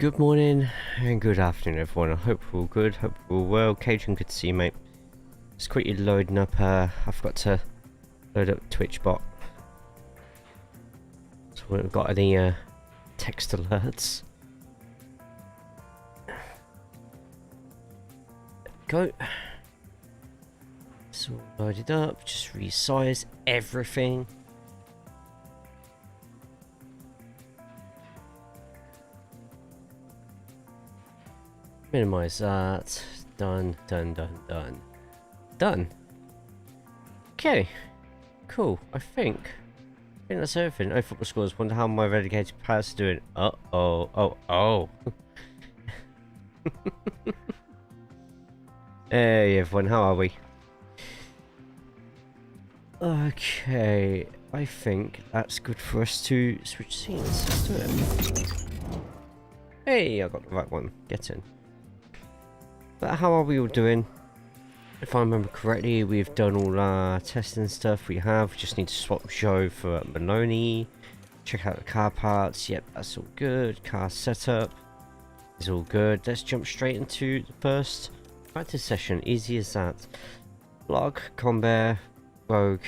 Good morning and good afternoon, everyone. I hope we're all good. Hope we're all well. Cajun, good to see you, mate. Just quickly loading up. I forgot to load up Twitch bot. So we haven't got any text alerts. Go. It's all loaded up. Just resize everything. Minimize that. Done. Done. Okay. Cool. I think that's everything. Oh, football scores. Wonder how my relegated players are doing. Oh. Hey everyone, how are we? Okay. I think that's good for us to switch scenes. Let's do it. Hey, I got the right one. Get in. But how are we all doing? If I remember correctly, we've done all our testing stuff. We just need to swap Zhou for Maloney. Check out the car parts. Yep, that's all good. Car setup is all good. Let's jump straight into the first practice session. Easy as that. Log, Combear, Rogue.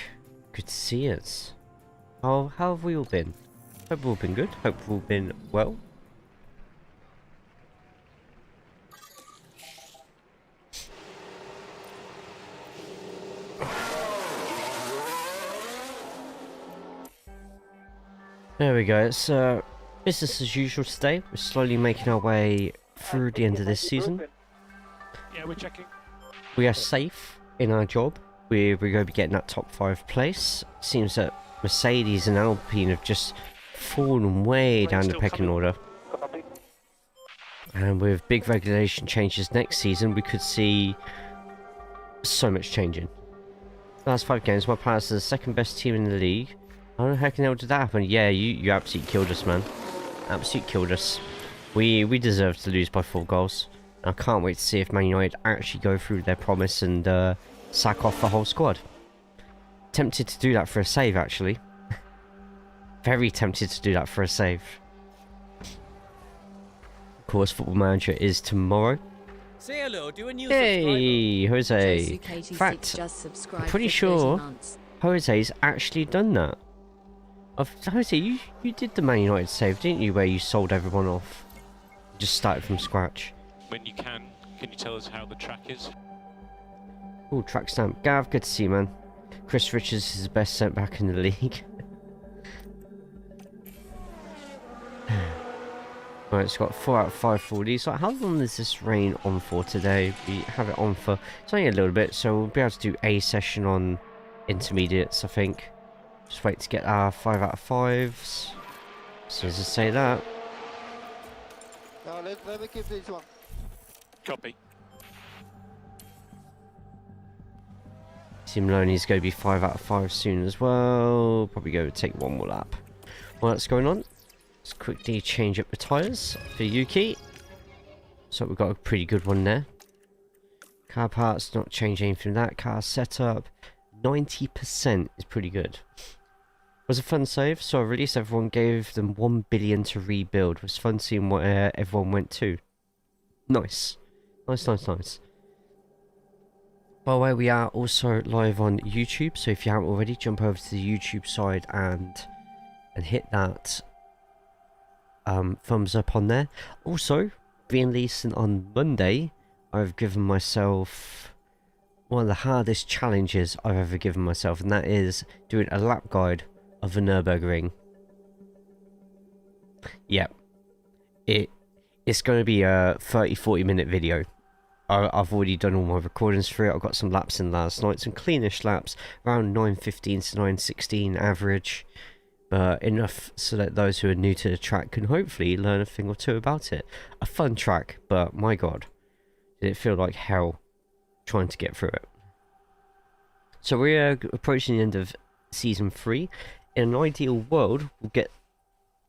Good to see us. How have we all been? Hope we've all been good. Hope we've all been well. There we go, it's business as usual today. We're slowly making our way through the end of this season. Yeah, we're checking. We are safe in our job. We're going to be getting that top 5 place. Seems that Mercedes and Alpine have just fallen way down the pecking order. And with big regulation changes next season, we could see so much changing. Last 5 games, my players are the second best team in the league. How the heck did that happen? Yeah, you absolutely killed us, man. Absolutely killed us. We deserve to lose by 4 goals. I can't wait to see if Man United actually go through their promise and sack off the whole squad. Tempted to do that for a save, actually. Very tempted to do that for a save. Of course, Football Manager is tomorrow. Say hello to a new Hey, Jose. In fact, I'm pretty sure Jose's actually done that. Jose, you did the Man United save, didn't you, where you sold everyone off? Just started from scratch. When you can you tell us how the track is? Oh, track stamp. Gav, good to see you, man. Chris Richards is the best sent back in the league. Right, it's got 4 out of 5 for these. So how long is this rain on for today? We have it on for it's only a little bit, so we'll be able to do a session on intermediates, I think. Just wait to get our 5 out of 5s. As soon as I say that. Let me keep this one. Copy. Maloney's going to be 5 out of 5 soon as well. Probably go take 1 more lap. While that's going on, let's quickly change up the tyres for Yuki. So we've got a pretty good one there. Car parts, not change anything from that. Car setup, 90% is pretty good. Was a fun save, so I released everyone, gave them 1 billion to rebuild. It was fun seeing where everyone went to. Nice. Nice. By the way, we are also live on YouTube, so if you haven't already, jump over to the YouTube side and hit that thumbs up on there. Also, being released on Monday, I've given myself one of the hardest challenges I've ever given myself, and that is doing a lap guide of the Nürburgring. Yep. It's going to be a 30-40 minute video. I've already done all my recordings for it. I've got some laps in last night, some cleanish laps, around 9:15 to 9:16 average. But enough so that those who are new to the track can hopefully learn a thing or two about it. A fun track, but my god, did it feel like hell trying to get through it. So we're approaching the end of Season 3. In an ideal world, we'll get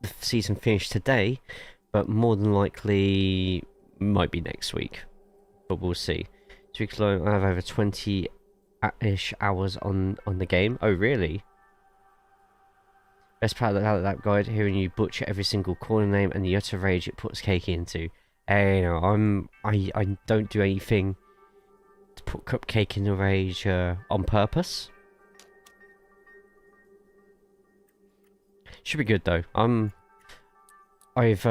the season finished today, but more than likely might be next week. But we'll see. 2 weeks long, I have over 20-ish hours on the game. Oh, really? Best part of the lap guide, hearing you butcher every single corner name and the utter rage it puts Cake into. Hey, no, I don't do anything to put Cupcake in a rage on purpose. Should be good though. I've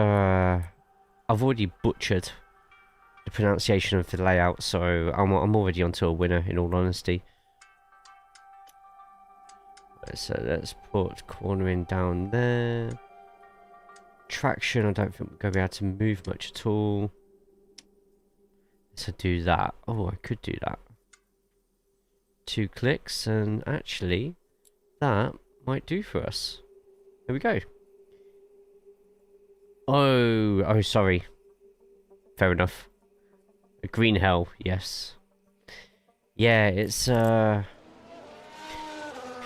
already butchered the pronunciation of the layout, so I'm already onto a winner in all honesty. So let's put cornering down there. Traction, I don't think we're going to be able to move much at all. So do that. Oh, I could do that. 2 clicks, and actually, that might do for us. Here we go. Oh, sorry. Fair enough. A green hell, yes. Yeah, it's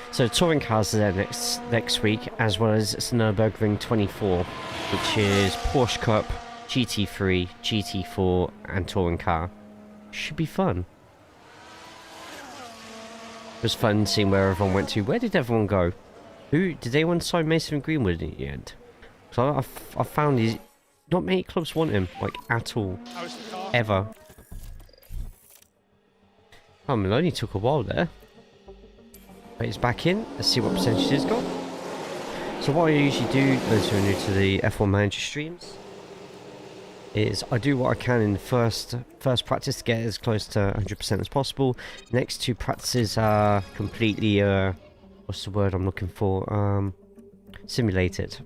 so touring cars are there next week, as well as Nürburgring 24, which is Porsche Cup, GT3, GT4, and touring car. Should be fun. It was fun seeing where everyone went to. Where did everyone go? Did anyone sign Mason Greenwood in the end? So I found not many clubs want him, like, at all. How's the car? Ever. Oh, Maloney took a while there. But he's back in. Let's see what percentage he's got. So what I usually do, those who are new to the F1 Manager streams, is I do what I can in the first practice to get as close to 100% as possible. Next 2 practices are completely, what's the word I'm looking for? Simulated.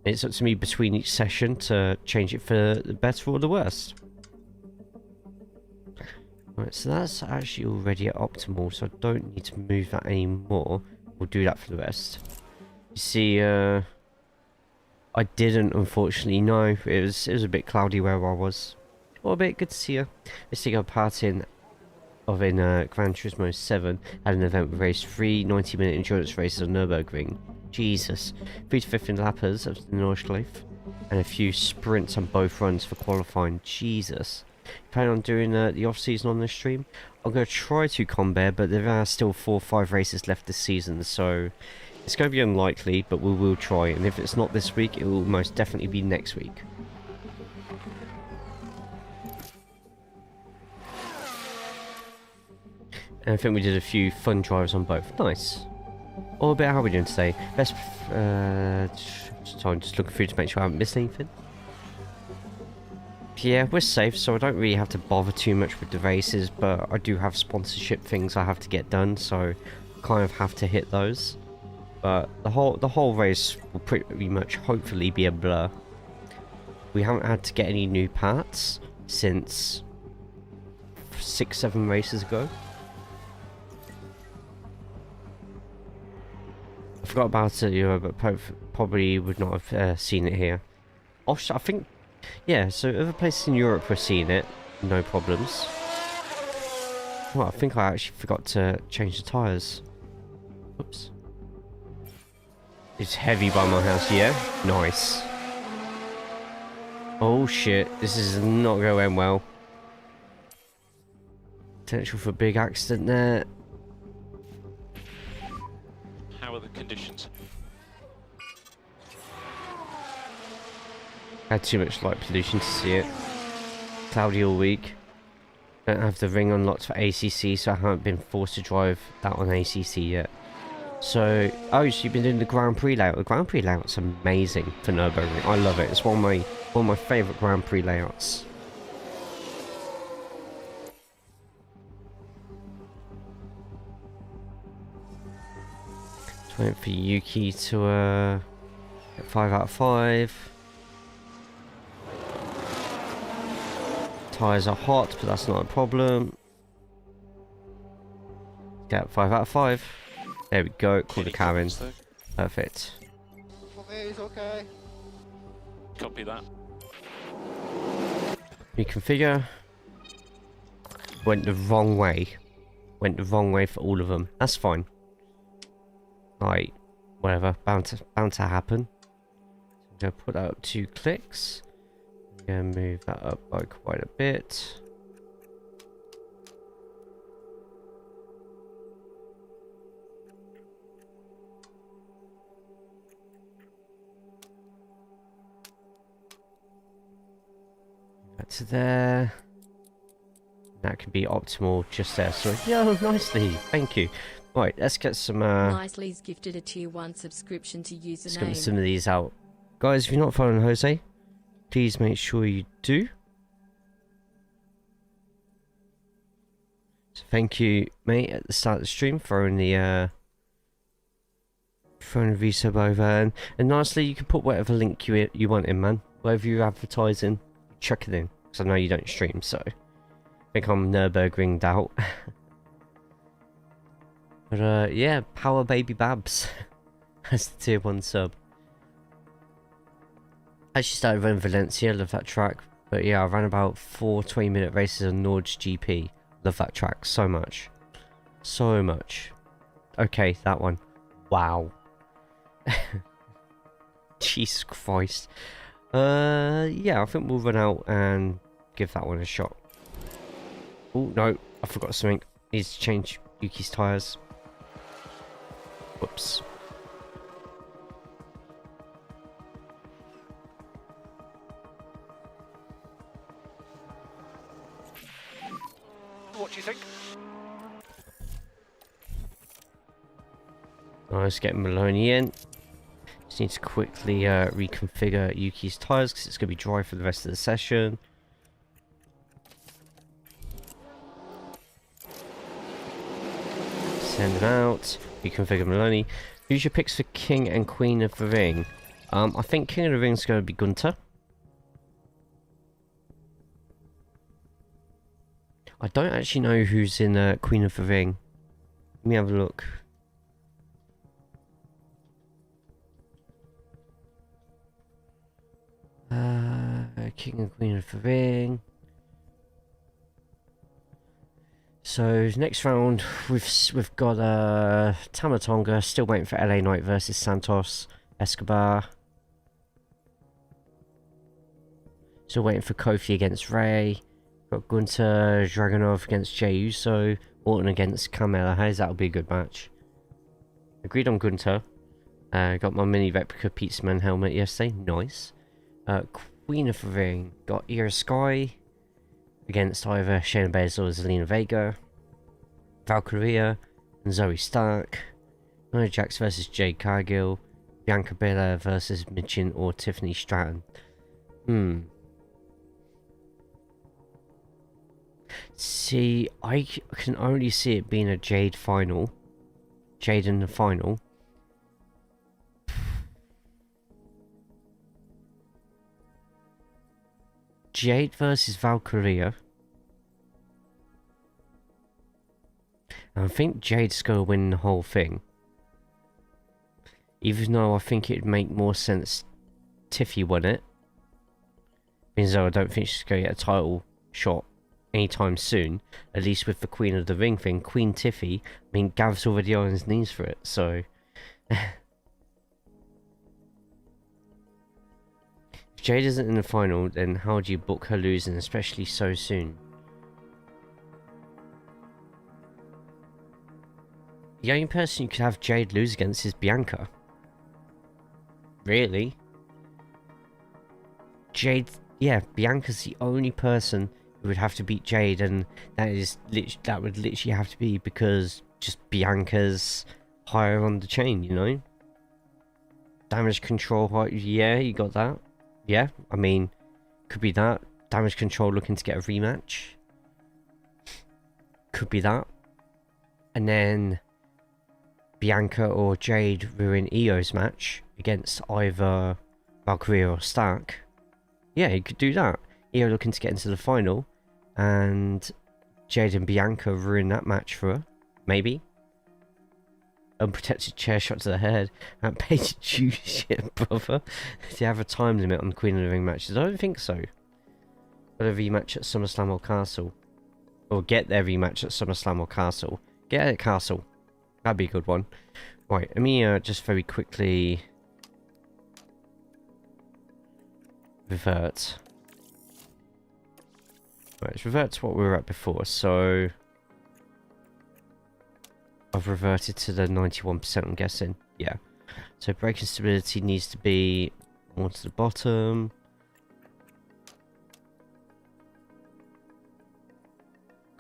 It's up to me between each session to change it for the better or the worse. Right, so that's actually already at optimal, so I don't need to move that anymore. We'll do that for the rest. You see, I didn't, unfortunately, know. It was a bit cloudy where I was. Well, a bit good to see you. Let's take a part in Gran Turismo 7. Had an event with race 3 90-minute endurance races on Nürburgring. Jesus. 3 to 15 lappers of the Nordschleife. And a few sprints on both runs for qualifying. Jesus. Planning on doing the off-season on this stream? I'm going to try to combat, but there are still 4 or 5 races left this season, so it's going to be unlikely, but we will try. And if it's not this week, it will most definitely be next week. And I think we did a few fun drives on both. Nice. All about how are we doing today? Best. So I'm just looking through to make sure I haven't missed anything. Yeah, we're safe, so I don't really have to bother too much with the races, but I do have sponsorship things I have to get done, so I kind of have to hit those. But the whole race will pretty much hopefully be a blur. We haven't had to get any new parts since 6-7 races ago. I forgot about it, but probably would not have seen it here. I think. Yeah, so other places in Europe we're seeing it, no problems. Well, I think I actually forgot to change the tyres. Oops. It's heavy by my house, yeah? Nice. Oh shit, this is not going well. Potential for a big accident there. How are the conditions? Had too much light pollution to see it. Cloudy all week. Don't have the ring unlocked for ACC, so I haven't been forced to drive that on ACC yet. So, oh, so you've been doing the Grand Prix layout. The Grand Prix layout's amazing for Nürburgring. I love it. It's one of my favourite Grand Prix layouts. Just waiting for Yuki to get 5 out of 5. Tyres are hot, but that's not a problem. Get 5 out of 5. There we go. Call the car in. Perfect. Okay. Copy that. Reconfigure. Went the wrong way. Went the wrong way for all of them. That's fine. Right. Whatever. Bound to happen. I'm gonna put that up 2 clicks. I'm gonna move that up by quite a bit. Back to there. That can be optimal just there. So, yeah, nicely. Thank you. Right, let's get some, Nicely's gifted a tier 1 subscription to let's get username. some of these out. Guys, if you're not following Jose, please make sure you do. So thank you, mate, at the start of the stream, throwing the resub over. And nicely, you can put whatever link you want in, man. Whatever you're advertising, chuck it in. Because I know you don't stream, so I think I'm Nürburgringed out. But yeah, Power Baby Babs as the tier 1 sub. I actually started running Valencia, love that track. But yeah, I ran about 4 20-minute races on Nord's GP. Love that track so much. So much. Okay, that one. Wow. Jesus Christ. Yeah, I think we'll run out and give that one a shot. Oh, no, I forgot something. Needs to change Yuki's tyres. Whoops. What do you think? Nice, getting Maloney in. Just need to quickly reconfigure Yuki's tyres because it's going to be dry for the rest of the session. Send him out. Reconfigure Maloney. Who's your picks for King and Queen of the Ring? I think King of the Ring is going to be Gunter. I don't actually know who's in Queen of the Ring. Let me have a look. King and Queen of the Ring. So next round we've got Tamatonga, still waiting for LA Knight versus Santos Escobar. Still waiting for Kofi against Ray. Got Gunter Dragunov against Jey Uso. Orton against Carmella Hayes. That'll be a good match. Agreed on Gunter. Got my mini replica Pizza Man helmet yesterday. Nice. Queen of the Ring. Got Ira Sky against either Shayna Baszler or Zelina Vega. Valkyria and Zoe Stark. Nia Jax versus Jade Cargill. Bianca Belair versus Michin or Tiffany Stratton. See, I can only see it being a Jade final. Jade in the final. Jade versus Valkyria. And I think Jade's going to win the whole thing. Even though I think it'd make more sense Tiffy won it. Even though I don't think she's going to get a title shot anytime soon. At least with the Queen of the Ring thing. Queen Tiffy. I mean, Gav's already on his knees for it, so... If Jade isn't in the final, then how do you book her losing, especially so soon? The only person you could have Jade lose against is Bianca. Really? Jade, yeah, Bianca's the only person who would have to beat Jade, and that would literally have to be because just Bianca's higher on the chain, you know? Damage control, yeah, you got that. Yeah, I mean, could be that. Damage control looking to get a rematch. Could be that. And then Bianca or Jade ruin Io's match against either Valkyria or Stark. Yeah, you could do that. Io looking to get into the final, and Jade and Bianca ruin that match for her. Maybe. Unprotected chair shot to the head. That paid you shit, brother. Do you have a time limit on Queen of the Ring matches? I don't think so. Got a rematch at SummerSlam or Castle. Or get their rematch at SummerSlam or Castle. Get it at Castle. That'd be a good one. Right, let me just very quickly revert. Right, let's revert to what we were at before. So I've reverted to the 91%, I'm guessing. Yeah. So braking stability needs to be more to the bottom.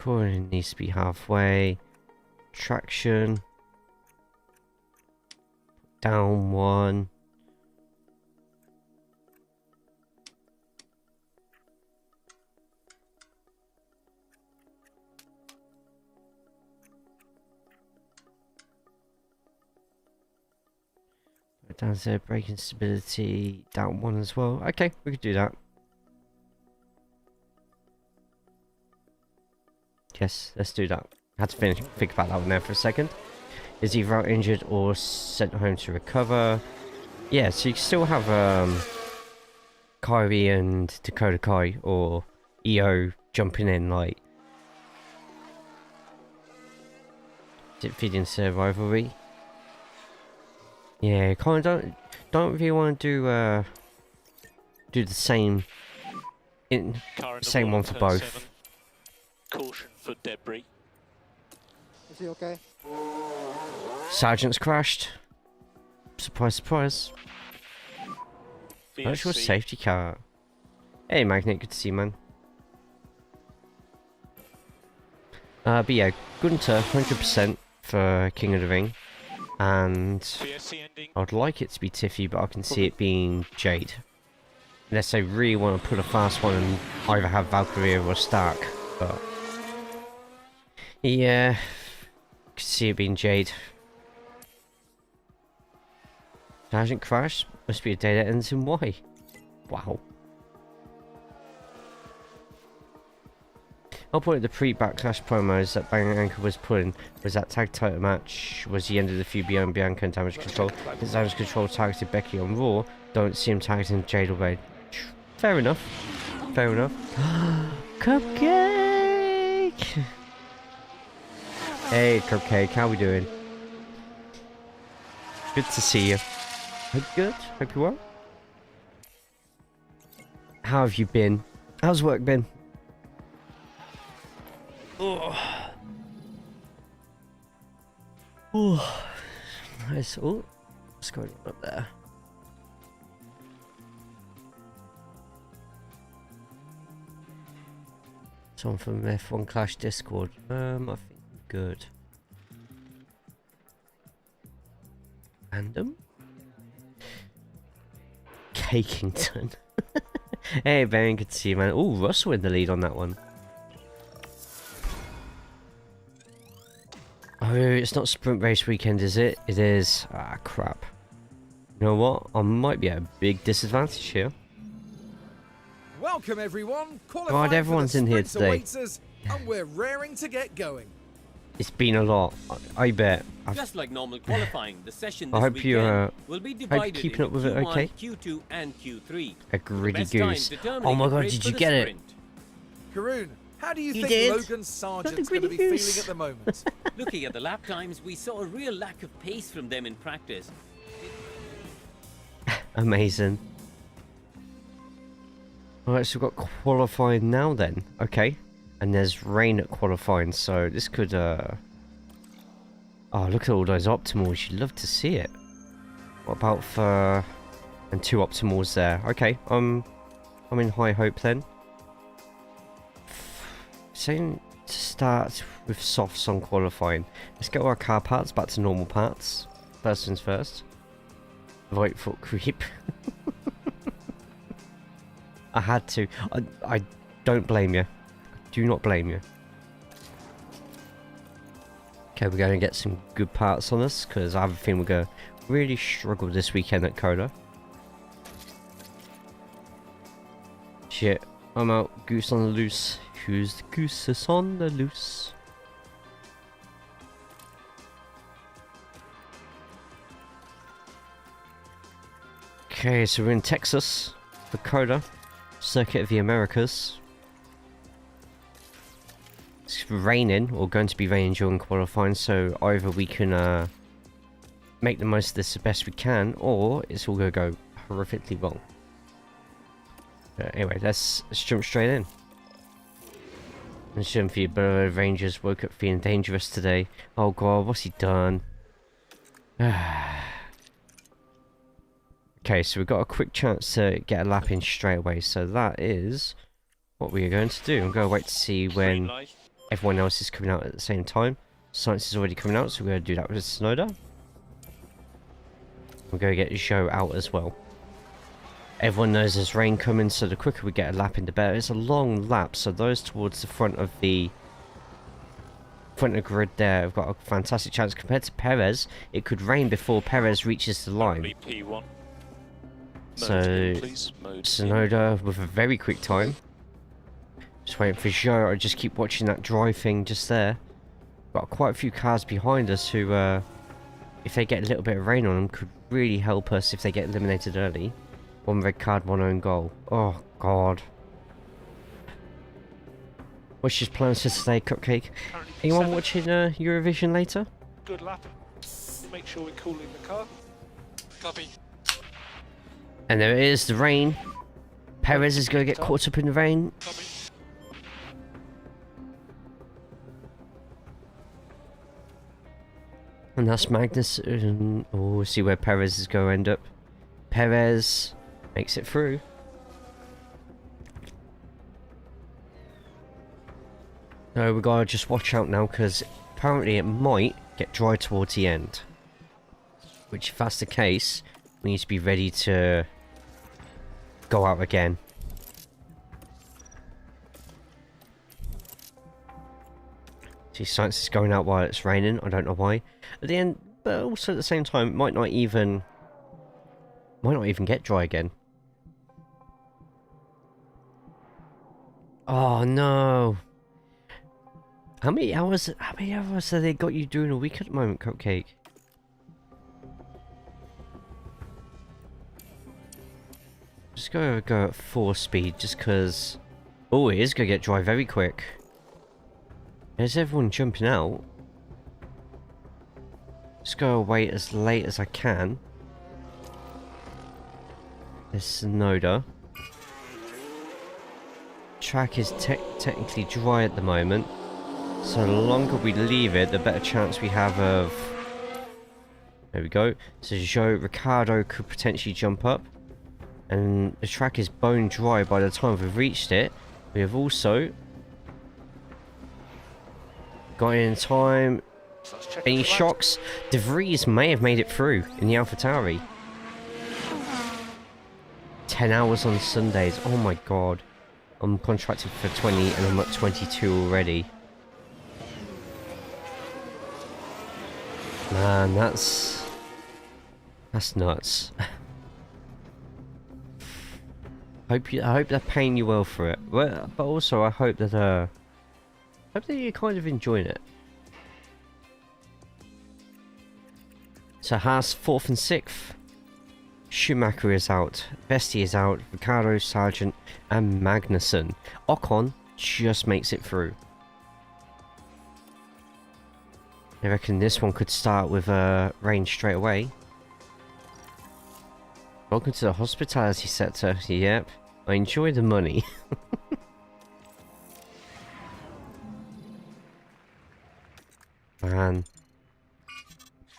cooling needs to be halfway. Traction. Down 1. Down 0, braking stability, down 1 as well. Okay, we could do that. Yes, let's do that. Had to think about that one there for a second. Is either out injured or sent home to recover. Yeah, so you can still have Kyrie and Dakota Kai or EO jumping in, like. Is it feeding rivalry? Yeah, kind of don't really want to do the same same one for both. 7. Caution for debris. Is he okay? Sergeant's crashed. Surprise, surprise. Virtual VSC. safety car. Hey, Magnet, good to see you, man. But yeah, Gunter, 100% for King of the Ring. And VSC ending. I'd like it to be Tiffy, but I can see it being Jade. Unless they really want to put a fast one and either have Valkyrie or Stark. But yeah, could see it being Jade. Sergeant crash? Must be a day that ends in Y. Wow. I'll point at the pre-backlash promos that Bang Anchor was putting. Was that tag title match was the end of the feud beyond Bianca and Damage Control. His Damage Control targeted Becky on Raw. Don't see him targeting Jade or Wade. Fair enough. Fair enough. Cupcake! Hey Cupcake, how we doing? Good to see you. Hope good? Hope you well? How have you been? How's work been? Oh. Oh. Nice. Oh, what's going on up there? Someone from F1 Clash Discord. I think I'm good. Random? Cakington. Hey, Ben, good to see you, man. Oh, Russell in the lead on that one. Oh, it's not sprint race weekend, is it? It is. Ah, crap. You know what? I might be at a big disadvantage here. Welcome everyone. God, everyone's in here today. And we're raring to get going. It's been a lot. I bet. Just like normal qualifying, the session I this hope weekend you will be hope you're divided keeping up with it into okay. Q1, Q2 and Q3. A greedy Best time goose. determining Oh my the god, grid did for you the get it? sprint. Karoon, how do you You think did? Logan Sargent's going to be greedy goose. feeling at the moment? Looking at the lap times, we saw a real lack of pace from them in practice. Amazing. Alright, so we've got qualifying now then. Okay. And there's rain at qualifying, so this could Oh, look at all those optimals. You'd love to see it. What about for... And 2 optimals there. Okay, I'm in high hope then. Saying to start with softs on qualifying. Let's get our car parts back to normal parts. First things first. Right foot creep. I had to. I don't blame you. Do not blame you. Okay, we're going to get some good parts on us, because I have a feeling we're going to really struggle this weekend at COTA. Shit, I'm out. Goose on the loose. Who's the goose that's on the loose? Okay, so we're in Texas for COTA. Circuit of the Americas. It's raining, or going to be raining during qualifying, so either we can make the most of this the best we can, or it's all going to go horrifically wrong. Anyway, let's jump straight in. And shouldn't feel better. Rangers woke up feeling dangerous today. Oh god, what's he done? Okay, so we've got a quick chance to get a lap in straight away, so that is what we are going to do. I'm going to wait to see Green when... light. everyone else is coming out at the same time. Science is already coming out, so we're going to do that with Tsunoda. We're going to get Zhou out as well. Everyone knows there's rain coming, so the quicker we get a lap in, the better. It's a long lap, so those towards the front of the grid there have got a fantastic chance. Compared to Perez, it could rain before Perez reaches the line. P1. So, Mode in, please. Mode in. Tsunoda with a very quick time. Just waiting for Zhou. I just keep watching that dry thing just there. Got quite a few cars behind us who, if they get a little bit of rain on them, could really help us if they get eliminated early. One red card, one own goal. Oh, God. What's your plans for today, Cupcake? Currently Anyone P7. watching Eurovision later? Good lap. Make sure we're cooling the car. Copy. And there it is, the rain. Perez is going to get caught up in the rain. Copy. And that's Magnus. Oh, we'll see where Perez is going to end up. Perez makes it through. No, we gotta just watch out now, because apparently it might get dry towards the end. Which, if that's the case, we need to be ready to go out again. See, Science is going out while it's raining. I don't know why. At the end, but also at the same time, it might not even get dry again. Oh no! How many hours have they got you doing a week at the moment, Cupcake? Just go at 4 speed, just cause. Oh, it is gonna get dry very quick. There's everyone jumping out. Just go away as late as I can. There's Tsunoda. Track is technically dry at the moment. So the longer we leave it, the better chance we have of... There we go. So Zhou, Ricardo could potentially jump up. And the track is bone dry by the time we've reached it. We have also got in time. Any shocks? De Vries may have made it through in the AlphaTauri. 10 hours on Sundays. Oh my god. I'm contracted for 20 and I'm at 22 already. Man, that's nuts. I hope they're paying you well for it. But also I hope that you're kind of enjoying it. So Haas 4th and 6th. Schumacher is out, Vesti is out, Ricardo, Sargent, and Magnussen. Ocon just makes it through. I reckon this one could start with rain straight away. Welcome to the hospitality sector. Yep, I enjoy the money. Man.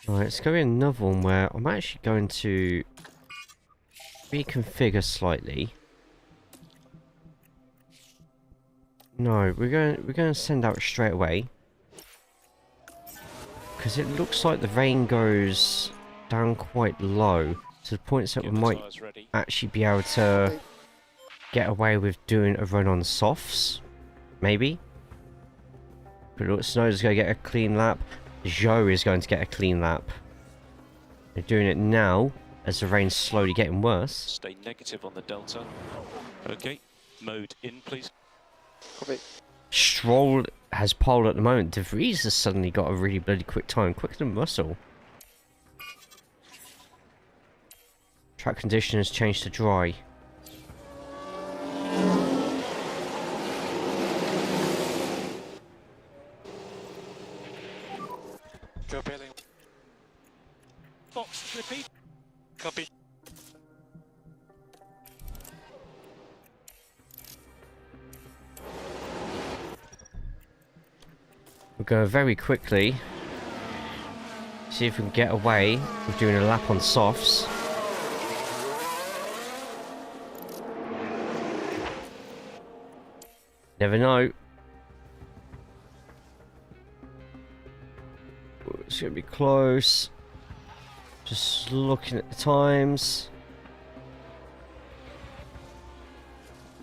Alright, let's go in another one where I'm actually going to reconfigure slightly. No, we're going to send out straight away. Because it looks like the rain goes down quite low. To the point that we might actually be able to get away with doing a run on softs. Maybe. But look, Tsunoda's going to get a clean lap. Zhou is going to get a clean lap. They're doing it now as the rain's slowly getting worse. Stay negative on the delta. Okay, mode in, please. Copy. Stroll has pole at the moment. De Vries has suddenly got a really bloody quick time, quicker than Russell. Track condition has changed to dry. Go Bailey. Box Slippy. Copy. We'll go very quickly. See if we can get away with doing a lap on softs. Never know. It's gonna be close. Just looking at the times.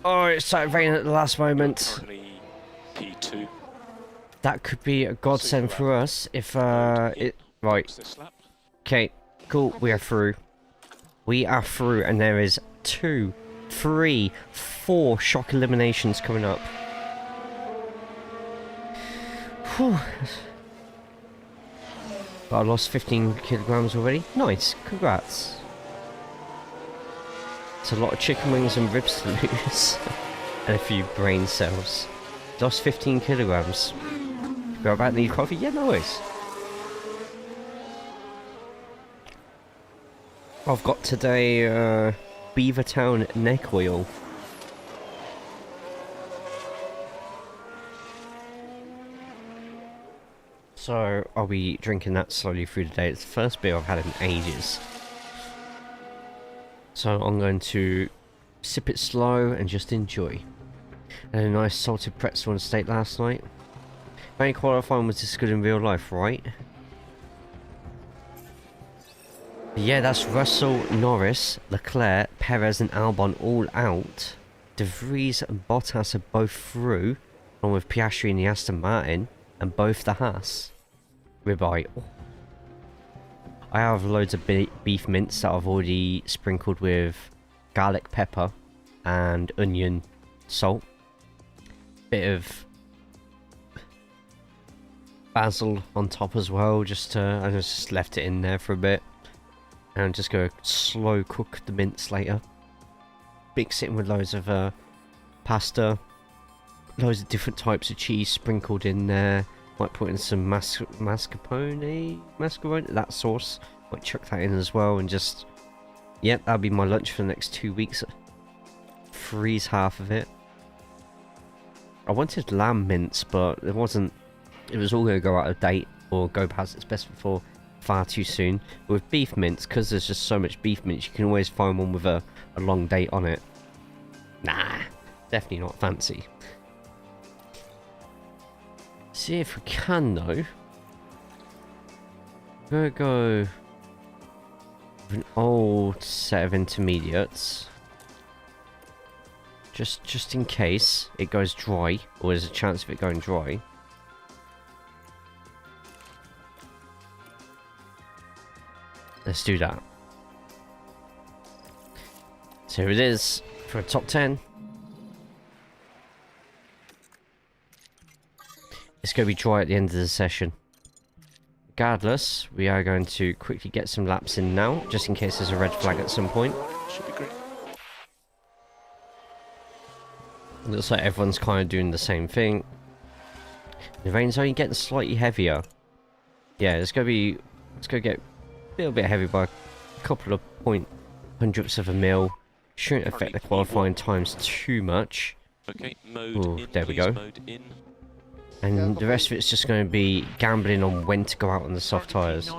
Oh, it started raining at the last moment. Currently P2. That could be a godsend for us if it right. This lap. Okay, cool. We are through. We are through, and there is 2, 3, 4 shock eliminations coming up. Whew. But I lost 15 kilograms already. Nice, congrats. It's a lot of chicken wings and ribs to lose. And a few brain cells. Lost 15 kilograms. Go about need coffee? Yeah, no worries. I've got today Beavertown neck oil. So I'll be drinking that slowly through the day. It's the first beer I've had in ages. So I'm going to sip it slow and just enjoy. I had a nice salted pretzel on steak last night. Only qualifying was this good in real life, right? Yeah, that's Russell, Norris, Leclerc, Perez and Albon all out. De Vries and Bottas are both through, along with Piastri and the Aston Martin, and both the Haas. Ribeye. Oh. I have loads of beef mince that I've already sprinkled with garlic pepper and onion salt. Bit of basil on top as well, I just left it in there for a bit. And I'm just going to slow cook the mince later. Mix it in with loads of pasta. Loads of different types of cheese sprinkled in there. Might put in some mascarpone, that sauce. Might chuck that in as well and just... Yep, that'll be my lunch for the next 2 weeks. Freeze half of it. I wanted lamb mince, but it wasn't... It was all going to go out of date or go past its best before far too soon. But with beef mince, because there's just so much beef mince, you can always find one with a long date on it. Nah, definitely not fancy. See if we can though. We're gonna go with an old set of intermediates. Just in case it goes dry, or there's a chance of it going dry. Let's do that. So here it is for a top 10. It's going to be dry at the end of the session. Regardless, we are going to quickly get some laps in now, just in case there's a red flag at some point. Should be great. It looks like everyone's kind of doing the same thing. The rain's only getting slightly heavier. Yeah, it's going to get a little bit heavy by a couple of hundredths of a mil. Shouldn't affect the qualifying times too much. Okay, mode Ooh, in, there we please, go. mode in. And the rest of it's just going to be gambling on when to go out on the soft tyres.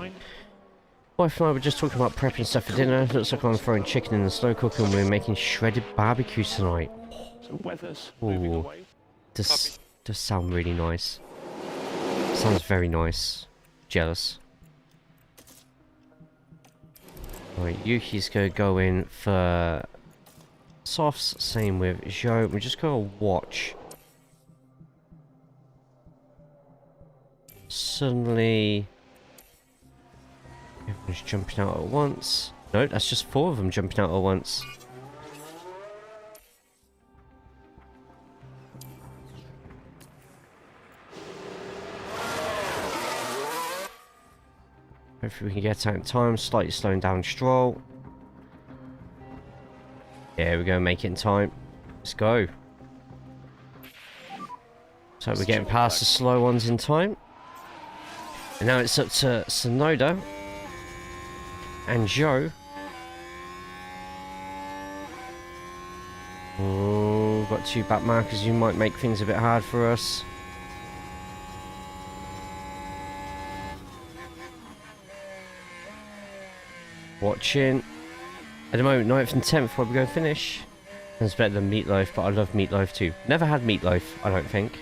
Wife and I were just talking about prepping stuff for dinner. Looks like I'm throwing chicken in the slow cooker and we're making shredded barbecue tonight. So weather's Ooh. moving away. Does sound really nice. Sounds very nice. Jealous. Right, Yuki's going to go in for softs. Same with Zhou. We're just going to watch. Suddenly, everyone's jumping out at once. No, that's just 4 of them jumping out at once. Hopefully we can get out in time. Slightly slowing down Stroll. Yeah, we're going to make it in time. Let's go. So we're getting past the slow ones in time. And now it's up to Tsunoda and Zhou. Oh, got 2 back markers who might make things a bit hard for us. Watching. At the moment, 9th and 10th, where we go finish. It's better than meatloaf, but I love meatloaf too. Never had meatloaf, I don't think.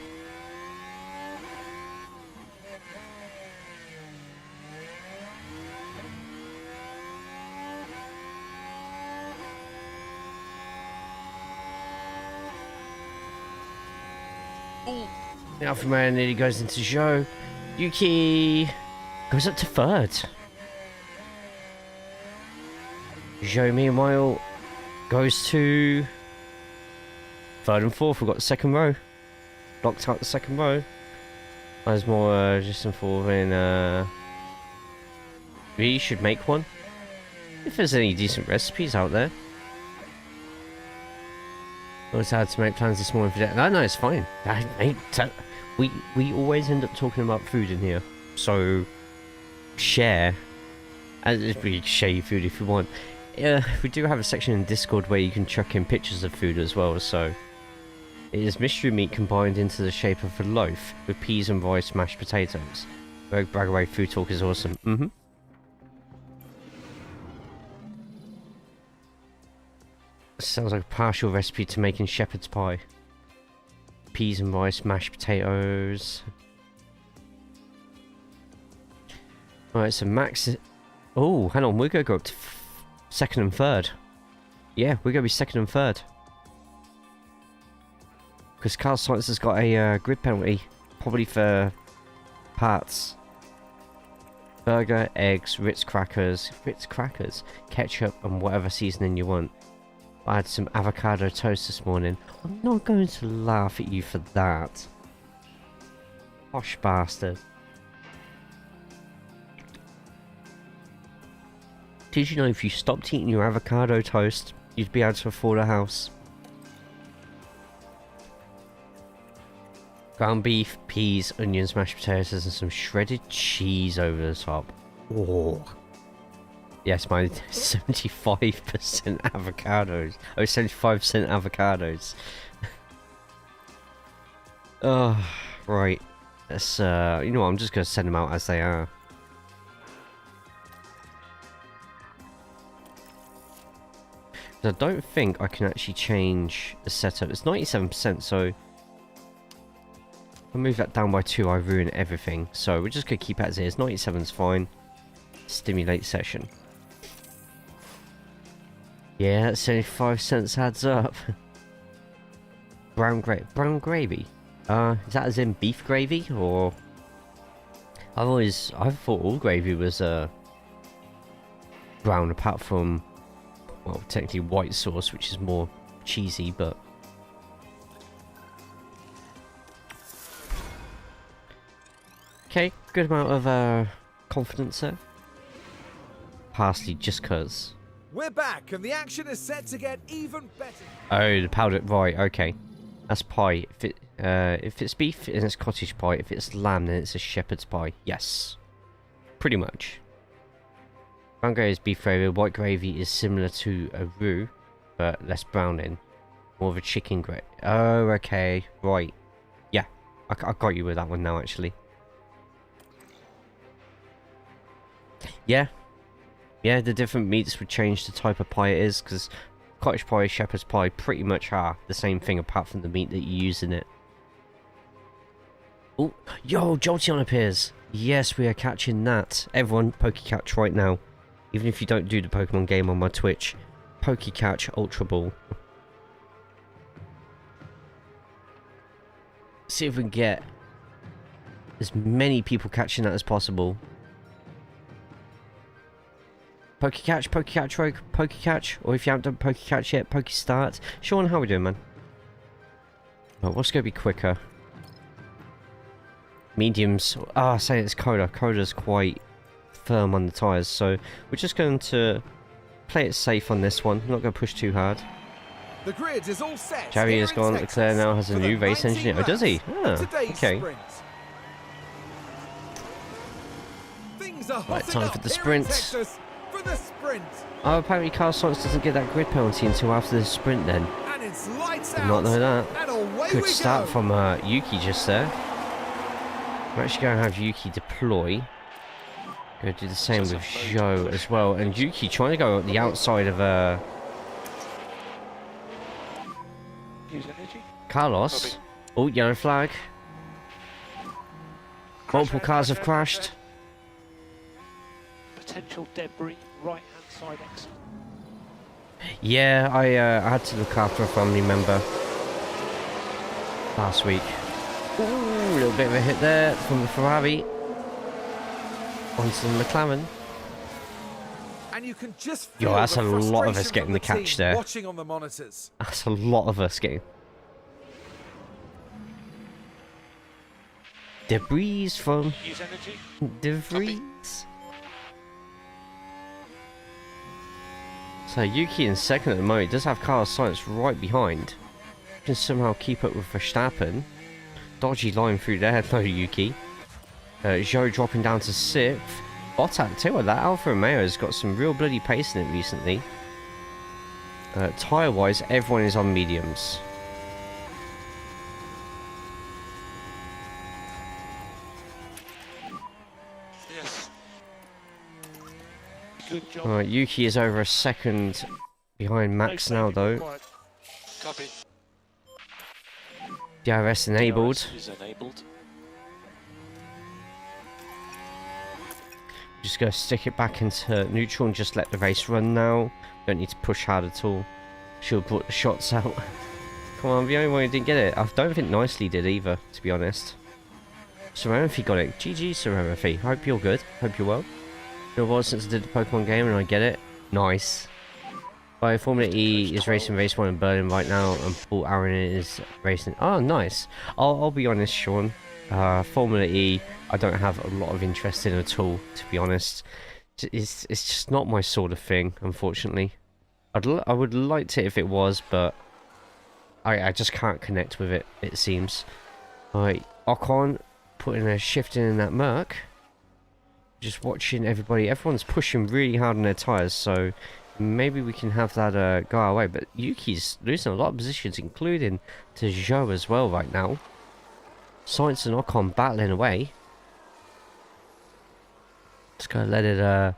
The Alpha Man nearly goes into Zhou. Yuki goes up to third. Zhou, meanwhile, goes to third and fourth. We've got the second row. Locked out the second row. There's more just in fourth, and we should make one. If there's any decent recipes out there. I was had to make plans this morning for that. No, it's fine. We always end up talking about food in here. So, share. And we share your food if you want. We do have a section in Discord where you can chuck in pictures of food as well, so... It is mystery meat combined into the shape of a loaf, with peas and rice mashed potatoes. Rogue Bragaway food talk is awesome. Mm-hmm. Sounds like a partial recipe to making shepherd's pie. Peas and rice, mashed potatoes. Alright, so Max... Oh, hang on, we're going to go up to second and third. Yeah, we're going to be second and third. Because Carl Sainz has got a grid penalty. Probably for parts. Burger, eggs, Ritz crackers, ketchup and whatever seasoning you want. I had some avocado toast this morning. I'm not going to laugh at you for that. Posh bastard. Did you know if you stopped eating your avocado toast, you'd be able to afford a house? Ground beef, peas, onions, mashed potatoes, and some shredded cheese over the top. Oh. Yes, mine 75% avocados. Oh, 75% avocados. Oh, right. Let's, you know what, I'm just going to send them out as they are. I don't think I can actually change the setup. It's 97%, so... If I move that down by 2, I ruin everything. So we're just going to keep it as it is. 97's fine. Stimulate session. Yeah, that 75 cents adds up. Brown gravy. Is that as in beef gravy, or... I thought all gravy was brown, apart from, well, technically white sauce, which is more cheesy, but... Okay, good amount of confidence there. Parsley, just cause. We're back, and the action is set to get even better. Oh, the powder, right? Okay, that's pie. If it's beef, then it's cottage pie. If it's lamb, then it's a shepherd's pie. Yes, pretty much. Brown gravy is beef gravy. White gravy is similar to a roux, but less browning. More of a chicken gravy. Oh, okay, right. Yeah, I got you with that one now, actually. Yeah. Yeah, the different meats would change the type of pie it is, because cottage pie, shepherd's pie pretty much are the same thing apart from the meat that you use in it. Oh, yo, Jolteon appears. Yes, we are catching that. Everyone, Pokecatch right now. Even if you don't do the Pokemon game on my Twitch. Pokecatch Ultra Ball. See if we can get as many people catching that as possible. Pokecatch, Rogue, Pokecatch, or if you haven't done Pokecatch yet, Pokestart. Sean, how are we doing, man? Oh, what's going to be quicker? Mediums. Ah, say it's COTA. COTA's quite firm on the tyres, so we're just going to play it safe on this one. Not going to push too hard. The grid is all set. Jerry has gone. Leclerc now has a new race engineer. Oh, does he? Ah, okay. Right, time for the sprint. Oh, apparently Carl Sainz doesn't get that grid penalty until after the sprint then. And it's lights out. Did not know that. Good start from Yuki just there. I'm actually going to have Yuki deploy. Going to do the same with Zhou as well. And Yuki trying to go at the outside of Carlos. Oh, yellow flag. Multiple cars have crashed. Potential debris, right hand side exit. Yeah, I had to look after a family member last week. Ooh, a little bit of a hit there from the Ferrari onto the McLaren. And you can just Yo, feel that's the a lot of us frustration getting from the catch team there. watching on the monitors. That's a lot of us getting. Debris from Use energy. debris. So Yuki in second at the moment. He does have Carlos Sainz right behind. Can somehow keep up with Verstappen. Dodgy line through there, though, Yuki. Zhou dropping down to 6th. Bottas, tell you what, that Alfa Romeo has got some real bloody pace in it recently. Tyre-wise, everyone is on mediums. Yes. Good job. Alright, Yuki is over a second behind Max now, though. Copy. DRS enabled. DRS is enabled. Just gonna stick it back into neutral and just let the race run now. Don't need to push hard at all. Should have brought the shots out. Come on, the only one who didn't get it. I don't think Nicely did either, to be honest. Serenity got it. GG Serenity. Hope you're good. Hope you're well. Been a while since I did the Pokemon game and I get it. Nice. By Formula E is racing race 1 in Berlin right now and Paul Aaron is racing. Oh, nice. I'll be honest, Sean. Formula E, I don't have a lot of interest in at all, to be honest. It's just not my sort of thing, unfortunately. I would like to if it was, but I just can't connect with it, it seems. Alright, Ocon putting a shift in that Merc. Just watching everybody. Everyone's pushing really hard on their tyres, so maybe we can have that go our way. But Yuki's losing a lot of positions, including to Zhou as well right now. Sainz and Ocon battling away. Just gonna let it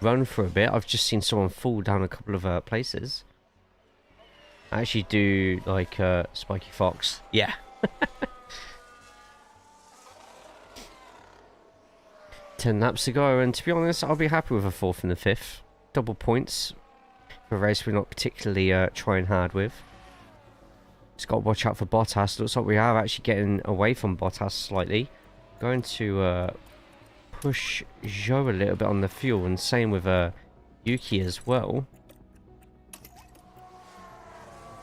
run for a bit. I've just seen someone fall down a couple of places. I actually do like Spiky Fox. Yeah. 10 laps to go, and to be honest, I'll be happy with a 4th and a 5th. Double points for a race we're not particularly trying hard with. Just got to watch out for Bottas. Looks like we are actually getting away from Bottas slightly. Going to push Zhou a little bit on the fuel, and same with Yuki as well.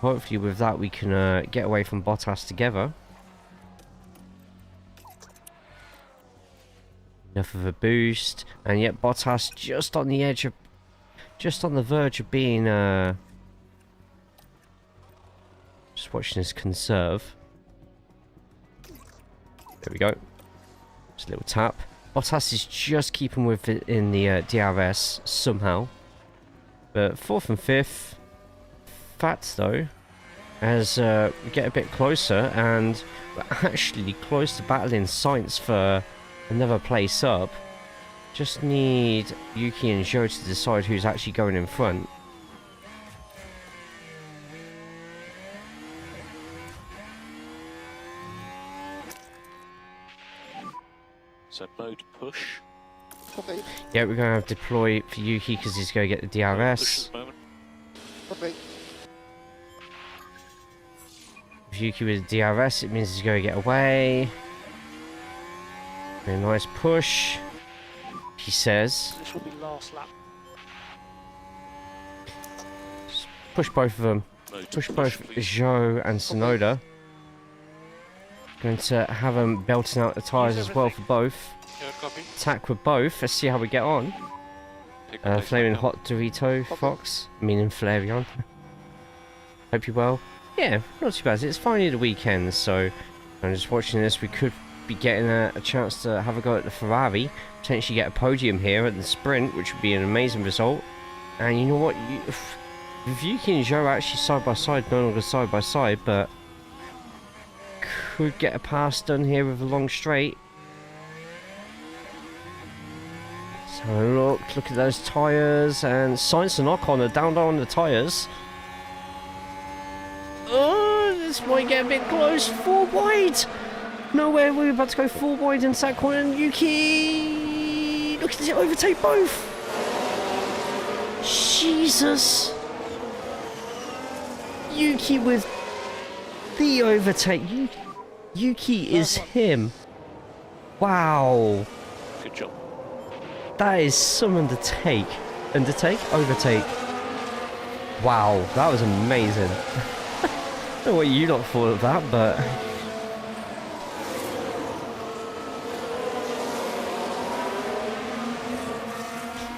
Hopefully with that we can get away from Bottas together. Enough of a boost, and yet Bottas just on the edge of, just on the verge of being just watching his conserve. There we go. Just a little tap. Bottas is just keeping with it in the DRS somehow. But 4th and 5th, Fats though, as we get a bit closer, and we're actually close to battling Sainz for another place up. Just need Yuki and Zhou to decide who's actually going in front. So mode push. Okay, Yeah, we're going to have deploy for Yuki because he's going to get the Push DRS. at the moment. okay. With Yuki with the DRS, it means he's going to get away. Very nice push, he says. This will be last lap. Just push both of them. Mode Push both please. Zhou and Tsunoda. Going to have them belting out the tyres as well for both. Yeah, copy. Attack with both. Let's see how we get on. Pick place Flaming right now. Hot Dorito Fox, meaning Flavion. Hope you're well. Yeah, not too bad. It's finally the weekend, so I'm just watching this. We could be getting a chance to have a go at the Ferrari, potentially get a podium here at the sprint, which would be an amazing result. And you know what? With Yuki and Zhou actually side by side, no longer side by side, but could get a pass done here with a long straight. So look at those tyres, and Sainz and Ocon are down on the tyres. Oh, this might get a bit close. 4 wide. No way, we're about to go 4 wide into that corner, and Yuki, look at it, overtake both. Jesus. Yuki with the overtake. Yuki is him. Wow. Good job. That is some undertake. Overtake. Wow, that was amazing. I don't know what you lot thought of that, but...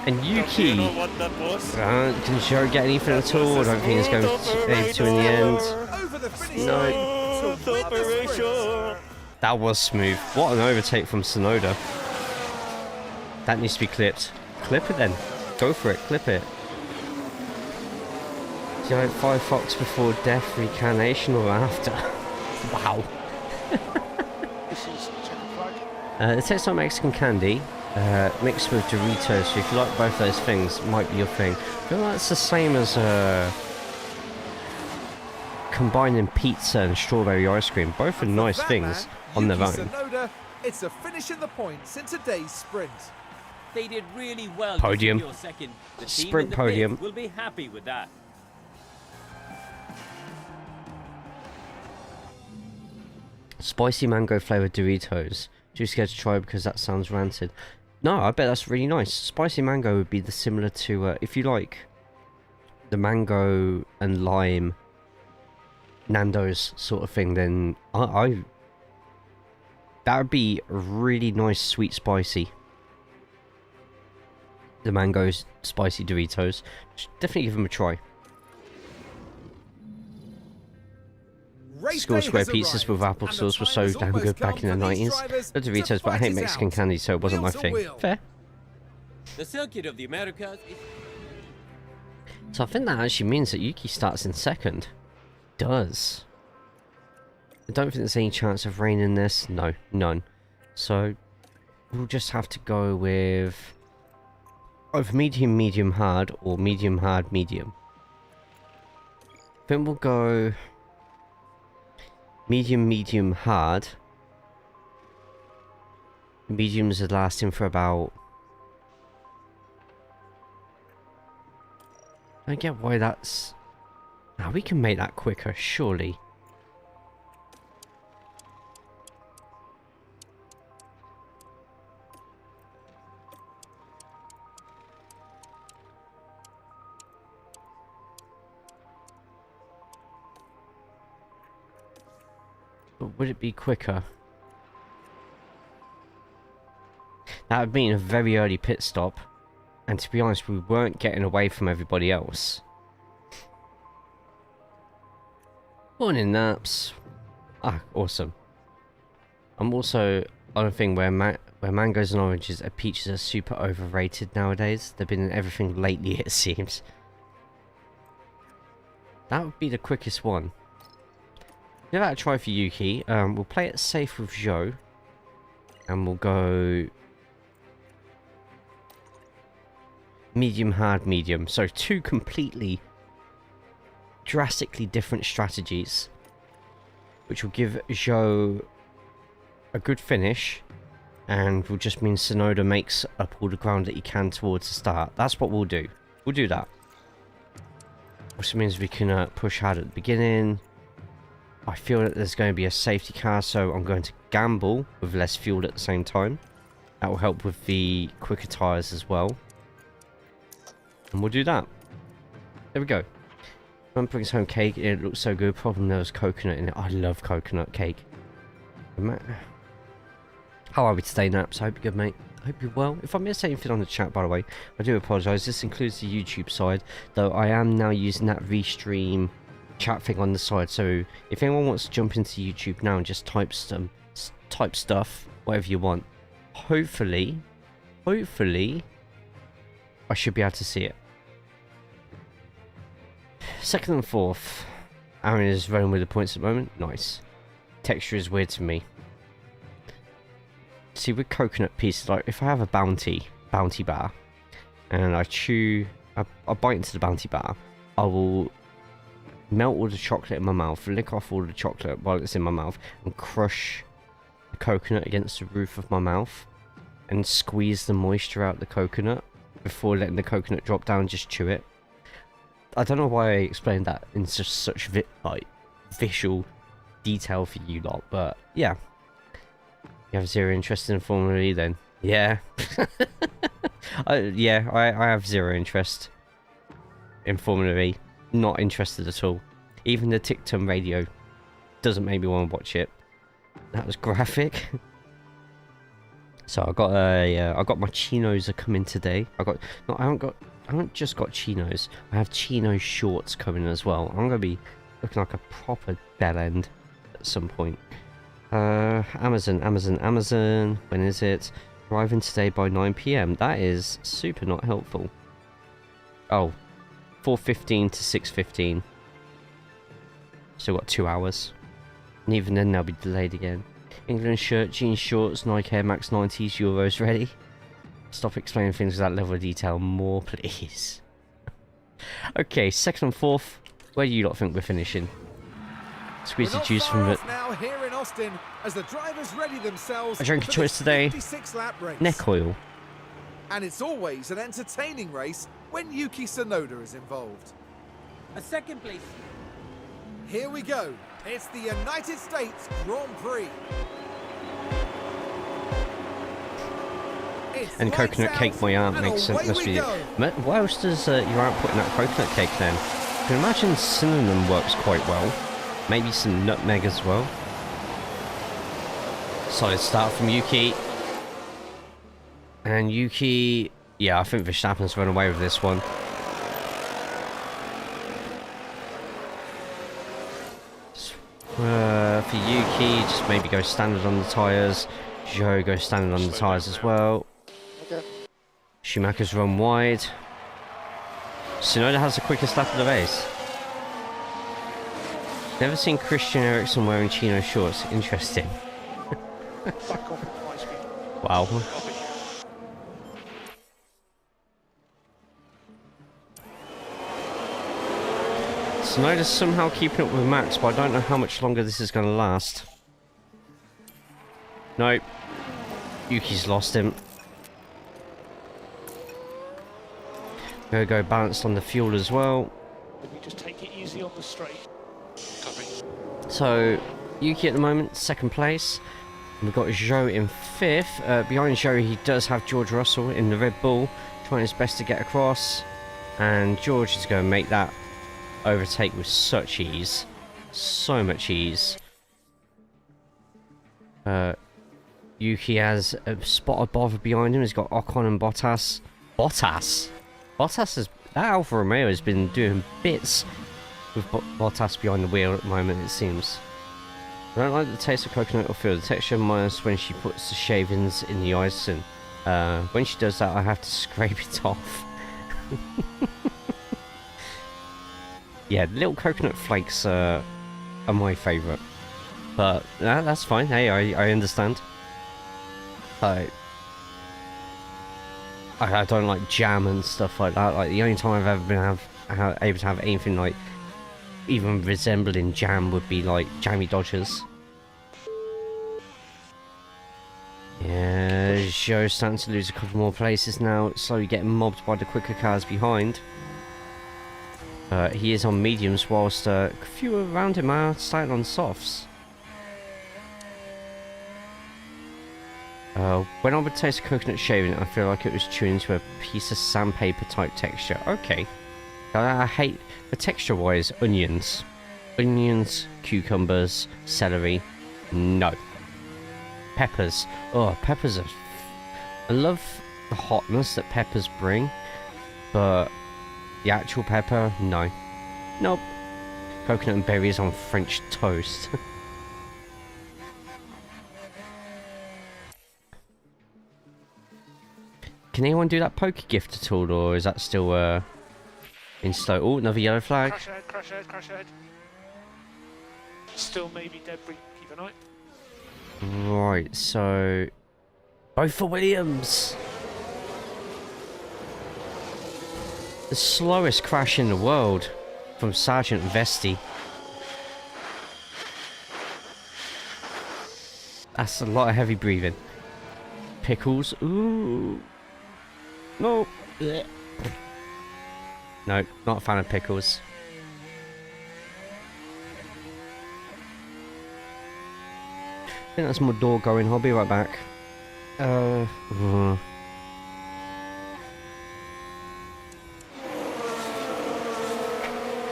And Yuki... can Zhou get anything at all? I don't think he's going to be able to in the end. Over the finish No. line to win the sprint. That was smooth. What an overtake from Tsunoda. That needs to be clipped. Clip it then. Go for it. Clip it. Giant Firefox before death, reincarnation or after? Wow. This is checker flag. It tastes like Mexican candy, mixed with Doritos, so if you like both those things, it might be your thing. I feel like it's the same as combining pizza and strawberry ice cream. Both are And for nice that things man, on their Yuki own. Tsunoda, it's a finish in the points in today's sprint. They did really well Podium. to secure second. The team Sprint in the podium. pits will be happy with that. Spicy mango flavored Doritos. Too scared to try because that sounds rancid. No, I bet that's really nice. Spicy mango would be the similar to if you like the mango and lime Nando's sort of thing. Then I that would be really nice, sweet, spicy. The mangoes, spicy Doritos. Definitely give them a try. Race School day square has pizzas arrived, with and the applesauce were time so has damn almost good back come in the for these 90s. drivers The to Doritos, but I fight hate it Mexican out. candy, so it wasn't my Wheels on thing. wheel. Fair. The circuit of the Americas is So I think that actually means that Yuki starts in second. Does. I don't think there's any chance of rain in this. No, none. So we'll just have to go with either medium, medium hard, or medium hard, medium. Then we'll go medium, medium hard. Mediums are lasting for about... I get why that's... Now we can make that quicker, surely. But would it be quicker? That would mean a very early pit stop. And to be honest, we weren't getting away from everybody else. Morning naps. Ah, awesome. I'm also on a thing where mangoes and oranges and peaches are super overrated nowadays. They've been in everything lately, it seems. That would be the quickest one. Give that a try for Yuki. We'll play it safe with Zhou. And we'll go... medium, hard, medium. So two completely, drastically different strategies. Which will give Zhou a good finish. And will just mean Tsunoda makes up all the ground that he can towards the start. That's what we'll do. We'll do that. Which means we can push hard at the beginning. I feel that there's going to be a safety car, so I'm going to gamble with less fuel at the same time. That will help with the quicker tyres as well. And we'll do that. There we go. Mum brings home cake. It looks so good. Problem there was coconut in it. I love coconut cake. How are we today, Naps? I hope you're good, mate. I hope you're well. If I missed anything on the chat, by the way, I do apologise. This includes the YouTube side, though I am now using that Restream chat thing on the side. So if anyone wants to jump into YouTube now and just type stuff, whatever you want, hopefully, I should be able to see it. Second and fourth. Aaron is running with the points at the moment. Nice. Texture is weird to me. See, with coconut pieces, like if I have a bounty bar, and I bite into the bounty bar, I will melt all the chocolate in my mouth, lick off all the chocolate while it's in my mouth, and crush the coconut against the roof of my mouth, and squeeze the moisture out of the coconut before letting the coconut drop down and just chew it. I don't know why I explained that in just such visual detail for you lot, but yeah. You have zero interest in Formula E then? Yeah. Yeah, I have zero interest in Formula E. Not interested at all. Even the Tic-Tum radio doesn't make me want to watch it. That was graphic. So I got my chinos are coming today. I haven't just got chinos. I have chino shorts coming as well. I'm gonna be looking like a proper bell end at some point. Amazon. When is it? Arriving today by 9 PM. That is super not helpful. Oh, 4:15 to 6:15. Still got 2 hours. And even then they'll be delayed again. England shirt, jeans, shorts, Nike Air Max 90s, Euros ready. Stop explaining things with that level of detail more, please. Okay, second and fourth. Where do you lot think we're finishing? Squeeze the juice from it. Now here in Austin, as the drivers ready themselves. A drink of choice today. Neck oil. And it's always an entertaining race when Yuki Tsunoda is involved. A second, please. Here we go. It's the United States Grand Prix. And coconut cake my aunt makes it. Must be. What else does your aunt put in that coconut cake then? I can imagine cinnamon works quite well. Maybe some nutmeg as well. Solid start from Yuki. And Yuki... Yeah, I think Verstappen's run away with this one. For Yuki, just maybe go standard on the tyres. Zhou goes standard on the tyres as well. Okay. Schumacher's run wide. Tsunoda has the quickest lap of the race. Never seen Christian Eriksen wearing chino shorts. Interesting. Back off at high speed. Wow. Tsunoda's somehow keeping up with Max, but I don't know how much longer this is going to last. Nope. Yuki's lost him. Gonna go balanced on the fuel as well. Let me just take it easy on the straight. Copy. So, Yuki at the moment, second place. We've got Zhou in fifth. Behind Zhou, he does have George Russell in the Red Bull, trying his best to get across. And George is going to make that overtake with such ease. So much ease. Yuki has a spot of bother behind him. He's got Ocon and Bottas. Bottas has... That Alfa Romeo has been doing bits with Bottas behind the wheel at the moment, it seems. I don't like the taste of coconut or feel. The texture minus when she puts the shavings in the ice, and when she does that I have to scrape it off. Yeah, the little coconut flakes are my favourite. But that's fine. Hey, I understand. I don't like jam and stuff like that. Like, the only time I've ever been able to have anything like even resembling jam would be like Jammy Dodgers. Yeah, Zhou's starting to lose a couple more places now, slowly getting mobbed by the quicker cars behind. He is on mediums, whilst a few around him are starting on softs. When I would taste coconut shaving, I feel like it was chewing into a piece of sandpaper type texture. Okay. I hate, the texture wise, onions. Onions, cucumbers, celery. No. Peppers. Oh, peppers are... I love the hotness that peppers bring, but the actual pepper, no. Nope. Coconut and berries on French toast. Can anyone do that poker gift at all, or is that still in slow? Oh, another yellow flag. Crash ahead. Still maybe debris, keep an eye. Right, so both for Williams. The slowest crash in the world from Sergeant Vesti. That's a lot of heavy breathing. Pickles. Ooh. No. Blech. No, not a fan of pickles. I think that's my door going. I'll be right back.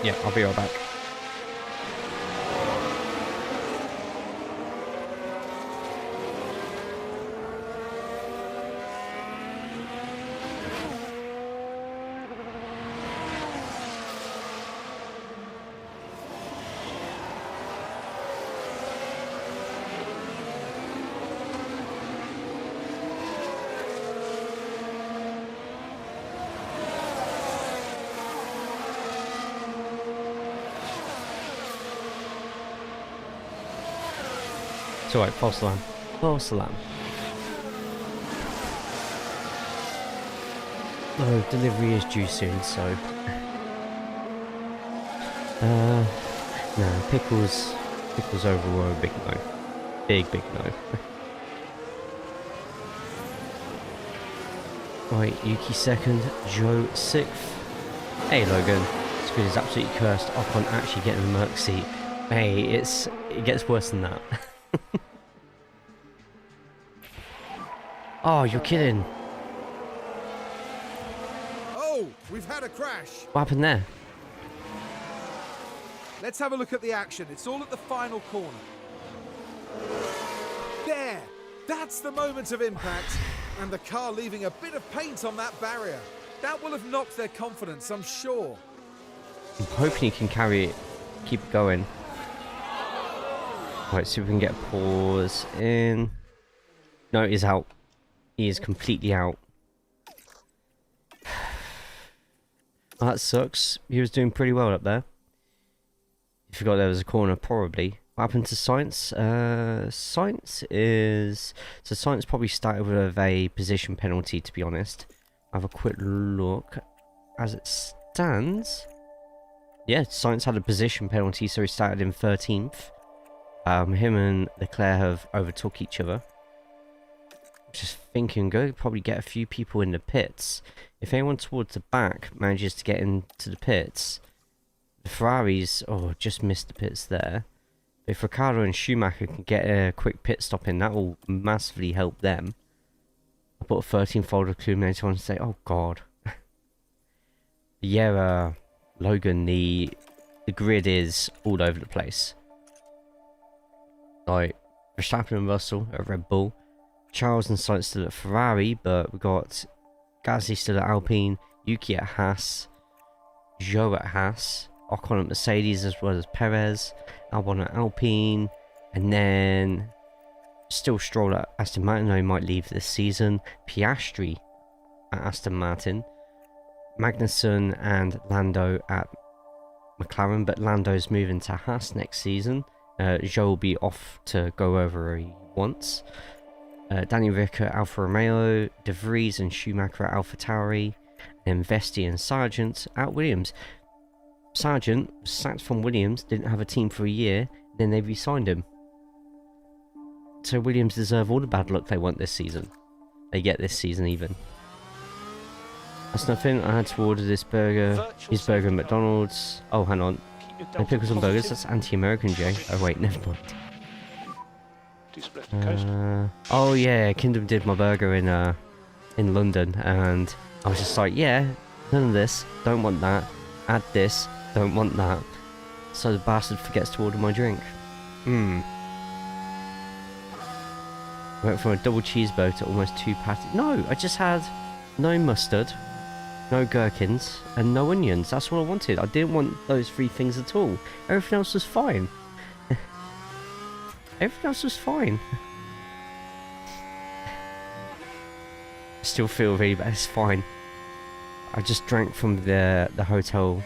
Yeah, I'll be right back. It's alright, false alarm. False alarm. Oh, delivery is due soon, so... no, pickles overall a big no. Big no. Right, Yuki 2nd, Zhou 6th. Hey Logan, screen is absolutely cursed. I can't actually get in the Merc seat. Hey, it gets worse than that. Oh, you're kidding. Oh, we've had a crash. What happened there? Let's have a look at the action. It's all at the final corner. There! That's the moment of impact. And the car leaving a bit of paint on that barrier. That will have knocked their confidence, I'm sure. I'm hoping he can carry it, keep it going. Right, see if we can get a pause in. No, he's out. He is completely out. Oh, that sucks. He was doing pretty well up there. You forgot there was a corner, probably. What happened to Science? Science is... So Science probably started with a position penalty, to be honest. Have a quick look. As it stands... Yeah, Science had a position penalty, so he started in 13th. Him and Leclerc have overtook each other. Just thinking, go probably get a few people in the pits. If anyone towards the back manages to get into the pits, the Ferraris, oh, just missed the pits there. If Ricciardo and Schumacher can get a quick pit stop in, that will massively help them. I put a 13 folder illuminator on and say, oh god. Yeah, Logan, the grid is all over the place. Like, Verstappen and Russell at Red Bull. Charles and Sainz still at Ferrari, but we've got Gasly still at Alpine, Yuki at Haas, Zhou at Haas, Ocon at Mercedes as well as Perez, Albon at Alpine, and then still Stroll at Aston Martin, though he might leave this season, Piastri at Aston Martin, Magnussen and Lando at McLaren, but Lando's moving to Haas next season. Zhou will be off to go wherever he wants. Danny Rick at Alfa Romeo, De Vries and Schumacher at Alpha Tauri, and Vesti and Sargent at Williams. Sargent was sacked from Williams, didn't have a team for a year, then they re-signed him. So Williams deserve all the bad luck they want this season. They get this season even. That's nothing, I had to order this burger, his burger at McDonald's. Oh, hang on. No pickles on burgers, that's anti-American, Jay. Oh wait, never mind. Oh yeah, Kingdom did my burger in London, and I was just like, yeah, none of this, don't want that, add this, don't want that. So the bastard forgets to order my drink. Went from a double cheeseburger to almost 2 patties. No, I just had no mustard, no gherkins, and no onions. That's what I wanted. I didn't want those 3 things at all. Everything else was fine. Everything else was fine. I still feel really bad. It's fine. I just drank from the hotel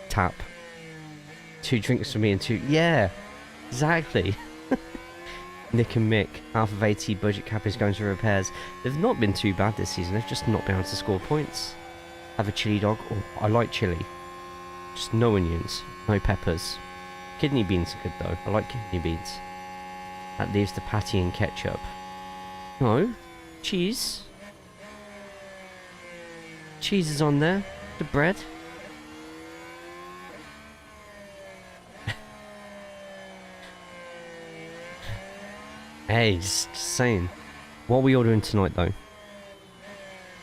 tap. 2 drinks for me and 2... Yeah, exactly. Nick and Mick, half of 80 budget cap is going to repairs. They've not been too bad this season. They've just not been able to score points. Have a chili dog. Oh, I like chili. Just no onions, no peppers. Kidney beans are good though. I like kidney beans. That leaves the patty and ketchup. No. Cheese. Cheese is on there. The bread. Hey, just saying. What are we ordering tonight, though?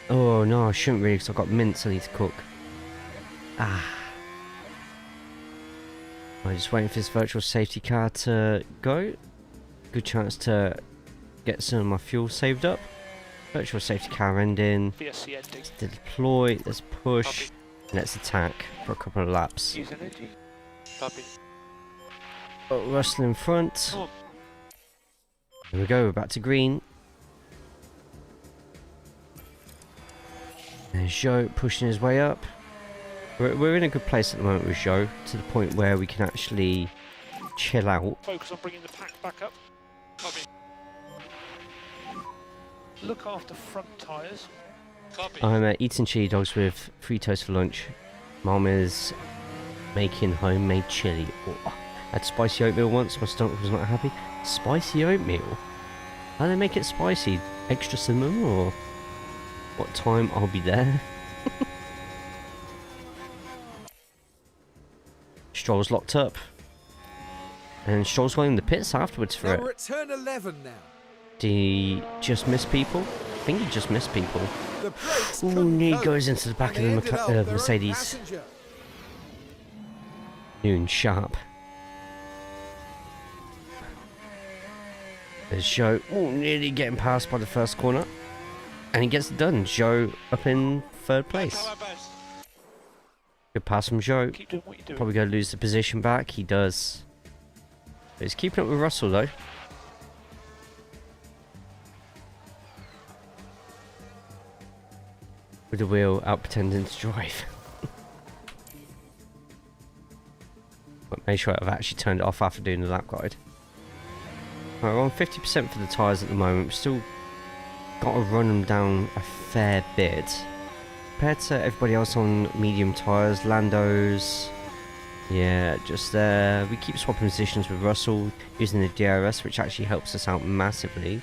Oh, no, I shouldn't really, because I've got mince I need to cook. Ah. I'm just waiting for this virtual safety car to go. Good chance to get some of my fuel saved up. Virtual safety car ending. VSC ending. Let's deploy, let's push, let's attack for a couple of laps. Use energy. Copy. Oh, Russell in front. Oh. Here we go, we're back to green. There's Zhou pushing his way up. We're in a good place at the moment with Zhou, to the point where we can actually chill out. Focus on bringing the pack back up. Copy. Look after front tyres. Copy. I'm eating chili dogs with 3 toast for lunch. Mom is making homemade chili. Oh, I had spicy oatmeal once, my stomach was not happy. Spicy oatmeal? How do they make it spicy? Extra cinnamon, or what time I'll be there? Stroll's locked up. And Stroll's going in the pits afterwards for Now it. we're at turn 11 now. Did he just miss people? I think he just missed people. The brakes Ooh, couldn't he cope, goes into the back and of they the ended up their own Mercedes. passenger. Noon sharp. There's Zhou. Ooh, nearly getting passed by the first corner. And he gets it done. Zhou up in 3rd place. Good pass from Zhou. Keep doing what you're doing. Probably going to lose the position back. He does. But he's keeping up with Russell though. With the wheel out pretending to drive. But make sure I've actually turned it off after doing the lap guide. Right, we're on 50% for the tyres at the moment. We've still got to run them down a fair bit. Compared to everybody else on medium tyres, Lando's, yeah, just there. We keep swapping positions with Russell using the DRS, which actually helps us out massively.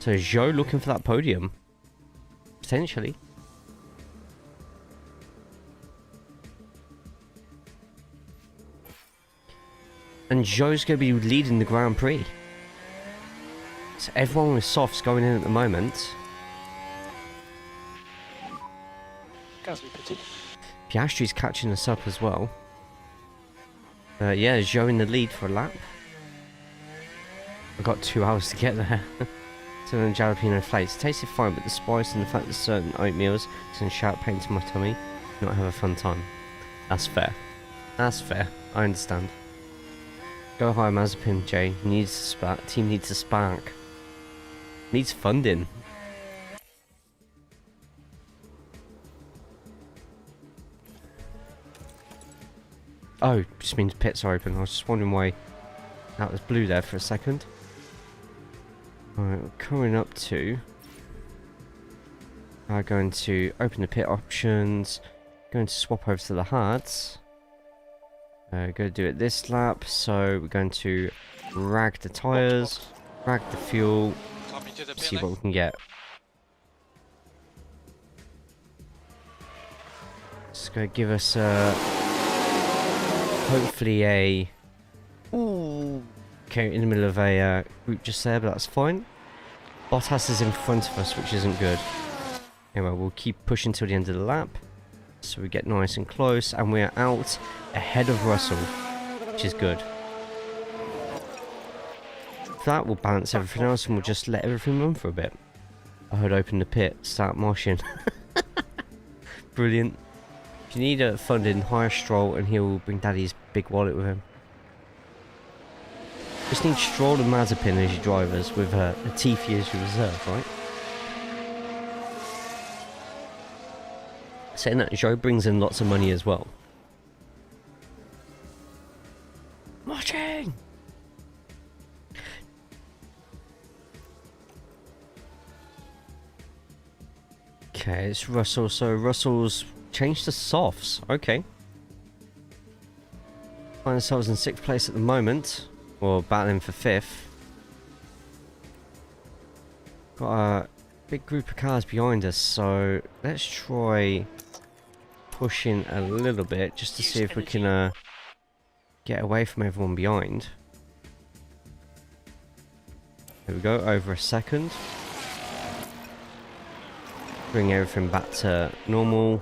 So Zhou looking for that podium. Potentially. And Zhou's going to be leading the Grand Prix. So everyone with softs going in at the moment. Gasly pitted. Piastri's catching us up as well. Yeah, Zhou in the lead for a lap. I've got 2 hours to get there. So then jalapeno flakes. Tasted fine, but the spice and the fact that certain oatmeals can shout pain to my tummy. Not have a fun time. That's fair. That's fair. I understand. Go high Mazepin, Jay. Needs to spark. Team needs a spark. Needs funding. Oh, just means pits are open. I was just wondering why that was blue there for a second. Alright, we're coming up to... I'm going to open the pit options. Going to swap over to the hards. Going to do it this lap. So we're going to rag the tyres, rag the fuel, see what we can get. It's going to give us hopefully a... Ooh. Okay, in the middle of a group just there, but that's fine. Bottas is in front of us, which isn't good. Anyway, we'll keep pushing till the end of the lap. So we get nice and close, and we're out ahead of Russell, which is good. That will balance everything else, and we'll just let everything run for a bit. I heard open the pit, start moshing. Brilliant. If you need a funding, hire Stroll, and he'll bring Daddy's big wallet with him. Just need Stroll and Mazepin as your drivers, with Latifi as your reserve, right? Saying that, Zhou brings in lots of money as well. Marching! Okay, it's Russell. So Russell's changed to softs. Okay. Find ourselves in 6th place at the moment. Or battling for 5th. Got a big group of cars behind us, so let's try pushing a little bit just to see if we can get away from everyone behind. There we go, over a second. Bring everything back to normal.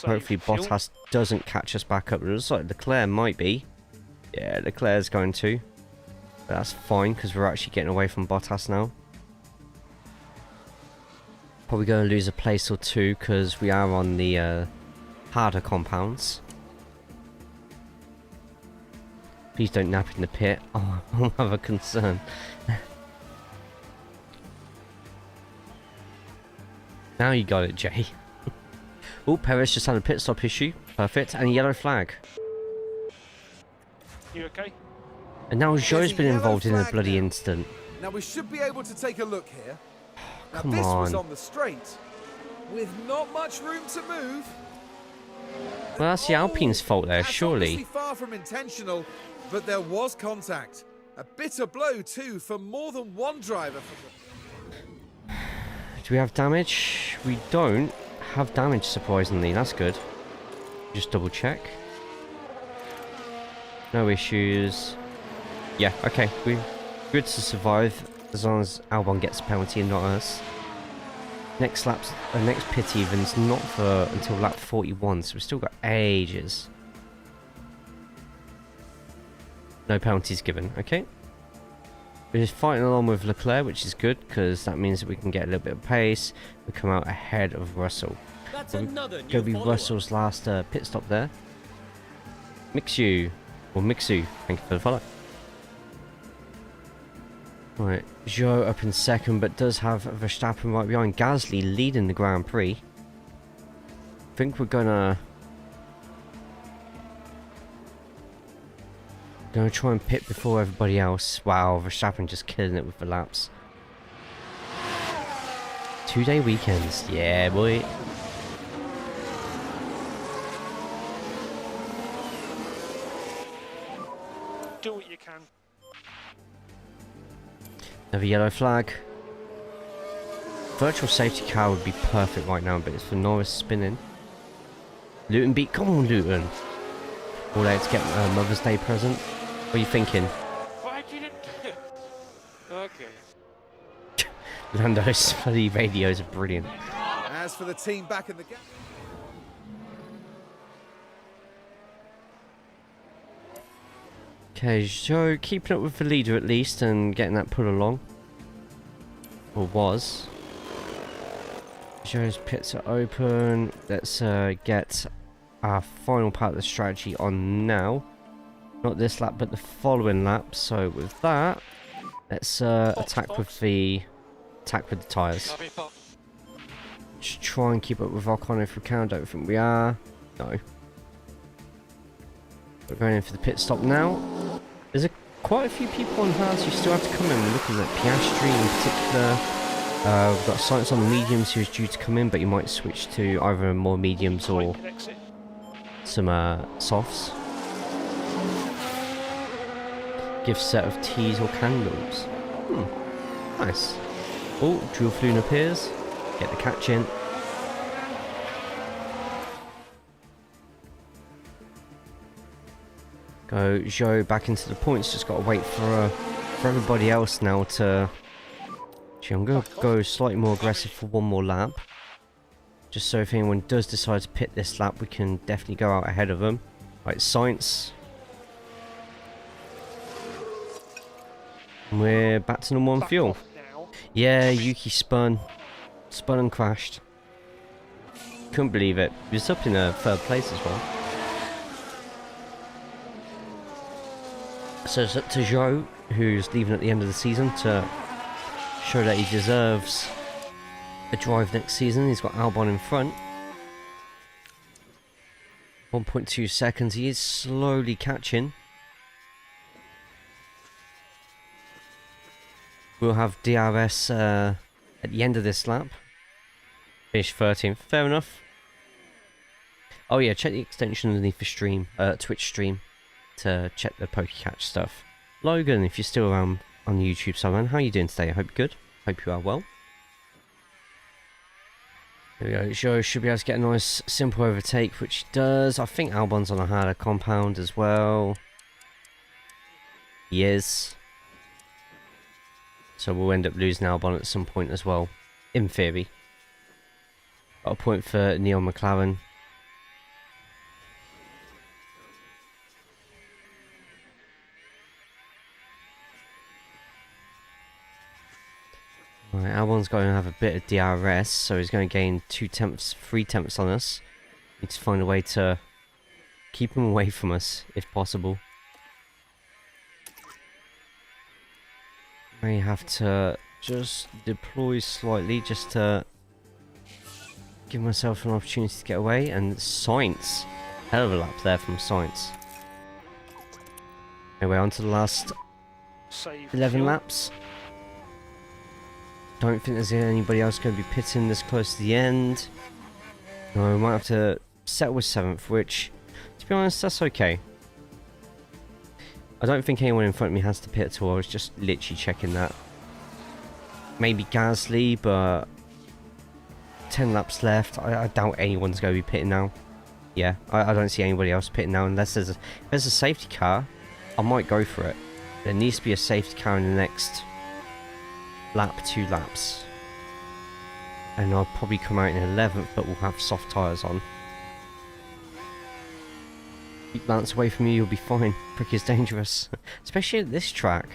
Hopefully Bottas doesn't catch us back up. It looks like Leclerc might be. Yeah, Leclerc's going to. But that's fine because we're actually getting away from Bottas now. Probably going to lose a place or two because we are on the harder compounds. Please don't nap in the pit. Oh, I'll have a concern. Now you got it, Jay. Oh, Perez just had a pit stop issue. Perfect. And a yellow flag. You okay? And now Zhou's been yellow involved in a flag bloody now. incident. Now we should be able to take a look here. Now Come this was on. on the straight, with not much room to move. Well, that's the Alpine's fault there, That's surely. obviously far from intentional, but there was contact. A bitter blow too for more than one driver. Do we have damage? We don't have damage, surprisingly. That's good. Just double check. No issues. Yeah, okay. We're good to survive as long as Albon gets a penalty and not us. Next pit even's not for until lap 41, so we've still got ages. No penalties given, okay. We're just fighting along with Leclerc, which is good because that means that we can get a little bit of pace. We come out ahead of Russell. That's Going another to be new follower. Russell's last pit stop there. Mixu, or Mixu, thank you for the follow. Right, Zhou up in second, but does have Verstappen right behind. Gasly leading the Grand Prix. I think we're gonna try and pit before everybody else. Wow, Verstappen just killing it with the laps. 2-day weekends, yeah boy. Do what you can. Another yellow flag. Virtual safety car would be perfect right now, but it's for Norris spinning. Luton beat. Come on, Luton. All out to get a Mother's Day present. What are you thinking? Why didn't you? Okay. Lando's bloody radios are brilliant. As for the team back in the game. Okay, Zhou keeping up with the leader at least and getting that pull along. Or was. Zhou's pits are open. Let's get our final part of the strategy on now. Not this lap, but the following lap. So with that, let's attack with the tyres. Copy, Pop. Just try and keep up with Ocon if we can. I don't think we are. No. We're going in for the pit stop now. There's quite a few people on Haas who still have to come in. We're looking at Piastri in particular. We've got Sainz on the mediums who's due to come in, but you might switch to either more mediums or Fine, exit. some softs. Gift set of teas or candles. Nice. Oh, dual flume appears. Get the catch in. Go Zhou back into the points. Just got to wait for everybody else now to. Actually, I'm going to go slightly more aggressive for one more lap. Just so if anyone does decide to pit this lap, we can definitely go out ahead of them. Right, Sainz. And we're back to number 1 Back fuel. off now. Yeah, Yuki spun and crashed. Couldn't believe it. He was up in a third place as well. So it's up to Zhou, who's leaving at the end of the season, to show that he deserves a drive next season. He's got Albon in front. 1.2 seconds. He is slowly catching. We'll have DRS at the end of this lap. Finish 13th. Fair enough. Oh yeah, check the extension underneath the stream, Twitch stream, to check the PokeCatch stuff. Logan, if you're still around on the YouTube side, man, how are you doing today? I hope you're good. Hope you are well. There we go. Zhou should be able to get a nice simple overtake, which he does. I think Albon's on a harder compound as well. He is. So we'll end up losing Albon at some point as well, in theory. Got a point for Neon McLaren. Right, Albon's going to have a bit of DRS, so he's going to gain 3 tenths on us. Need to find a way to keep him away from us, if possible. May have to just deploy slightly, just to give myself an opportunity to get away. And Sainz, hell of a lap there from Sainz. Anyway, on to the last Save 11 fuel. laps. Don't think there's anybody else going to be pitting this close to the end. No, we might have to settle with 7th, which, to be honest, that's okay. I don't think anyone in front of me has to pit at all. I was just literally checking that. Maybe Gasly, but 10 laps left. I doubt anyone's going to be pitting now. Yeah, I don't see anybody else pitting now unless there's a safety car. I might go for it. There needs to be a safety car in the next lap, 2 laps. And I'll probably come out in 11th, but we'll have soft tyres on. Keep Lance away from you, you'll be fine. Prick is dangerous. Especially at this track.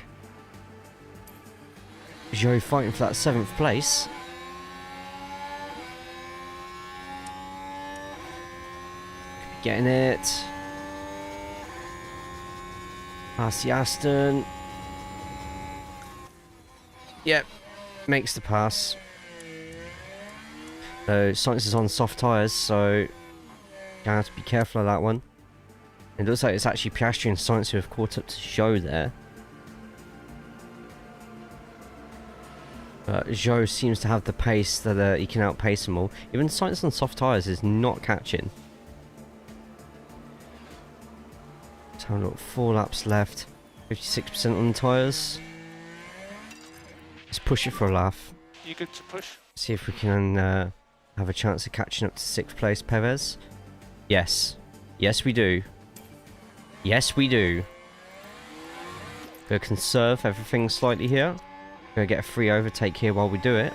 Zhou fighting for that 7th place. Getting it. Past the Aston. Yep. Makes the pass. So Sainz is on soft tyres, so gonna have to be careful of that one. It looks like it's actually Piastri and Sainz who have caught up to Zhou there. But Zhou seems to have the pace that he can outpace them all. Even Sainz on soft tyres is not catching. So we've got 4 laps left. 56% on the tyres. Let's push it for a laugh. You good to push? See if we can have a chance of catching up to 6th place Perez. Yes. Yes we do. Yes we do. Gonna conserve everything slightly here. Gonna get a free overtake here while we do it.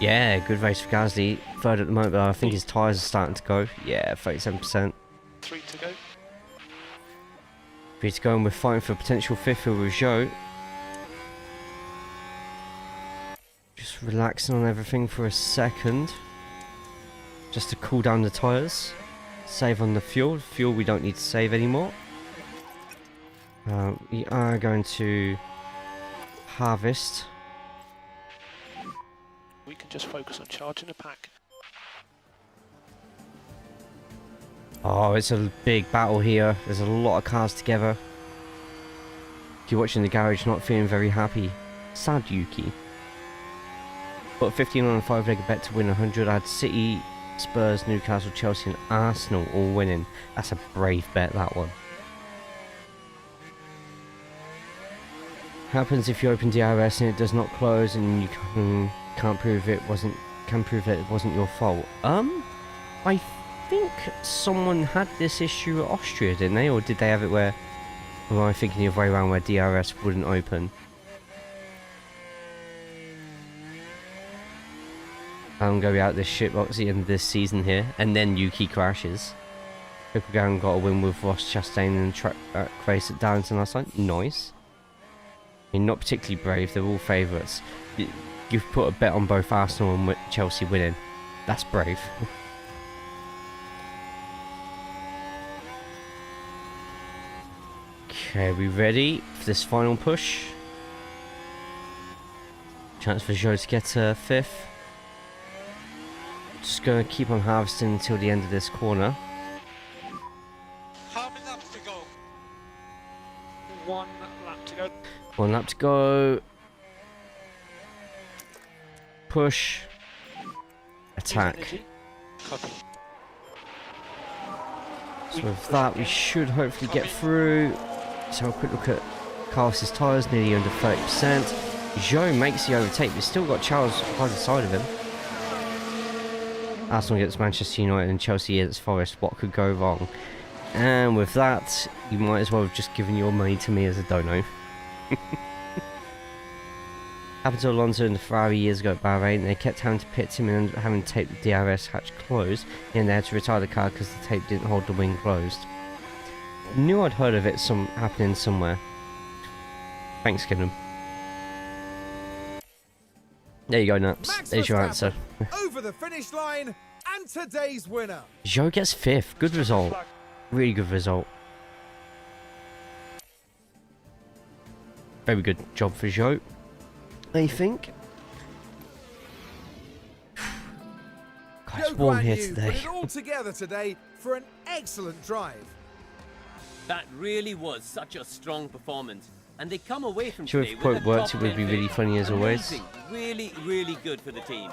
Yeah, good race for Gasly. 3rd at the moment, but I think his tyres are starting to go. Yeah, 37%. 3 to go. 3 to go, and we're fighting for a potential 5th here with Zhou. Just relaxing on everything for a second. Just to cool down the tyres. Save on the fuel. Fuel we don't need to save anymore. We are going to harvest. We can just focus on charging a pack. Oh, it's a big battle here. There's a lot of cars together. If you're watching the garage, not feeling very happy. Sad Yuki. Got 15 on a 5-leg bet to win 100. I had City, Spurs, Newcastle, Chelsea and Arsenal all winning. That's a brave bet, that one. Happens if you open DRS and it does not close and you can't prove it wasn't your fault. I think someone had this issue at Austria, didn't they? Or did they have it where, or am I thinking the other way around, where DRS wouldn't open? I'm going to be out this shitbox at the end of this season here, and then Yuki crashes. Trickledown got a win with Ross Chastain and track race at Darlington last night. Nice. I mean, not particularly brave, they're all favourites. You've put a bet on both Arsenal and Chelsea winning. That's brave. Okay, we ready for this final push? Chance for Zhou to get to 5th. Just gonna keep on harvesting until the end of this corner. How many laps to go? 1 lap to go. 1 lap to go. Push. Attack. Energy. Copy. So with that, we should hopefully get through. Let's have a quick look at Carlos's tyres, nearly under 30%. Zhou makes the overtake, but still got Charles by the side of him. Arsenal against Manchester United and Chelsea against Forest. What could go wrong? And with that, you might as well have just given your money to me as a dono. Happened to Alonso in the Ferrari years ago at Bahrain. They kept having to pit him and having to tape the DRS hatch closed, and they had to retire the car because the tape didn't hold the wing closed. Knew I'd heard of it happening somewhere. Thanks, Kidham. There you go, Naps. Max There's your Verstappen answer. over the finish line, and today's winner. Zhou gets 5th. Good result. Really good result. Very good job for Zhou, I think. God, it's Zhou warm here Guanyu today. put it all together today for an excellent drive. That really was such a strong performance. And they come away from Sure, today if with quote a worked, top it would be 10 really finish. funny as always. Amazing. Really, really good for the team.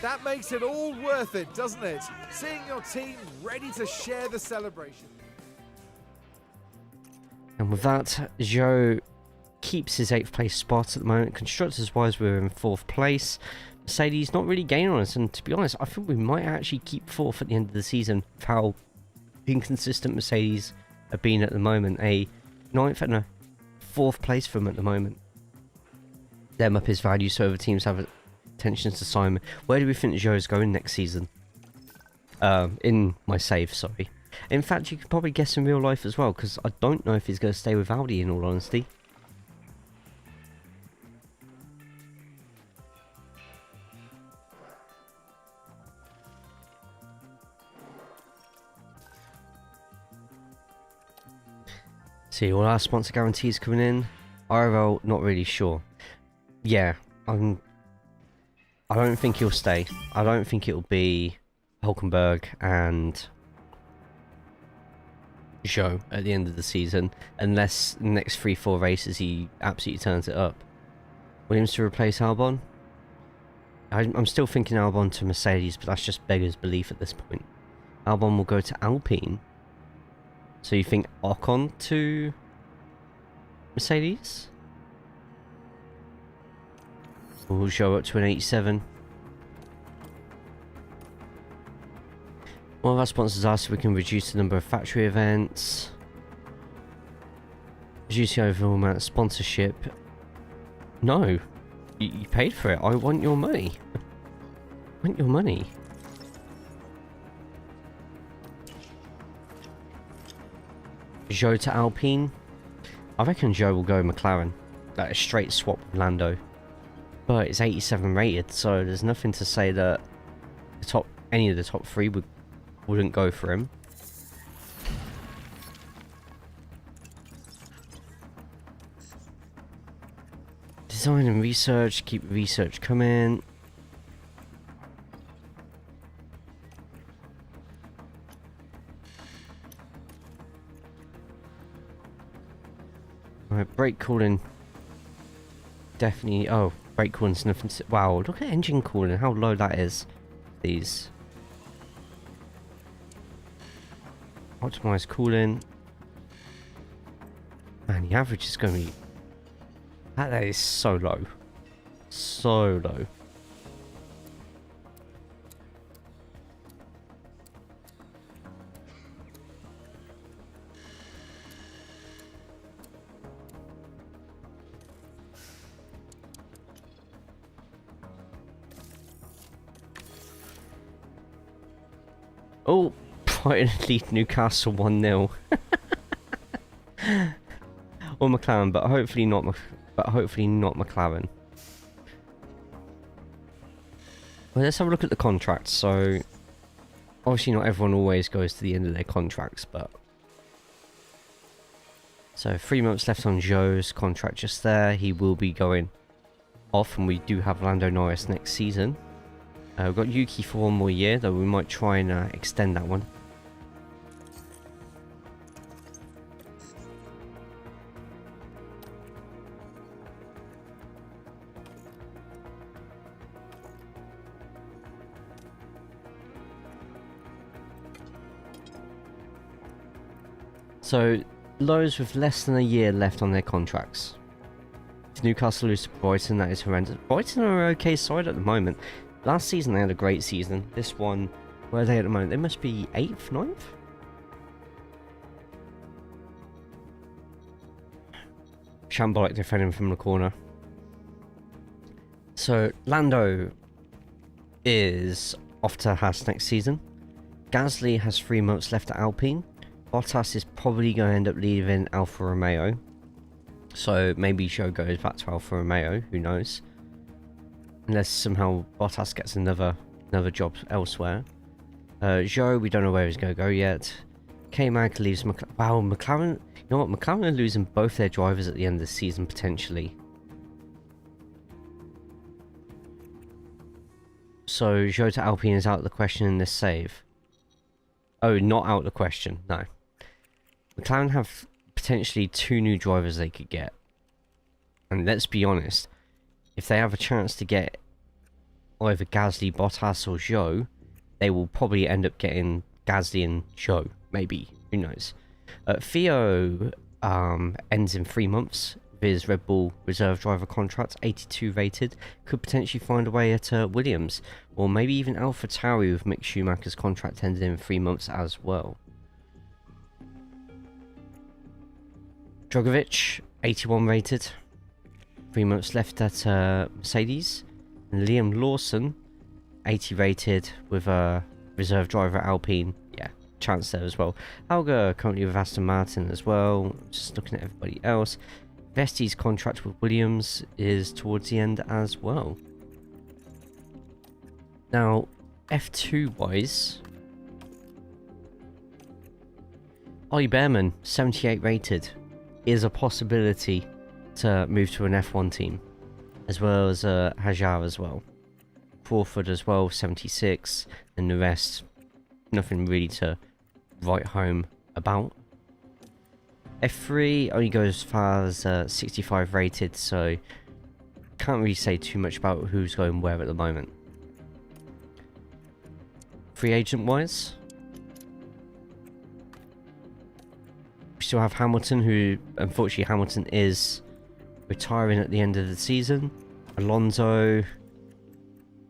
That makes it all worth it, doesn't it? Seeing your team ready to share the celebration. And with that, Zhou keeps his 8th place spot at the moment. Constructors wise, we're in 4th place. Mercedes not really gaining on us, and to be honest, I think we might actually keep 4th at the end of the season with how inconsistent Mercedes have been at the moment. A 9th and a 4th place for them at the moment. Them up his value, so other teams have intentions to sign him. Where do we think Zhou is going next season? In my save, sorry. In fact, you could probably guess in real life as well, because I don't know if he's going to stay with Audi, in all honesty. See, all our sponsor guarantees coming in. IRL, not really sure. Yeah, I don't think he'll stay. I don't think it'll be Hulkenberg and Zhou at the end of the season, unless the next 3-4 races he absolutely turns it up. Williams to replace Albon. I'm still thinking Albon to Mercedes, but that's just beggars belief at this point. Albon will go to Alpine. So you think Ocon to Mercedes? We'll show up to an 87. One of our sponsors asked if we can reduce the number of factory events. Reduce the overall amount of sponsorship. No. You paid for it. I want your money. I want your money. Zhou to Alpine. I reckon Zhou will go McLaren. Like a straight swap with Lando. But it's 87 rated, so there's nothing to say that any of the top 3 wouldn't go for him. Design and research, keep research coming. Right, brake cooling. Definitely. Oh, brake cooling's nothing to. Wow, look at engine cooling, how low that is. These. Optimize cooling. Man, the average is going to be. That is so low. So low. Oh, Brighton lead Newcastle 1-0. Or McLaren, but hopefully not. Hopefully not McLaren. Well, let's have a look at the contracts. So, obviously, not everyone always goes to the end of their contracts, but so 3 months left on Zhou's contract just there. He will be going off, and we do have Lando Norris next season. We've got Yuki for 1 more year, though we might try and extend that one. So, those with less than a year left on their contracts. If Newcastle lose to Brighton, that is horrendous. Brighton are an okay side at the moment. Last season they had a great season. This one, where are they at the moment? They must be 8th, 9th? Shambolic defending from the corner. So Lando is off to Haas next season. Gasly has 3 months left at Alpine. Bottas is probably going to end up leaving Alfa Romeo. So maybe Zhou goes back to Alfa Romeo, who knows. Unless somehow Bottas gets another job elsewhere. Zhou, we don't know where he's going to go yet. K-Mag leaves McLaren. Wow, McLaren, you know what? McLaren are losing both their drivers at the end of the season, potentially. So Zhou to Alpine is out of the question in this save. Oh, not out of the question, no. McLaren have potentially 2 new drivers they could get. And let's be honest, if they have a chance to get either Gasly, Bottas or Zhou, they will probably end up getting Gasly and Zhou, maybe, who knows. Theo ends in 3 months with his Red Bull reserve driver contract, 82 rated, could potentially find a way at Williams, or maybe even AlphaTauri with Mick Schumacher's contract ended in 3 months as well. Drogovic, 81 rated, 3 months left at Mercedes. And Liam Lawson, 80 rated with a reserve driver at Alpine. Yeah, chance there as well. Alga currently with Aston Martin as well. Just looking at everybody else. Vesti's contract with Williams is towards the end as well. Now, F2 wise, Ollie Behrman, 78 rated, is a possibility to move to an F1 team, as well as Hajar as well. Crawford as well, 76, and the rest, nothing really to write home about. F3 only goes as far as 65 rated, so can't really say too much about who's going where at the moment. Free agent wise, we still have Hamilton, who unfortunately Hamilton is retiring at the end of the season. Alonso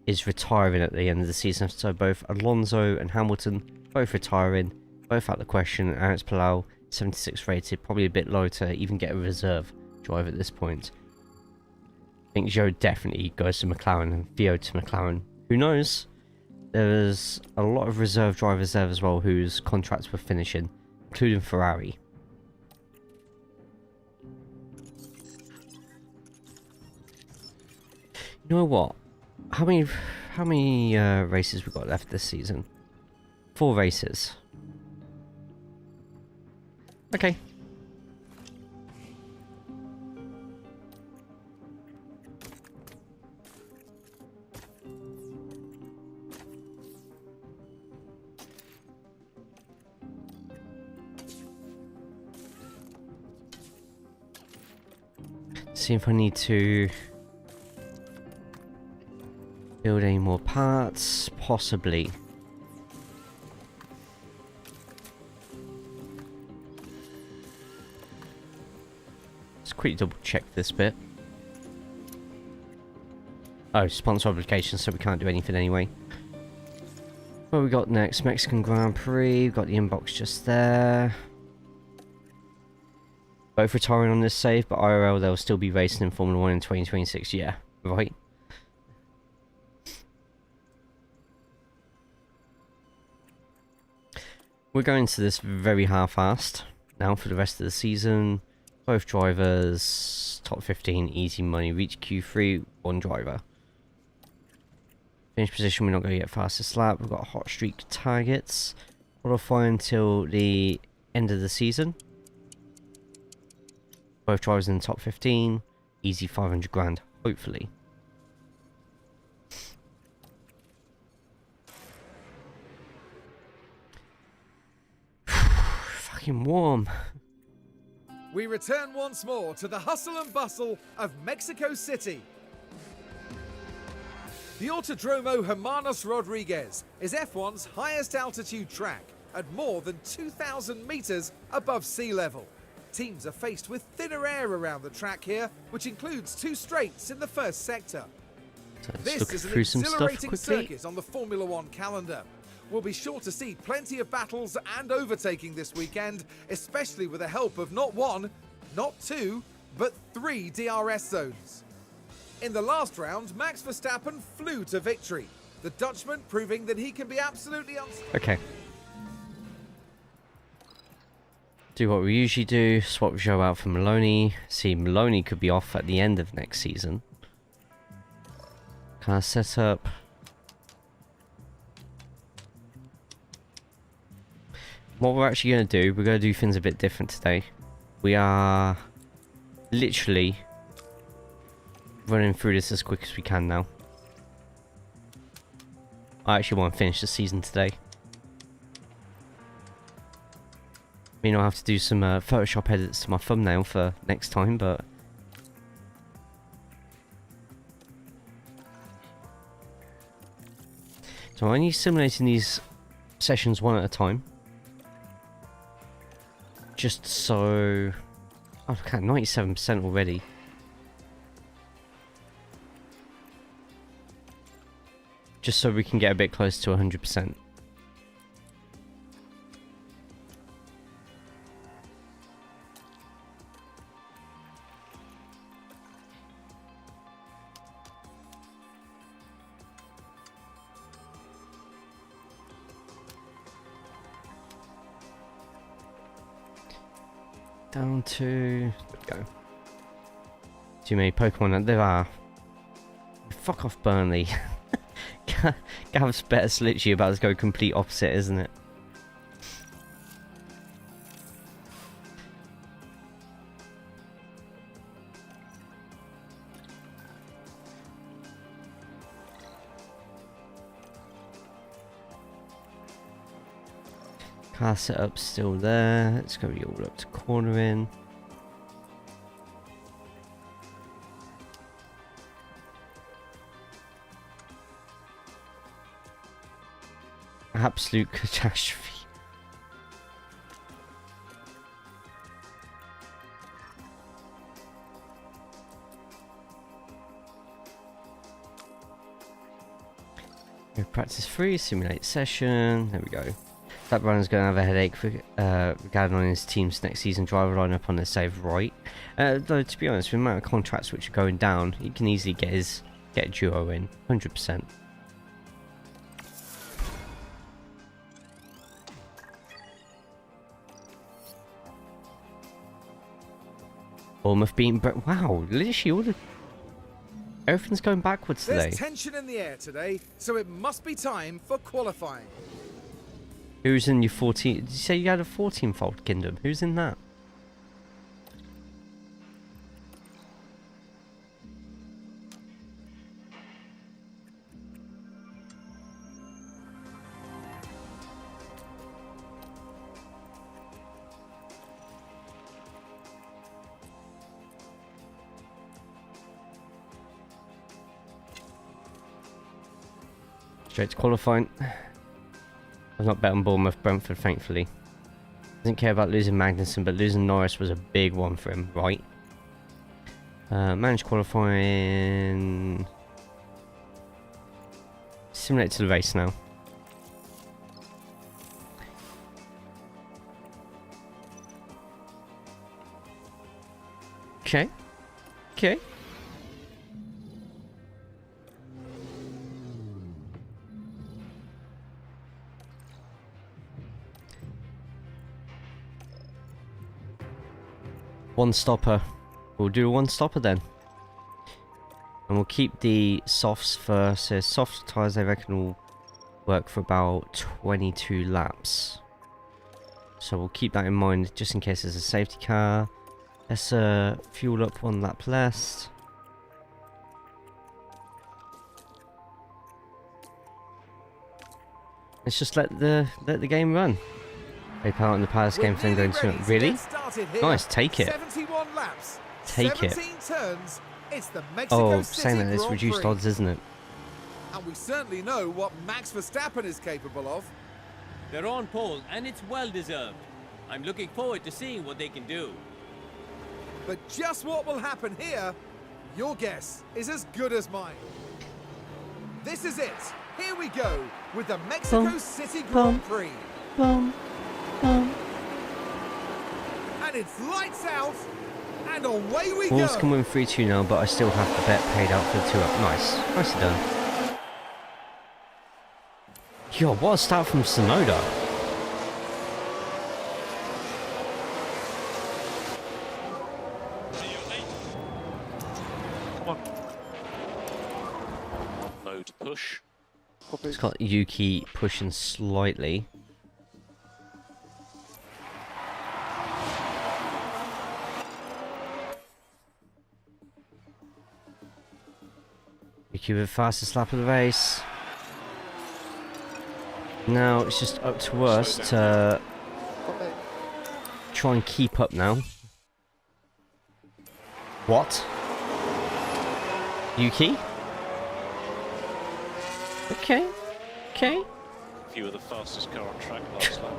is retiring at the end of the season, so both Alonso and Hamilton both retiring, both out of the question. Alex Palou, 76 rated, probably a bit low to even get a reserve drive at this point. I think Zhou definitely goes to McLaren and Theo to McLaren. Who knows? There's a lot of reserve drivers there as well whose contracts were finishing, including Ferrari. You know what? How many races we got left this season? 4 races. Okay. See if I need to build any more parts, possibly. Let's quickly double check this bit. Oh, sponsor obligations, so we can't do anything anyway. What we got next? Mexican Grand Prix. We've got the inbox just there. Both retiring on this save, but IRL they'll still be racing in Formula 1 in 2026. Yeah, right. We're going to this very half-assed now for the rest of the season. Both drivers, top 15, easy money. Reach Q3, 1 driver. Finish position, we're not going to get fastest lap. We've got hot streak targets. Qualify until the end of the season. Both drivers in the top 15. Easy 500 grand, hopefully. Fucking warm. We return once more to the hustle and bustle of Mexico City. The Autodromo Hermanos Rodriguez is F1's highest altitude track at more than 2,000 meters above sea level. Teams are faced with thinner air around the track here, which includes 2 straights in the first sector. So This is an exhilarating circuit on the Formula 1 calendar. We'll be sure to see plenty of battles and overtaking this weekend, especially with the help of not 1, not 2, but 3 DRS zones. In the last round, Max Verstappen flew to victory. The Dutchman proving that he can be absolutely Okay. Do what we usually do, swap Zhou out for Maloney. See, Maloney could be off at the end of next season. Car setup. What we're actually going to do, we're going to do things a bit different today. We are literally running through this as quick as we can now. I actually want to finish the season today. I mean, I'll have to do some Photoshop edits to my thumbnail for next time, but... So I'm only simulating these sessions one at a time. Just so... Oh, look at 97% already. Just so we can get a bit close to 100%. Down to... There we go. Too many Pokemon. There are. Fuck off, Burnley. Gav's bet's literally about to go complete opposite, isn't it? Car setup still there. It's going to be all up to cornering. Absolute catastrophe. Go practice 3, simulate session. There we go. That runner's going to have a headache for regarding on his team's next season driver lineup on the save right. Though to be honest, with the amount of contracts which are going down, he can easily get a duo in 100%. Bournemouth beating wow, literally all the... Everything's going backwards today. There's tension in the air today, so it must be time for qualifying. Who's in your 14? Did you say you had a 14-fold kingdom? Who's in that? Straight to qualifying. I've not bet on Bournemouth, Brentford, thankfully. Doesn't care about losing Magnussen, but losing Norris was a big one for him, right? Managed qualifying. Simulate to the race now. Okay. Okay. One stopper. We'll do a one stopper then. And we'll keep the softs for, so soft tyres they reckon will work for about 22 laps. So we'll keep that in mind just in case there's a safety car. Let's fuel up one lap less. Let's just let the game run. They part in the Palace game thing going to really? Nice, take it. 71 laps, Take it. 17 turns. It's the Mexico Oh, City saying that it's Grand reduced Prix. odds, isn't it? And we certainly know what Max Verstappen is capable of. They're on pole, and it's well deserved. I'm looking forward to seeing what they can do. But just what will happen here, your guess is as good as mine. This is it. Here we go with the Mexico City Grand Prix. Boom. Boom. And it's lights out And away we Wolves go. can win 3-2 now, but I still have the bet paid out for the 2-up. Nice. Nicely done. Yo, what a start from Tsunoda. Come on. Mode push. It's got Yuki pushing slightly. Yuki with the fastest lap of the race. Now it's just up to us to try and keep up now. What? Yuki? Okay. Okay. You were the fastest car on track last lap.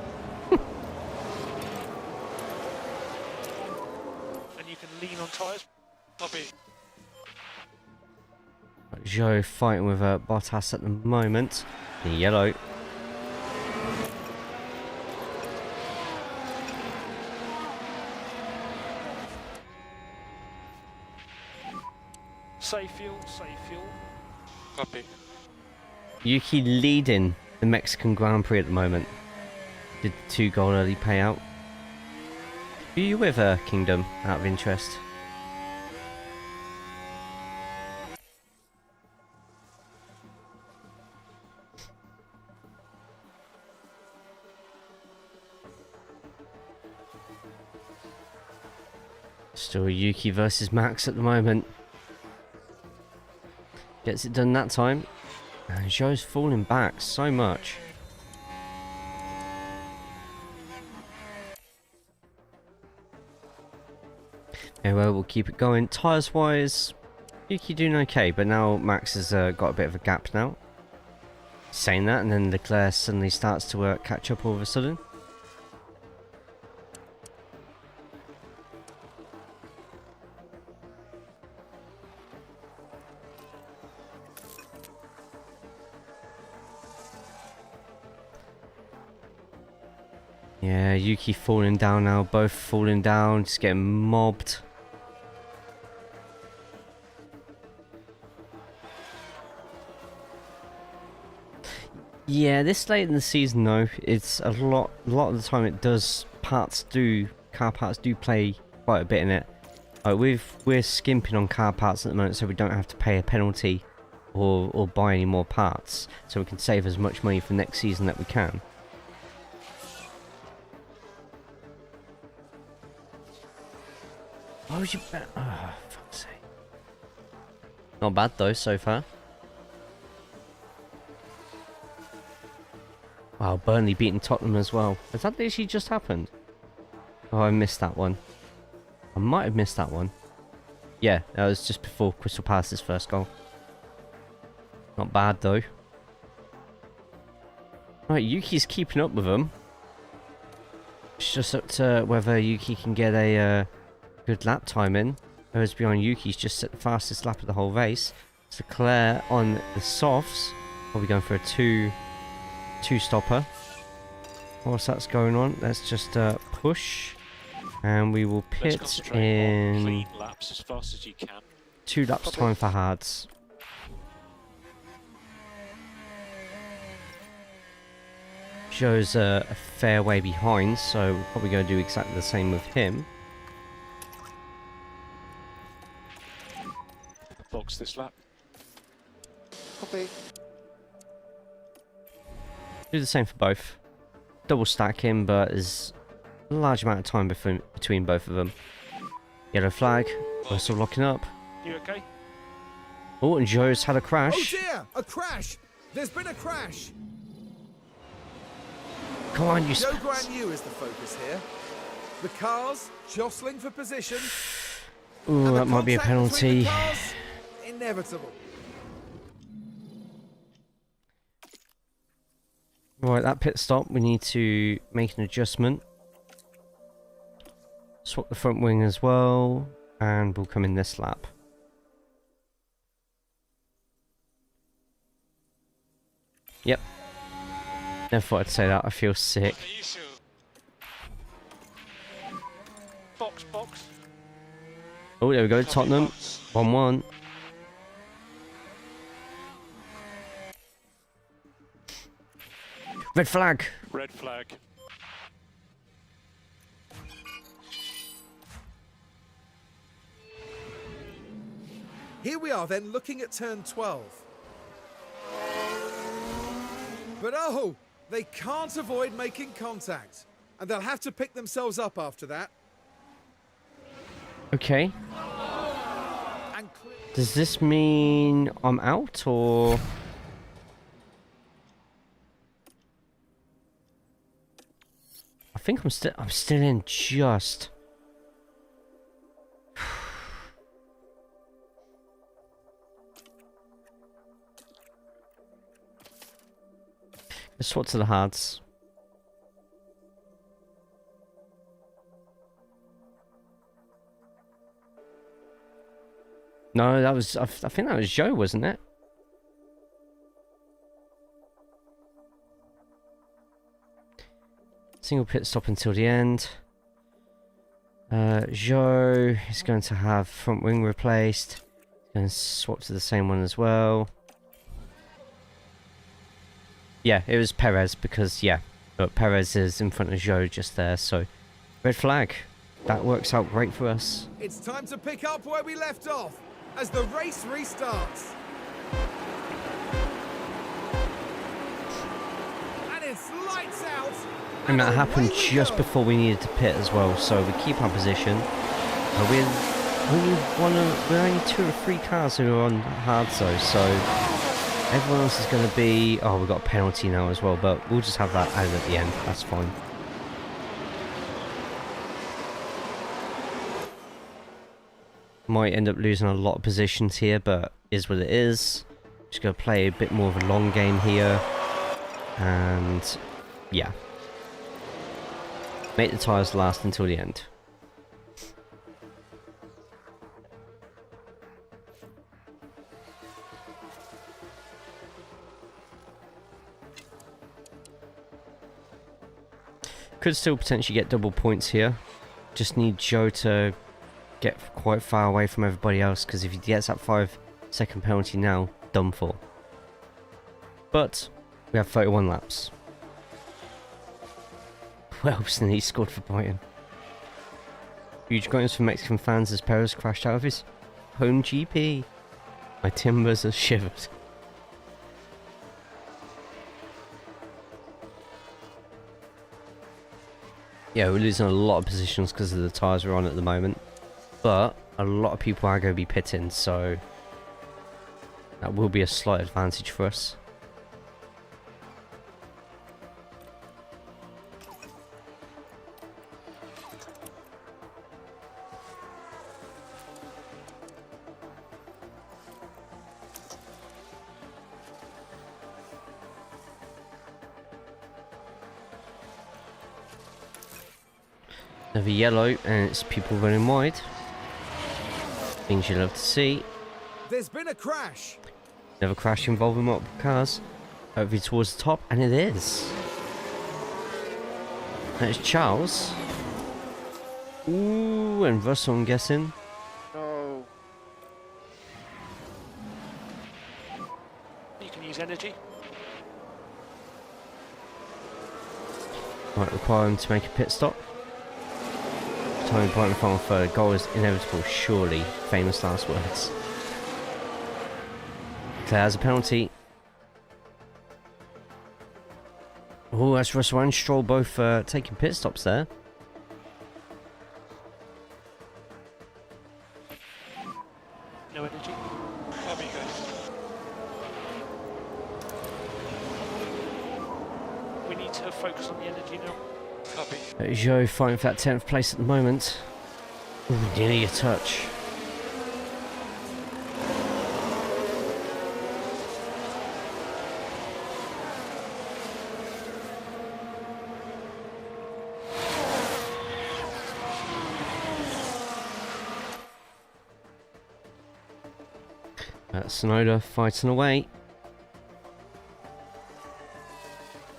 And you can lean on tyres. Copy. Zhou fighting with Bottas at the moment. The yellow. Safe fuel, safe fuel. Copy. Yuki leading the Mexican Grand Prix at the moment. Did the 2 goal early payout. Who are you with, Kingdom, out of interest? Still Yuki versus Max at the moment. Gets it done that time. And Zhou's falling back so much. Anyway, we'll keep it going. Tyres wise, Yuki doing okay, but now Max has got a bit of a gap now. Saying that, and then Leclerc suddenly starts to catch up all of a sudden. Yeah, Yuki falling down now, both falling down, just getting mobbed. Yeah, this late in the season though, it's a lot of the time it does, car parts do play quite a bit in it. We're skimping on car parts at the moment, so we don't have to pay a penalty or buy any more parts, so we can save as much money for next season that we can. Why would you bet? Oh, fuck's sake. Not bad though, so far. Wow, Burnley beating Tottenham as well. Has that literally just happened? Oh, I missed that one. I might have missed that one. Yeah, that was just before Crystal Palace's first goal. Not bad though. Right, Yuki's keeping up with them. It's just up to whether Yuki can get a good lap time in. Whereas behind Yuki's just set the fastest lap of the whole race. So Claire on the softs. Probably going for a two-stopper. Whilst that's going on, let's just push. And we will Let's pit concentrate on in clean laps as fast as you can. 2 laps time for hards. Zhou's a fair way behind, so we're probably going to do exactly the same with him. Box this lap. Copy. Do the same for both. Double stack him, but there's a large amount of time between both of them. Yellow flag. We're still locking up. You okay? Oh, and Zhou's had a Oh crash. dear, a crash. There's been a crash. Come on, you Zhou spaz. Guanyu is the focus here. The cars jostling for position. Ooh, and the that might be a contact between penalty. the cars, inevitable. Right, that pit stop, we need to make an adjustment. Swap the front wing as well, and we'll come in this lap. Yep. Never thought I'd say that, I feel sick. Box, box. Oh, there we go. Copy, Tottenham. Max. 1-1. Red flag. Red flag. Here we are then looking at turn 12. But oh, they can't avoid making contact. And they'll have to pick themselves up after that. Okay. And Does this mean I'm out or? I think I'm still in just. Let's swap to the hards. No, that was I think that was Zhou, wasn't it? Single pit stop until the end. Zhou is going to have front wing replaced. Going to swap to the same one as well. Yeah, it was Perez because, yeah, but Perez is in front of Zhou just there, so red flag. That works out great for us. it's time to pick up where we left off as the race restarts. And it's lights out. And that away happened we just go. before we needed to pit as well, so we keep our position. We're only 2 or 3 cars who are on hard though, so everyone else is going to be... Oh, we've got a penalty now as well, but we'll just have that added at the end. That's fine. Might end up losing a lot of positions here, but is what it is. Just going to play a bit more of a long game here. And yeah. Make the tyres last until the end. Could still potentially get double points here. Just need Zhou to get quite far away from everybody else, because if he gets that 5-second penalty now, done for. But we have 31 laps. Well, and he scored for Brighton. Huge groans for Mexican fans as Perez crashed out of his home GP. My timbers are shivered. Yeah, we're losing a lot of positions because of the tyres we're on at the moment. But a lot of people are going to be pitting, so that will be a slight advantage for us. Another yellow, and it's people running wide. Things you love to see. There's been a crash. Another crash involving multiple cars. Hopefully towards the top, and it is. That's Charles. Ooh, and Russell, I'm guessing. No. You can use energy. Might require him to make a pit stop. Tony Brighton final third. Goal is inevitable, surely. Famous last words. Claire has a penalty. Oh, that's Russell and Stroll both taking pit stops there. No energy. Copy, guys. We need to focus on the energy now. Copy. Zhou fighting for that 10th place at the moment. Ooh, nearly a touch. Tsunoda fighting away.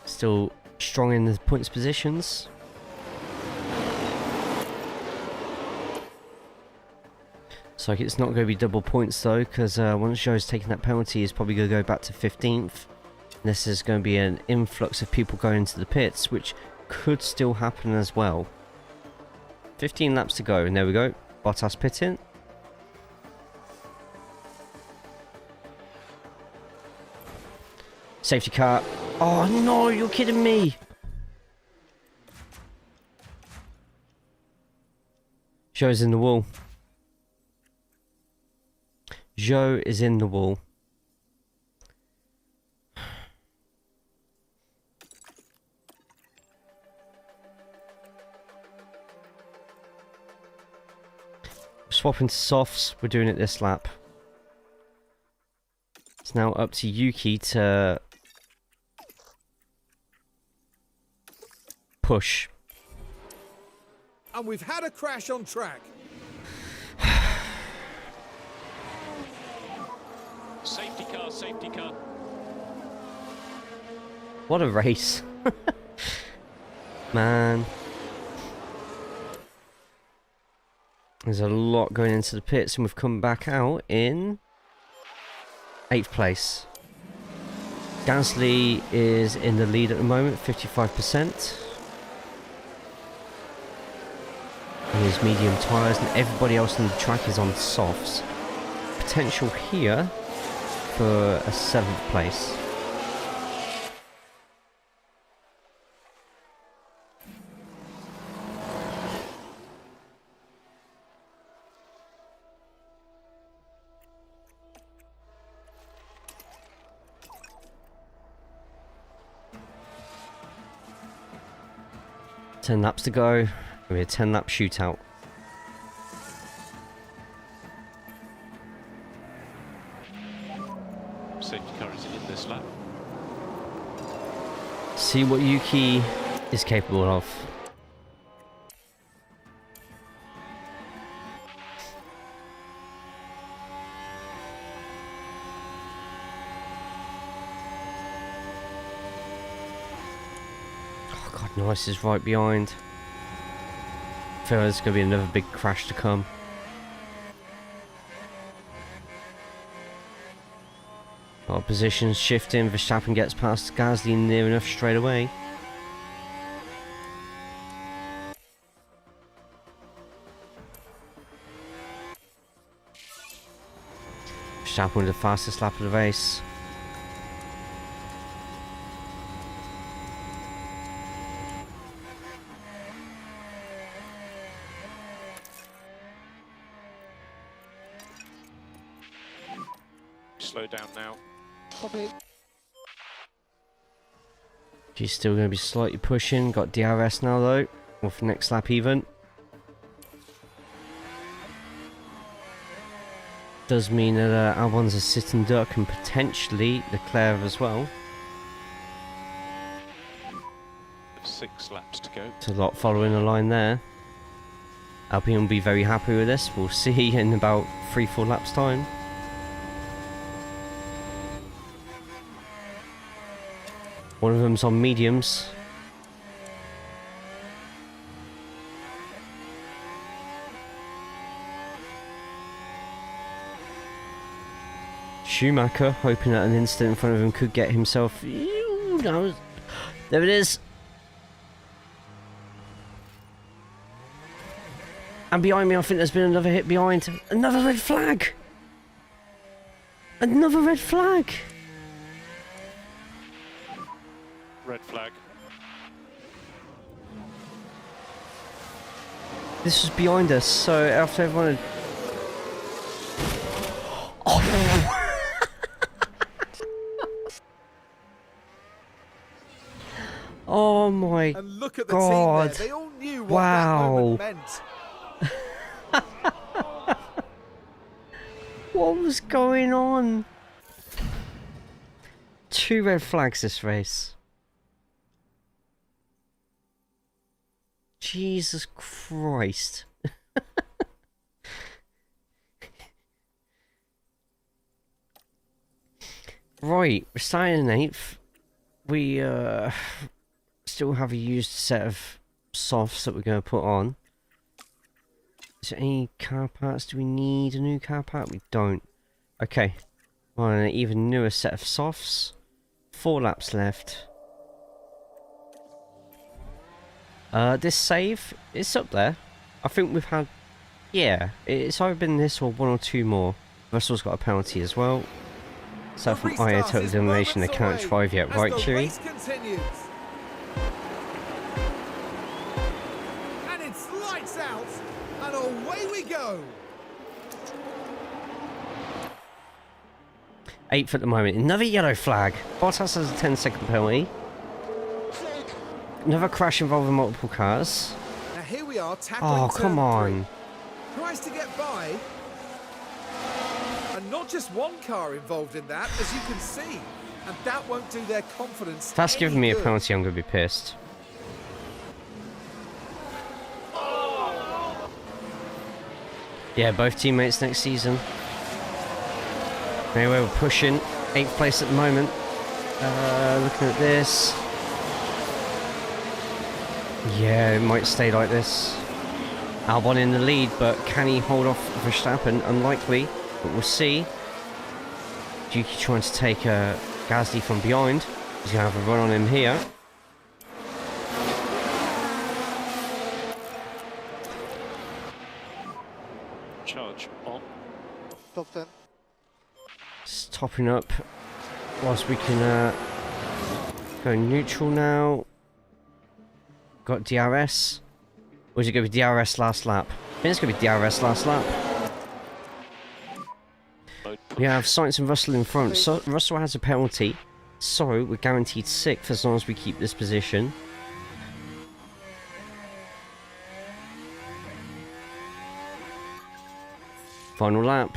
Still strong in the points positions. So it's not going to be double points though, because once Zhou's taking that penalty, he's probably going to go back to 15th. This is going to be an influx of people going into the pits, which could still happen as well. 15 laps to go, and there we go. Bottas pitting. Safety car. Oh no, you're kidding me. Zhou's in the wall. Zhou is in the wall. Swapping to softs, we're doing it this lap. It's now up to Yuki to push. And we've had a crash on track. Safety car, safety car. What a race. Man. There's a lot going into the pits, and we've come back out in 8th place. Gasly is in the lead at the moment, 55%. And his medium tyres, and everybody else on the track is on softs. Potential here for a 7th place. Ten laps to go. It'll be a 10-lap shootout. Safety car is in this lap. See what Yuki is capable of. Oh god, Nice is right behind. I feel like there's going to be another big crash to come. A lot of positions shifting. Verstappen gets past Gasly near enough straight away. Verstappen with the fastest lap of the race. Slow down now. Probably. She's still going to be slightly pushing. Got DRS now though. Off next lap even. Does mean that Albon's a sitting duck and potentially Leclerc as well. 6 laps to go. It's a lot following the line there. Alpine will be very happy with this. We'll see in about 3-4 laps time. One of them's on mediums. Schumacher hoping that an incident in front of him could get himself. No, there it is. And behind me, I think there's been another hit behind. Another red flag. Another red flag. Red flag. This was behind us, so after everyone had... Oh. Oh my And look at the God. team there. They all knew what Wow. that moment meant. What was going on? 2 red flags this race. Jesus Christ. Right, we're starting in 8th. We still have a used set of softs that we're going to put on. any car parts? Do we need a new car part? We don't. Okay. Well, an even newer set of softs. 4 laps left. This save, it's up there. I think we've had... Yeah, it's either been this or 1 or 2 more. Russell's got a penalty as well. So from IA total elimination, they can't drive yet, right, Cheery? And it's lights out, and away we go. 8th at the moment. Another yellow flag. Bottas has a 10-second penalty. Another crash involving multiple cars. Now here we are tackling Oh, come on. Tries to get by. And not just one car involved in that, as you can see. And that won't do their confidence. If that's any giving me a good. penalty, I'm going to be pissed. Yeah, both teammates next season. Anyway, we're pushing. 8th place at the moment. Looking at this. Yeah, it might stay like this. Albon in the lead, but can he hold off Verstappen? Unlikely, but we'll see. Yuki trying to take Gasly from behind. He's going to have a run on him here. Charge on. Top 10. Just topping up whilst we can go neutral now. Got DRS. Or is it going to be DRS last lap? I think it's going to be DRS last lap. We have Sainz and Russell in front. So Russell has a penalty. So we're guaranteed 6th as long as we keep this position. Final lap.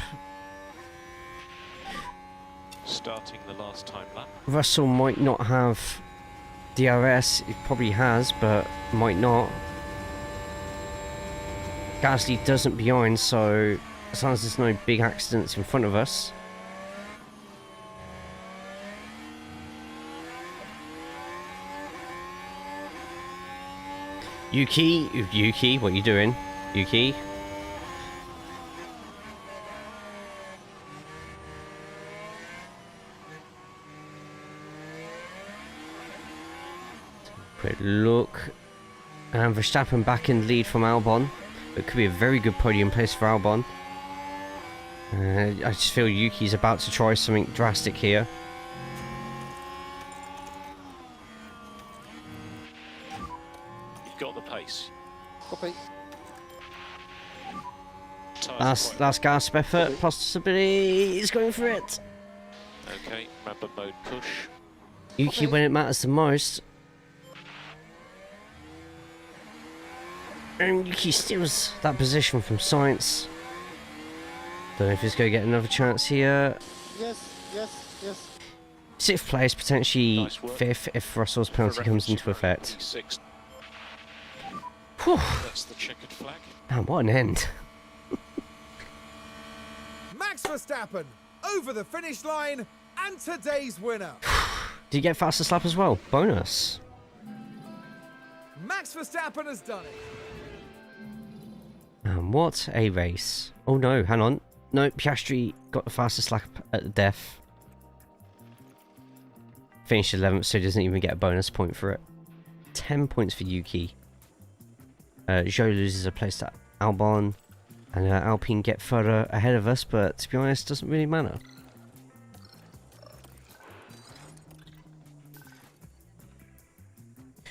Starting the last time lap. Russell might not have DRS. He probably has, but might not. Gasly doesn't behind, so as long as there's no big accidents in front of us. Yuki, what are you doing? Yuki? Quick look. And Verstappen back in the lead from Albon. It could be a very good podium place for Albon. I just feel Yuki's about to try something drastic here. You've got the pace. Copy. Last gasp effort. Possibility. He's going for it. Okay, remember mode push. Yuki when it matters the most. And Yuki steals that position from Sainz. Don't know if he's going to get another chance here. Yes, yes, yes. 6th place, potentially Nice work. 5th if Russell's penalty comes into effect. Sixth. Whew. That's the checkered flag. Man, what an end. Max Verstappen over the finish line and today's winner. Did you get fastest lap as well? Bonus. Max Verstappen has done it. And what a race. Oh no, hang on. No, Piastri got the fastest lap at the death. Finished 11th, so he doesn't even get a bonus point for it. 10 points for Yuki. Zhou loses a place to Albon. And Alpine get further ahead of us, but to be honest, doesn't really matter.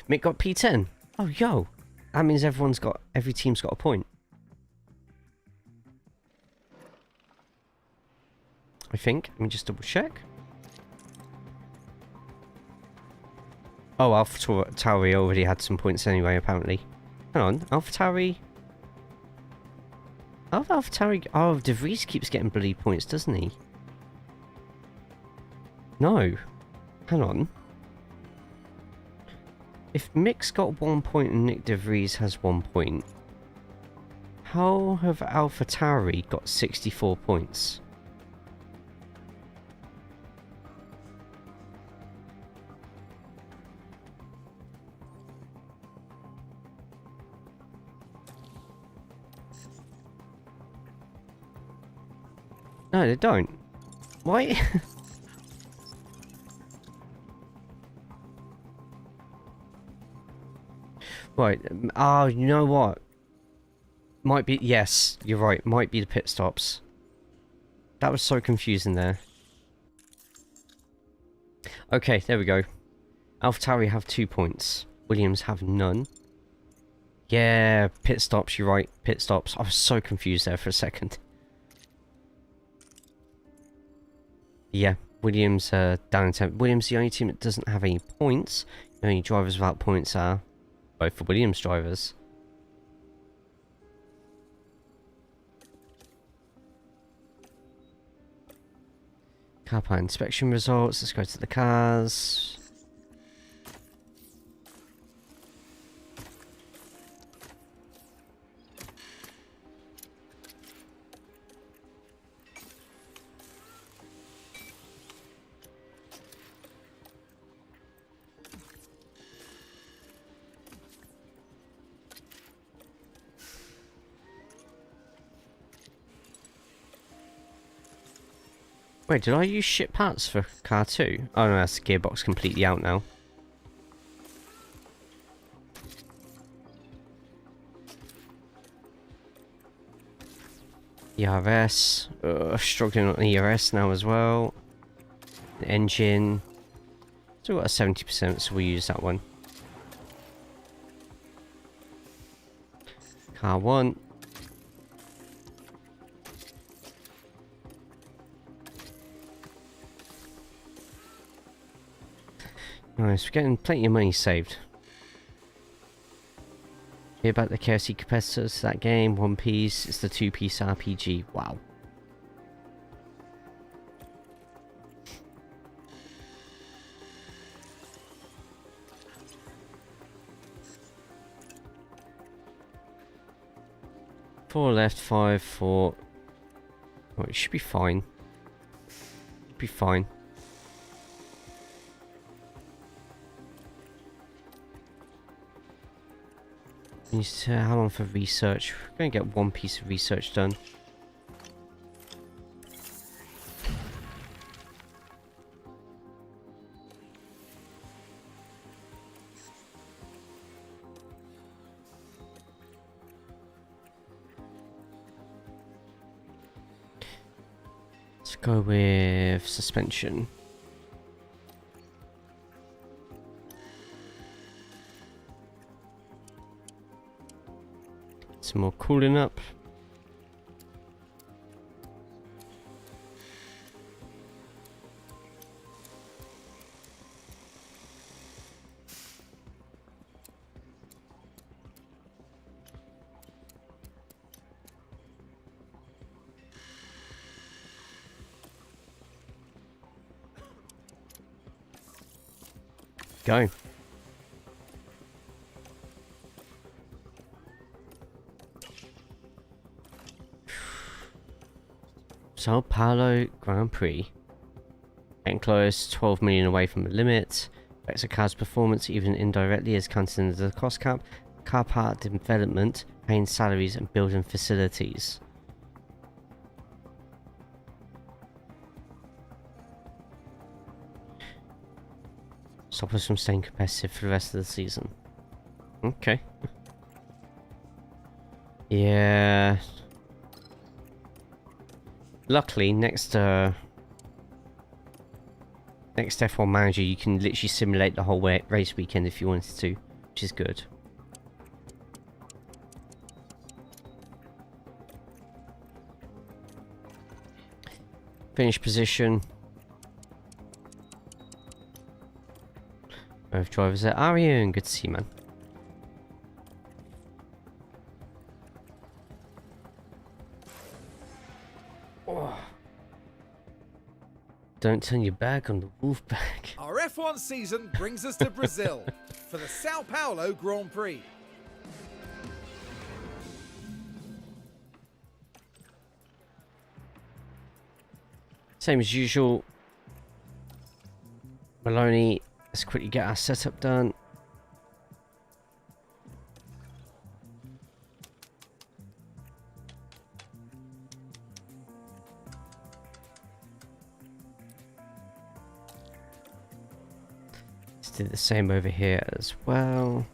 Mick got P10. Oh, yo. That means every team's got a point. I think. Let me just double check. Oh, AlphaTauri already had some points anyway, apparently. Hang on, AlphaTauri... Oh, AlphaTauri... Oh, De Vries keeps getting bloody points, doesn't he? No. Hang on. If Mick's got 1 point and Nick De Vries has 1 point, how have AlphaTauri got 64 points? No, they don't. Why? Right. Oh, you know what? Might be. Yes, you're right. Might be the pit stops. That was so confusing there. Okay, there we go. AlphaTauri have 2 points. Williams have none. Yeah, pit stops. You're right. Pit stops. I was so confused there for a second. Yeah, Williams down in 10th. Williams the only team that doesn't have any points. The only drivers without points are both the Williams drivers. Car part inspection results. Let's go to the cars. Wait, did I use shit parts for car 2? Oh no, that's the gearbox completely out now. ERS. Struggling on ERS now as well. The engine. Still got a 70%, so we'll use that one. Car 1. Nice, we're getting plenty of money saved. Hear about the KFC competitors to that game. One Piece, it's the 2-piece RPG. Wow. Four left, 5, 4. Oh, it should be fine. Should be fine. How long for research? We're going to get one piece of research done. Let's go with suspension. Some more cooling up. Go. Sao Paulo Grand Prix. Getting close, 12 million away from the limit. Affects a car's performance even indirectly as counted under the cost cap. Car part development, paying salaries and building facilities. Stop us from staying competitive for the rest of the season. Okay. Yeah. Luckily, next F1 Manager, you can literally simulate the whole race weekend if you wanted to, which is good. Finish position. Both drivers there. Arian, good to see you, man. Oh. Don't turn your back on the wolf pack. Our F1 season brings us to Brazil for the Sao Paulo Grand Prix. Same as usual. Maloney, let's quickly get our setup done. Let's do the same over here as well.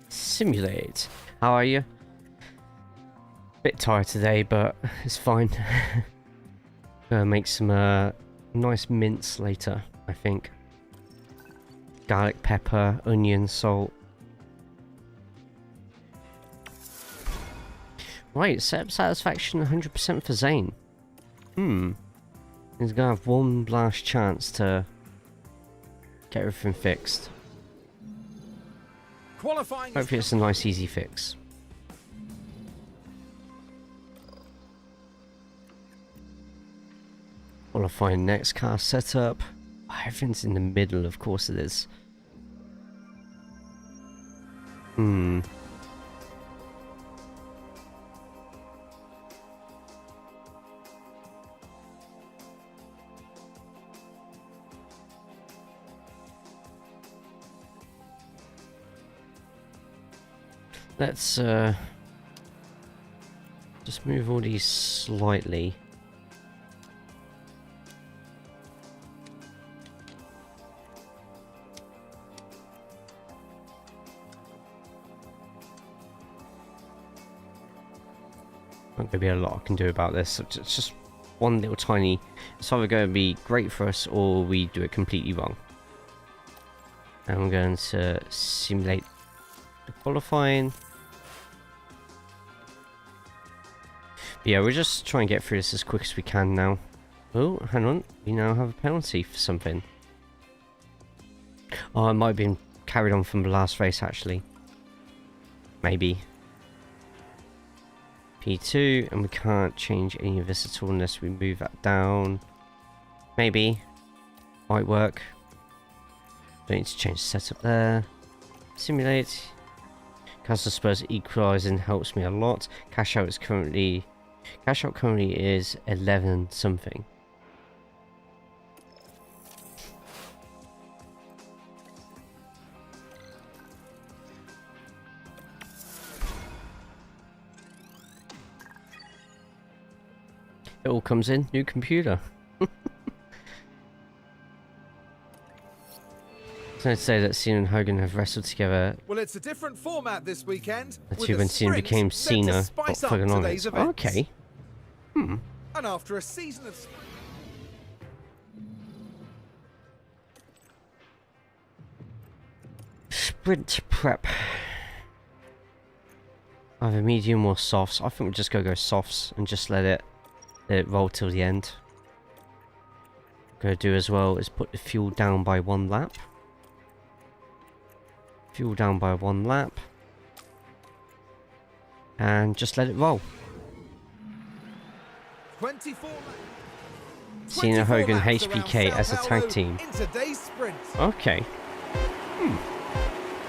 Simulate. How are you? Bit tired today, but it's fine. Gonna make some nice mince later, I think. Garlic, pepper, onion, salt. Right, setup satisfaction 100% for Zane. He's gonna have one last chance to get everything fixed. Qualifying. Hopefully it's a nice easy fix. Qualifying next car setup. Oh, everything's in the middle, of course it is. Let's just move all these slightly. Not gonna be a lot I can do about this. It's just one little tiny. It's either going to be great for us or we do it completely wrong. And I'm going to simulate the qualifying. But yeah, we're just trying to get through this as quick as we can now. Oh, hang on. We now have a penalty for something. Oh, it might have been carried on from the last race, actually. Maybe. P2, and we can't change any of this at all unless we move that down. Maybe. Might work. Don't need to change the setup there. Simulate. Castle Spurs equalizing helps me a lot. Cash out currently is 11 something. It all comes in, new computer. I'd say that Cena and Hogan have wrestled together. Well, it's a different format this weekend. The two when Cena became Cena, not fucking on it. Okay. And after a season of sprint prep. Either medium or softs. I think we're just gonna go softs and just let it roll till the end. What I'm gonna do as well is put the fuel down by 1 lap. Fuel down by 1 lap. And just let it roll. 24 Cena, Hogan, laps HBK around as a South tag Hollow team. in today's sprint. Okay.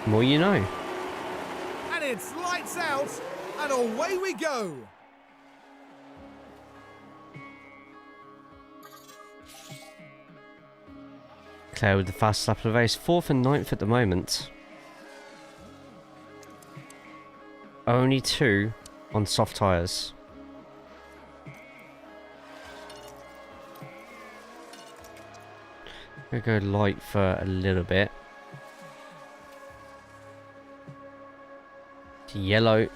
More you know. And it's lights out, and away we go. Claire with the fast lap of the race. 4th and 9th at the moment. Only 2 on soft tyres. I'm gonna go light for a little bit. To yellow.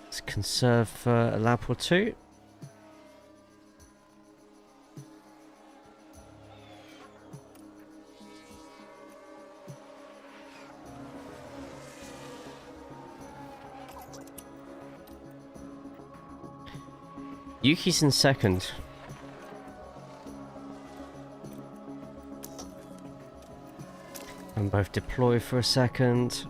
Let's conserve for a lap or 2. Yuki's in 2nd. And both deploy for a second.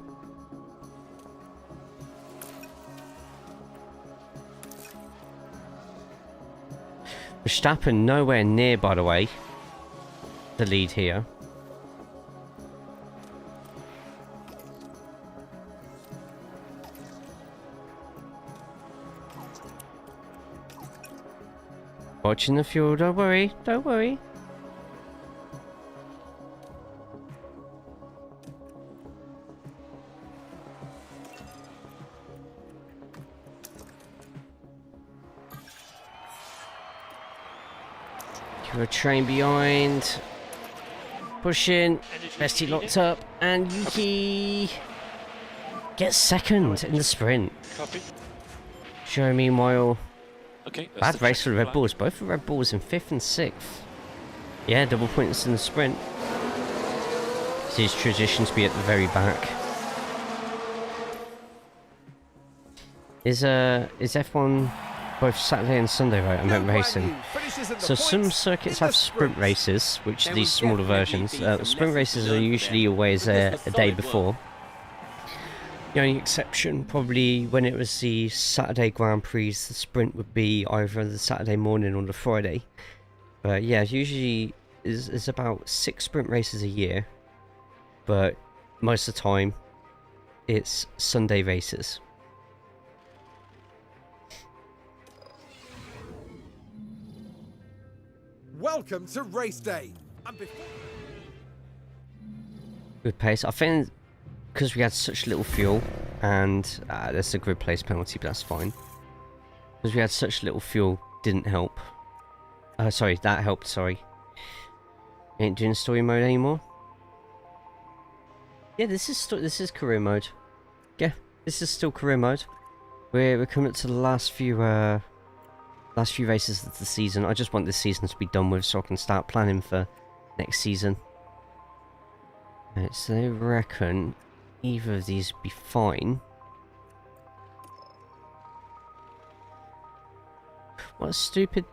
Verstappen nowhere near, by the way, the lead here. Watching the fuel, don't worry, don't worry. You're a train behind. Pushing. Bestie locked up. And Yuki gets second in the sprint. Copy. Joe, meanwhile, Okay. that's bad the race for the check Red Bulls. Both the Red Bulls in 5th and 6th. Yeah, double points in the sprint. Sees tradition to be at the very back. Is F1 both Saturday and Sunday, right? I meant Zhou racing. Guanyu finishes in the So some points circuits in have the sprint races, which are There these will smaller definitely versions. be some Sprint lessons races are learned usually there. always This a was day solid before. work. The only exception, probably when it was the Saturday Grand Prix, the sprint would be either the Saturday morning or the Friday. But yeah, usually is about 6 sprint races a year, but most of the time it's Sunday races. Welcome to race day. And before Good pace. I think because we had such little fuel, and that's a grid place penalty, but that's fine. Because we had such little fuel, didn't help. Sorry, that helped. Sorry. Ain't doing story mode anymore. Yeah, this is career mode. Yeah, this is still career mode. We're coming up to the last few races of the season. I just want this season to be done with so I can start planning for next season. Right, so they reckon either of these would be fine. What a stupid...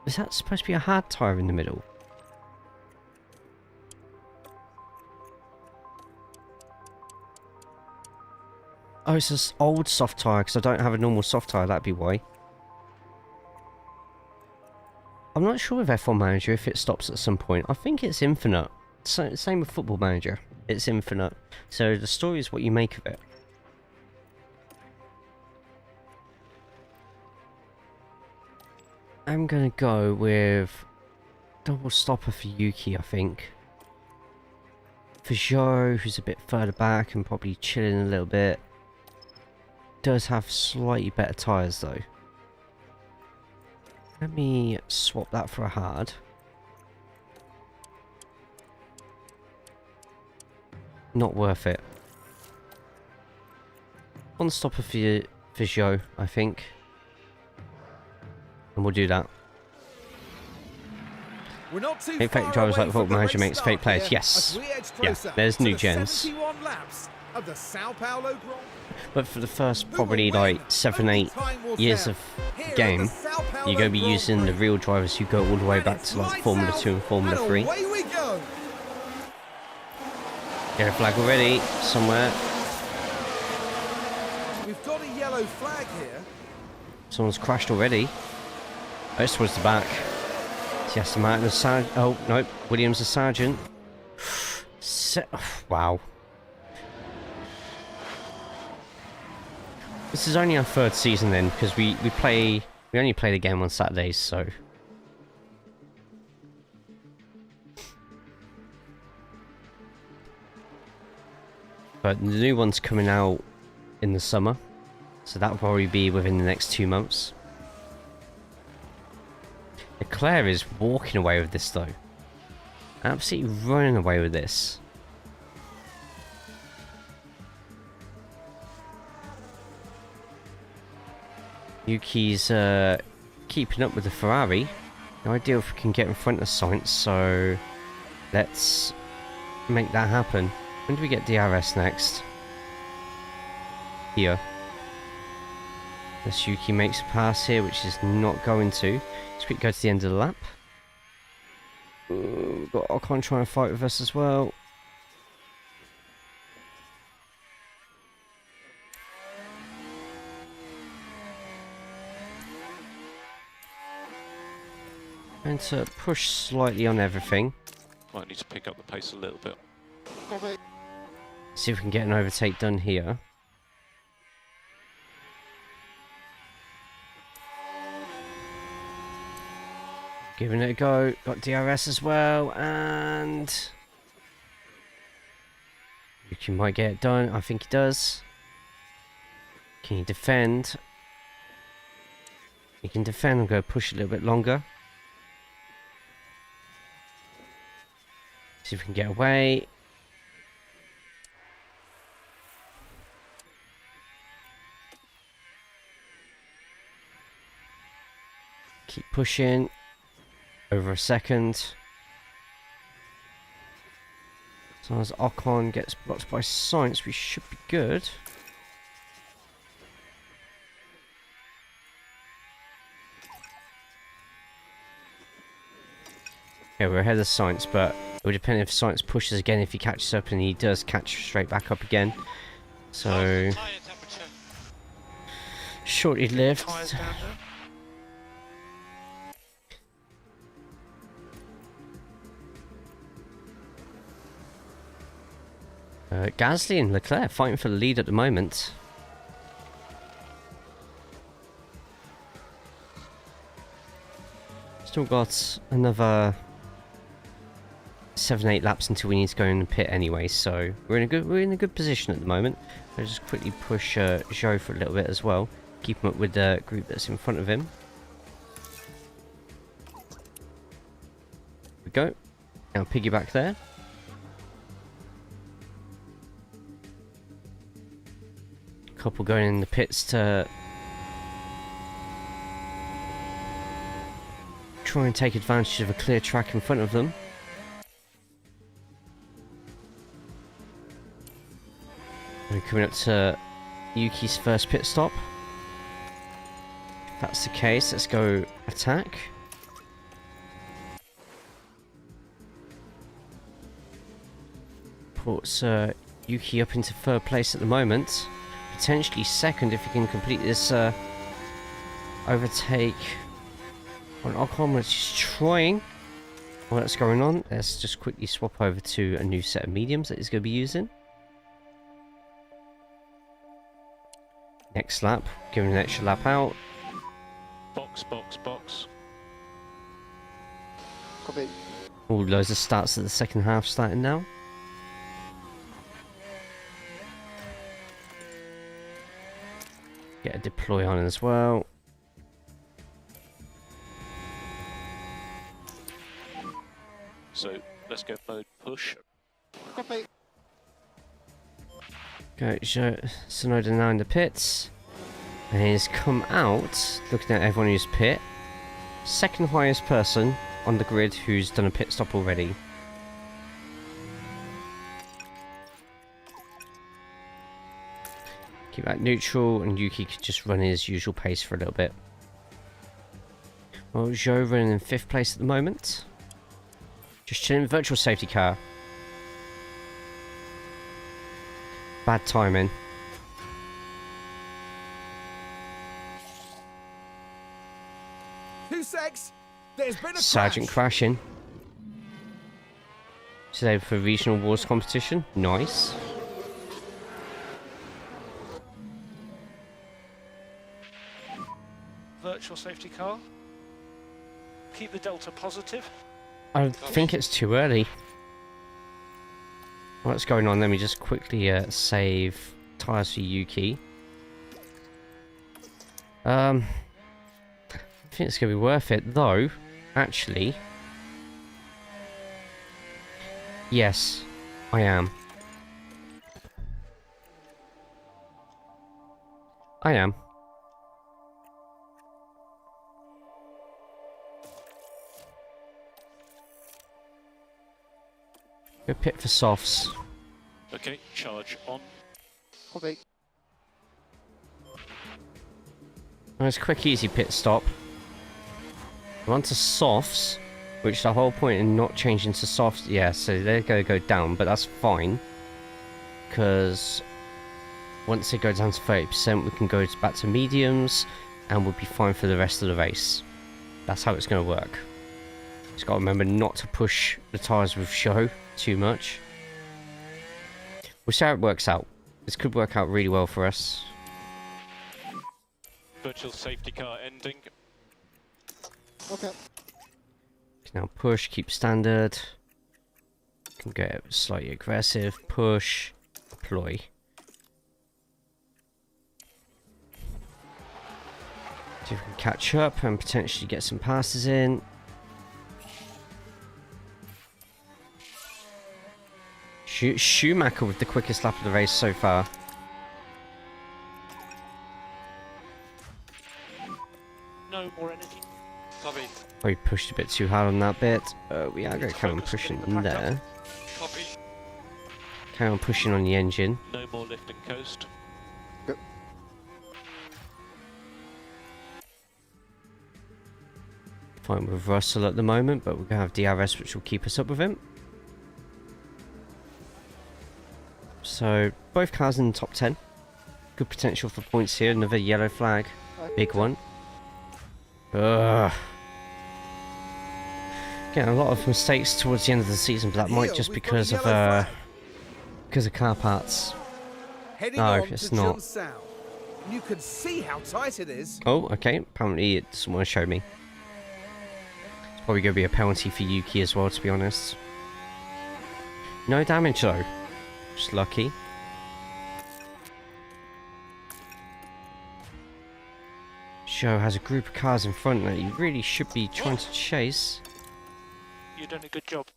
Is that supposed to be a hard tyre in the middle? Oh, it's this old soft tyre because I don't have a normal soft tyre, that'd be why. I'm not sure with F1 Manager if it stops at some point. I think it's infinite. So, same with Football Manager. It's infinite. So the story is what you make of it. I'm gonna go with double stopper for Yuki, I think. For Zhou, who's a bit further back and probably chilling a little bit. Does have slightly better tyres though. Let me swap that for a hard. Not worth it. One stopper for Zhou, I think. And we'll do that. we're not too In fact, far drivers away like from Football the Manager race makes start fake players. here Yes. as we edge Yeah, closer there's to new the gens. 71 laps of the Sao Paulo Grand But for the first Who will probably win? like 7, Only 8 time will years tell. of Here at game, the Sao Paulo you're going to be Grand using the Prix. real drivers who go all the way And back it's to like lights Formula out, 2 and Formula and 3. away we go. Yellow flag already, somewhere. We've got a yellow flag here. Someone's crashed already. Oh, it's towards the back. It's Aston Martin, the sergeant. Oh, no, Williams the sergeant. Wow. This is only our 3rd season then, because we only play the game on Saturdays, so... But the new one's coming out in the summer, so that'll probably be within the next 2 months. Leclerc is walking away with this though. Absolutely running away with this. Yuki's keeping up with the Ferrari. No idea if we can get in front of Sainz, so let's make that happen. When do we get DRS next? Here. Unless Yuki makes a pass here, which is not going to. So we go to the end of the lap. We've got Ocon trying to fight with us as well. And to push slightly on everything. Might need to pick up the pace a little bit. Copy. See if we can get an overtake done here. Giving it a go. Got DRS as well, and Yuki might get it done. I think he does. Can he defend? He can defend. I'm going to push a little bit longer. See if we can get away. Keep pushing. Over a second. As long as Ocon gets blocked by Sainz, we should be good. Yeah, we're ahead of Sainz, but it would depend if Sainz pushes again, if he catches up, and he does catch straight back up again. So, Tyre temperature. shortly lived. Tyres down there. Gasly and Leclerc fighting for the lead at the moment. Still got another 7-8 laps until we need to go in the pit anyway, so we're in a good position at the moment. I'll just quickly push Zhou for a little bit as well, keep him up with the group that's in front of him. There we go. Now piggyback there. Couple going in the pits to try and take advantage of a clear track in front of them. We're coming up to Yuki's first pit stop. If that's the case, let's go attack. Puts Yuki up into third place at the moment. Potentially second if he can complete this overtake on Ocon, which is trying. While that's going on, let's just quickly swap over to a new set of mediums that he's going to be using. Next lap, giving an extra lap out. Box, box, box. Copy. All loads of starts at the second half starting now. Get a deploy on as well. So let's go mode push. Copy. Go Tsunoda now in the pits. And he's come out, looking at everyone who's pit. Second highest person on the grid who's done a pit stop already. Keep that neutral, and Yuki could just run his usual pace for a little bit. Well, Zhou running in 5th place at the moment. Just chilling, virtual safety car. Bad timing. Two secs. There's been a Sergeant crash. crashing. Today for regional wars competition. Nice. Virtual safety car. Keep the delta positive. I think it's too early. What's going on? Let me just quickly save tyres for Yuki. I think it's going to be worth it, though. Actually, yes, I am. I am. Go pit for softs. Okay, charge on. Copy. Nice quick easy pit stop. We're on to softs, which the whole point in not changing to softs, yeah, so they're going to go down, but that's fine. Because once they go down to 30%, we can go back to mediums, and we'll be fine for the rest of the race. That's how it's going to work. Just got to remember not to push the tyres with show too much. We'll see how it works out. This could work out really well for us. Virtual safety car ending. Okay. Can now push, keep standard. Can go slightly aggressive, push, deploy. See if we can catch up and potentially get some passes in. Schumacher with the quickest lap of the race so far. No more energy. Copy. Oh, we pushed a bit too hard on that bit. We are going to carry on Focus, pushing getting the in pack up. there. Copy. Carry on pushing on the engine. No more lift and coast. Fine with Russell at the moment, but we're going to have DRS which will keep us up with him. So, both cars in the top 10. Good potential for points here. Another yellow flag. Big one. Ugh. Getting a lot of mistakes towards the end of the season, but that might just because of car parts. Heading No, on it's to not. Jinsao. You can see how tight it is. Oh, okay. Apparently it doesn't want to show me. It's probably going to be a penalty for Yuki as well, to be honest. No damage though. Just lucky. Zhou has a group of cars in front that he really should be trying to chase. You've done a good job.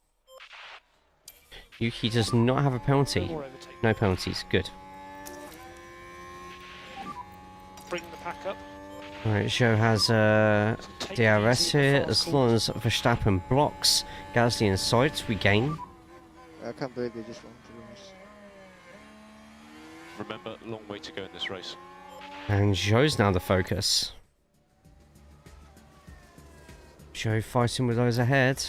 Yuki does not have a No penalty. more overtake. No penalties. Good. Bring the pack up. Alright, Zhou has Take it DRS easy here. before As school. long as Verstappen blocks Gasly in sight, we gain. I can't believe they just won, to be honest. Remember, long way to go in this race. And Zhou's now the focus. Zhou fighting with those ahead.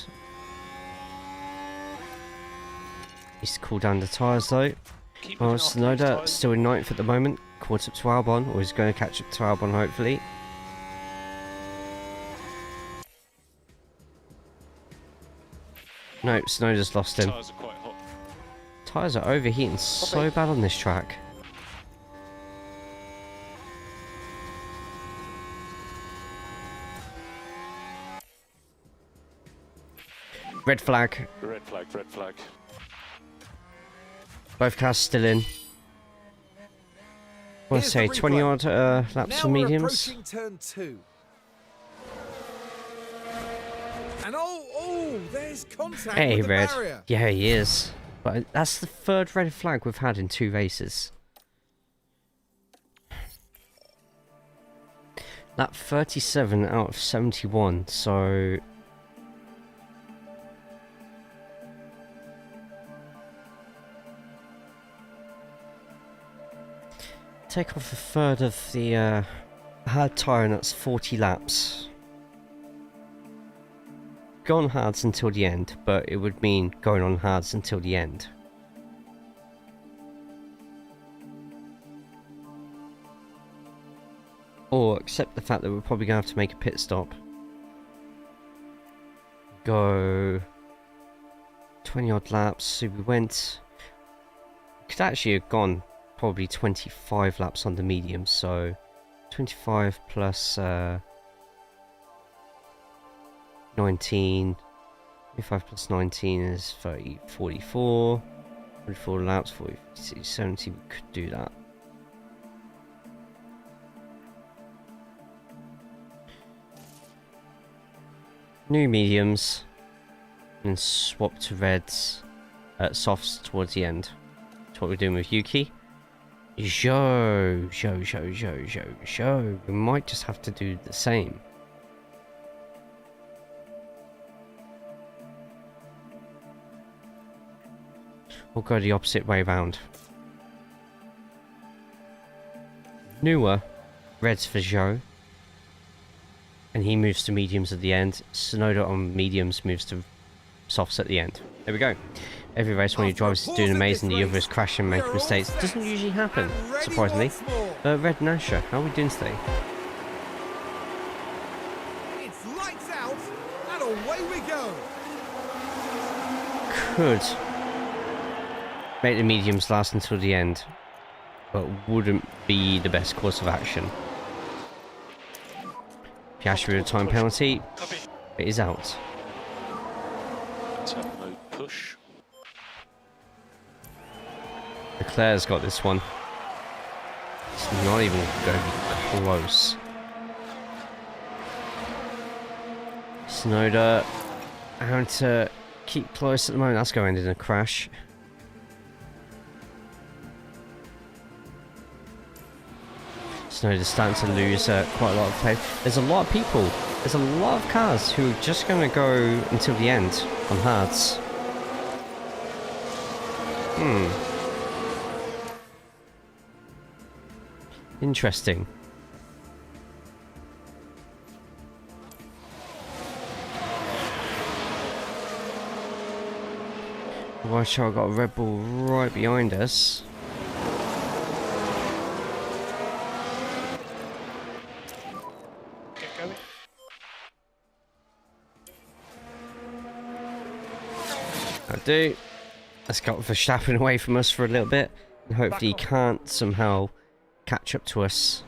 Needs to cool down the tyres though. Keep Oh, looking after these Tsunoda tyres. still in 9th at the moment. Caught up to Albon, or he's going to catch up to Albon hopefully. No, Tsunoda's lost him. Tyres are quite hot. Tyres are overheating so bad on this track. Red flag. Red flag, red flag. Both cars still in. I want to Here's say the 20 replay. odd laps Now for we're mediums. approaching turn 2. And oh, there's contact Hey, with the red. barrier. Yeah, he is. But that's the third red flag we've had in 2 races. Lap 37 out of 71, so... Take off a third of the hard tyre and that's 40 laps. Go on hards until the end, but it would mean going on hards until the end. Or accept the fact that we're probably going to have to make a pit stop. Go 20 odd laps, so we went... Could actually have gone probably 25 laps on the medium, so 25 plus 19, 25 plus 19 is 30, 44, 44 laps, 40, 60, 70, we could do that. New mediums, and swap to reds, softs towards the end. That's what we're doing with Yuki. Zhou. We might just have to do the same. We'll go the opposite way round. Newer, reds for Zhou. And he moves to mediums at the end. Tsunoda on mediums moves to softs at the end. There we go. Every race when your driver is doing amazing, the other is crashing, making mistakes. It doesn't usually happen, surprisingly. Red Nasher, how are we doing today? It's lights out, and away we go. Could make the mediums last until the end, but wouldn't be the best course of action. Piastri with a time penalty. Copy. It is out. Mode push. Leclerc's got this one. It's not even going to be close. Tsunoda having to keep close at the moment. That's going to end in a crash. Tsunoda's starting to lose quite a lot of play. There's a lot of people. There's a lot of cars who are just going to go until the end on hards. Interesting. Watch out, I've got a Red Bull right behind us. Get going. I do. Let's got Verstappen away from us for a little bit. And hopefully he can't somehow catch up to us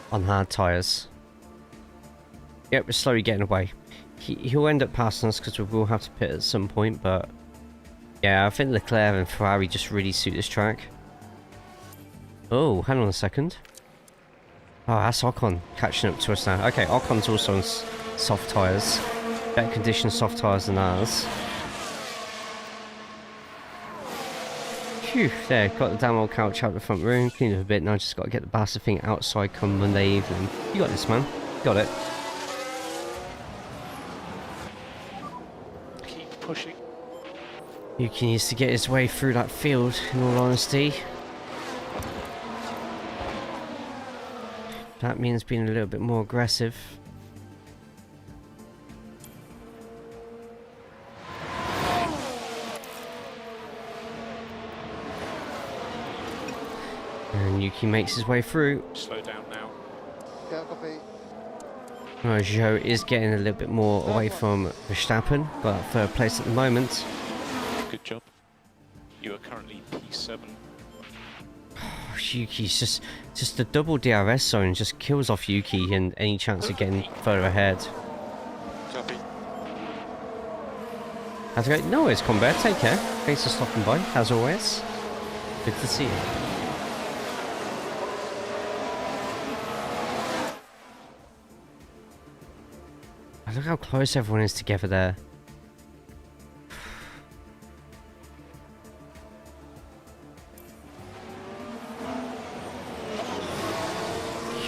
on hard tyres. Yep, we're slowly getting away. He'll end up passing us because we will have to pit at some point, but yeah, I think Leclerc and Ferrari just really suit this track. Oh, hang on a second. Oh, that's Ocon catching up to us now. Okay, Ocon's also on soft tyres. Better conditioned soft tyres than ours. Phew, there, got the damn old couch out the front room, cleaned up a bit, now just got to get the bastard thing outside come Monday evening. You got this, man. You got it. Keep pushing. Yuki needs to get his way through that field, in all honesty. That means being a little bit more aggressive. And Yuki makes his way through. Slow down now. Yeah, copy. Oh, Zhou is getting a little bit more away from Verstappen. Got that third place at the moment. Good job. You are currently P7. Oh, Yuki's just the double DRS zone just kills off Yuki and any chance of getting further ahead. Copy. How's it going? No, it's Combat. Take care. Thanks for stopping by, as always. Good to see you. Look how close everyone is together there.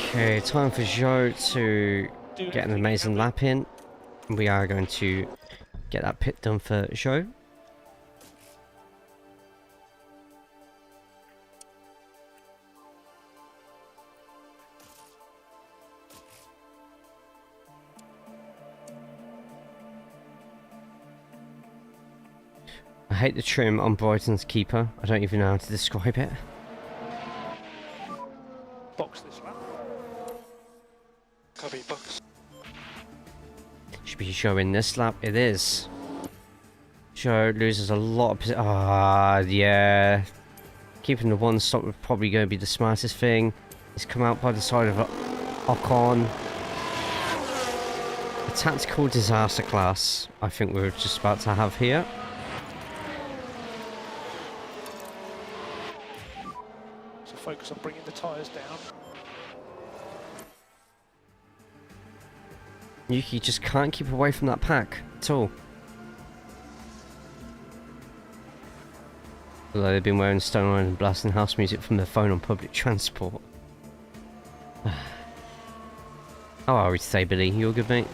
Okay, time for Zhou to get an amazing lap in. We are going to get that pit done for Zhou. I hate the trim on Brighton's keeper. I don't even know how to describe it. Box this lap. Copy, box. Should be showing this lap. It is. Zhou loses a lot of yeah. Keeping the one stop was probably going to be the smartest thing. He's come out by the side of Ocon. A tactical disaster class, I think we're just about to have here. So focus on bringing the tyres down. Yuki just can't keep away from that pack at all. Although they've been wearing Stone Island and blasting house music from their phone on public transport. How are we today, Billy? You all good, mate?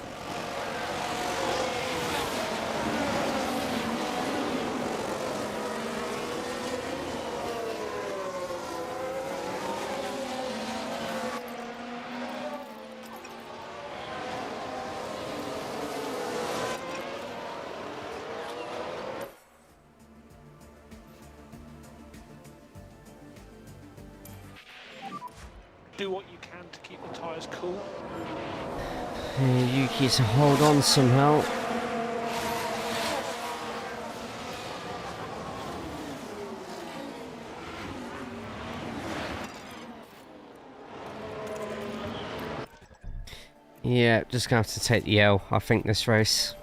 Do what you can to keep the tyres cool. Yuki to hold on somehow. Yeah, just gonna have to take the L, I think, this race.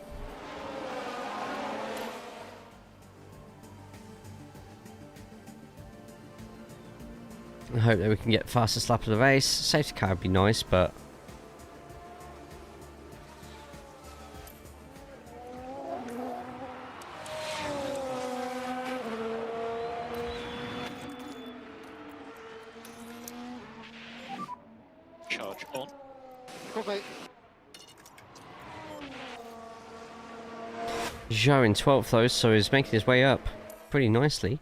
I hope that we can get fastest lap of the race. Safety car would be nice, but Charge on. Copy. Zhou in 12th though, so he's making his way up pretty nicely.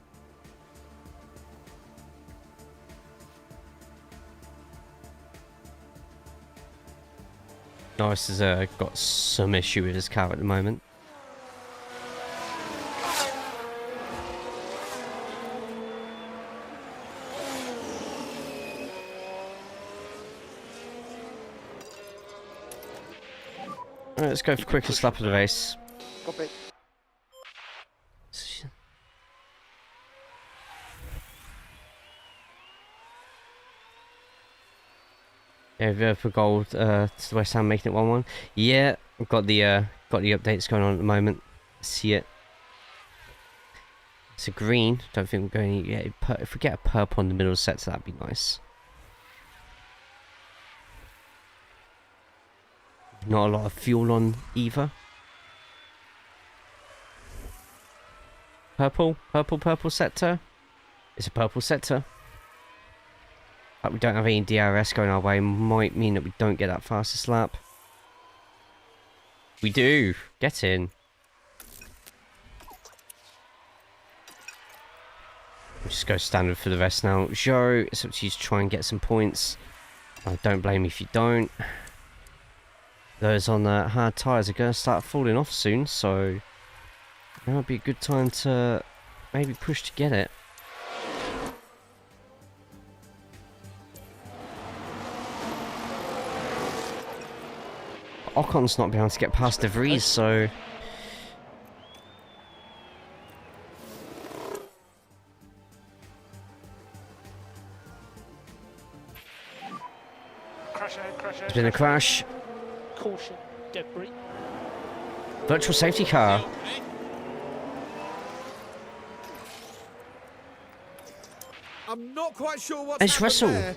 Norris has got some issue with his car at the moment. Alright, let's go for quickest lap of the race. Copy. Yeah, for gold to the West Ham, making it 1-1. Yeah, we've got the updates going on at the moment. See it. It's a green. Don't think we're going to get if we get a purple on the middle sector, that'd be nice. Not a lot of fuel on either. Purple sector. It's a purple sector. But we don't have any DRS going our way. Might mean that we don't get that fastest lap. We do. Get in. We'll just go standard for the rest now. Zhou, it's up to you to try and get some points. I don't blame you if you don't. Those on the hard tyres are going to start falling off soon, so that might be a good time to maybe push to get it. Ocon's not being able to get past De Vries, so Crash ahead, crash ahead. there's been a crash. Caution, debris. Virtual safety car. I'm not quite sure what's It's happened Russell. there.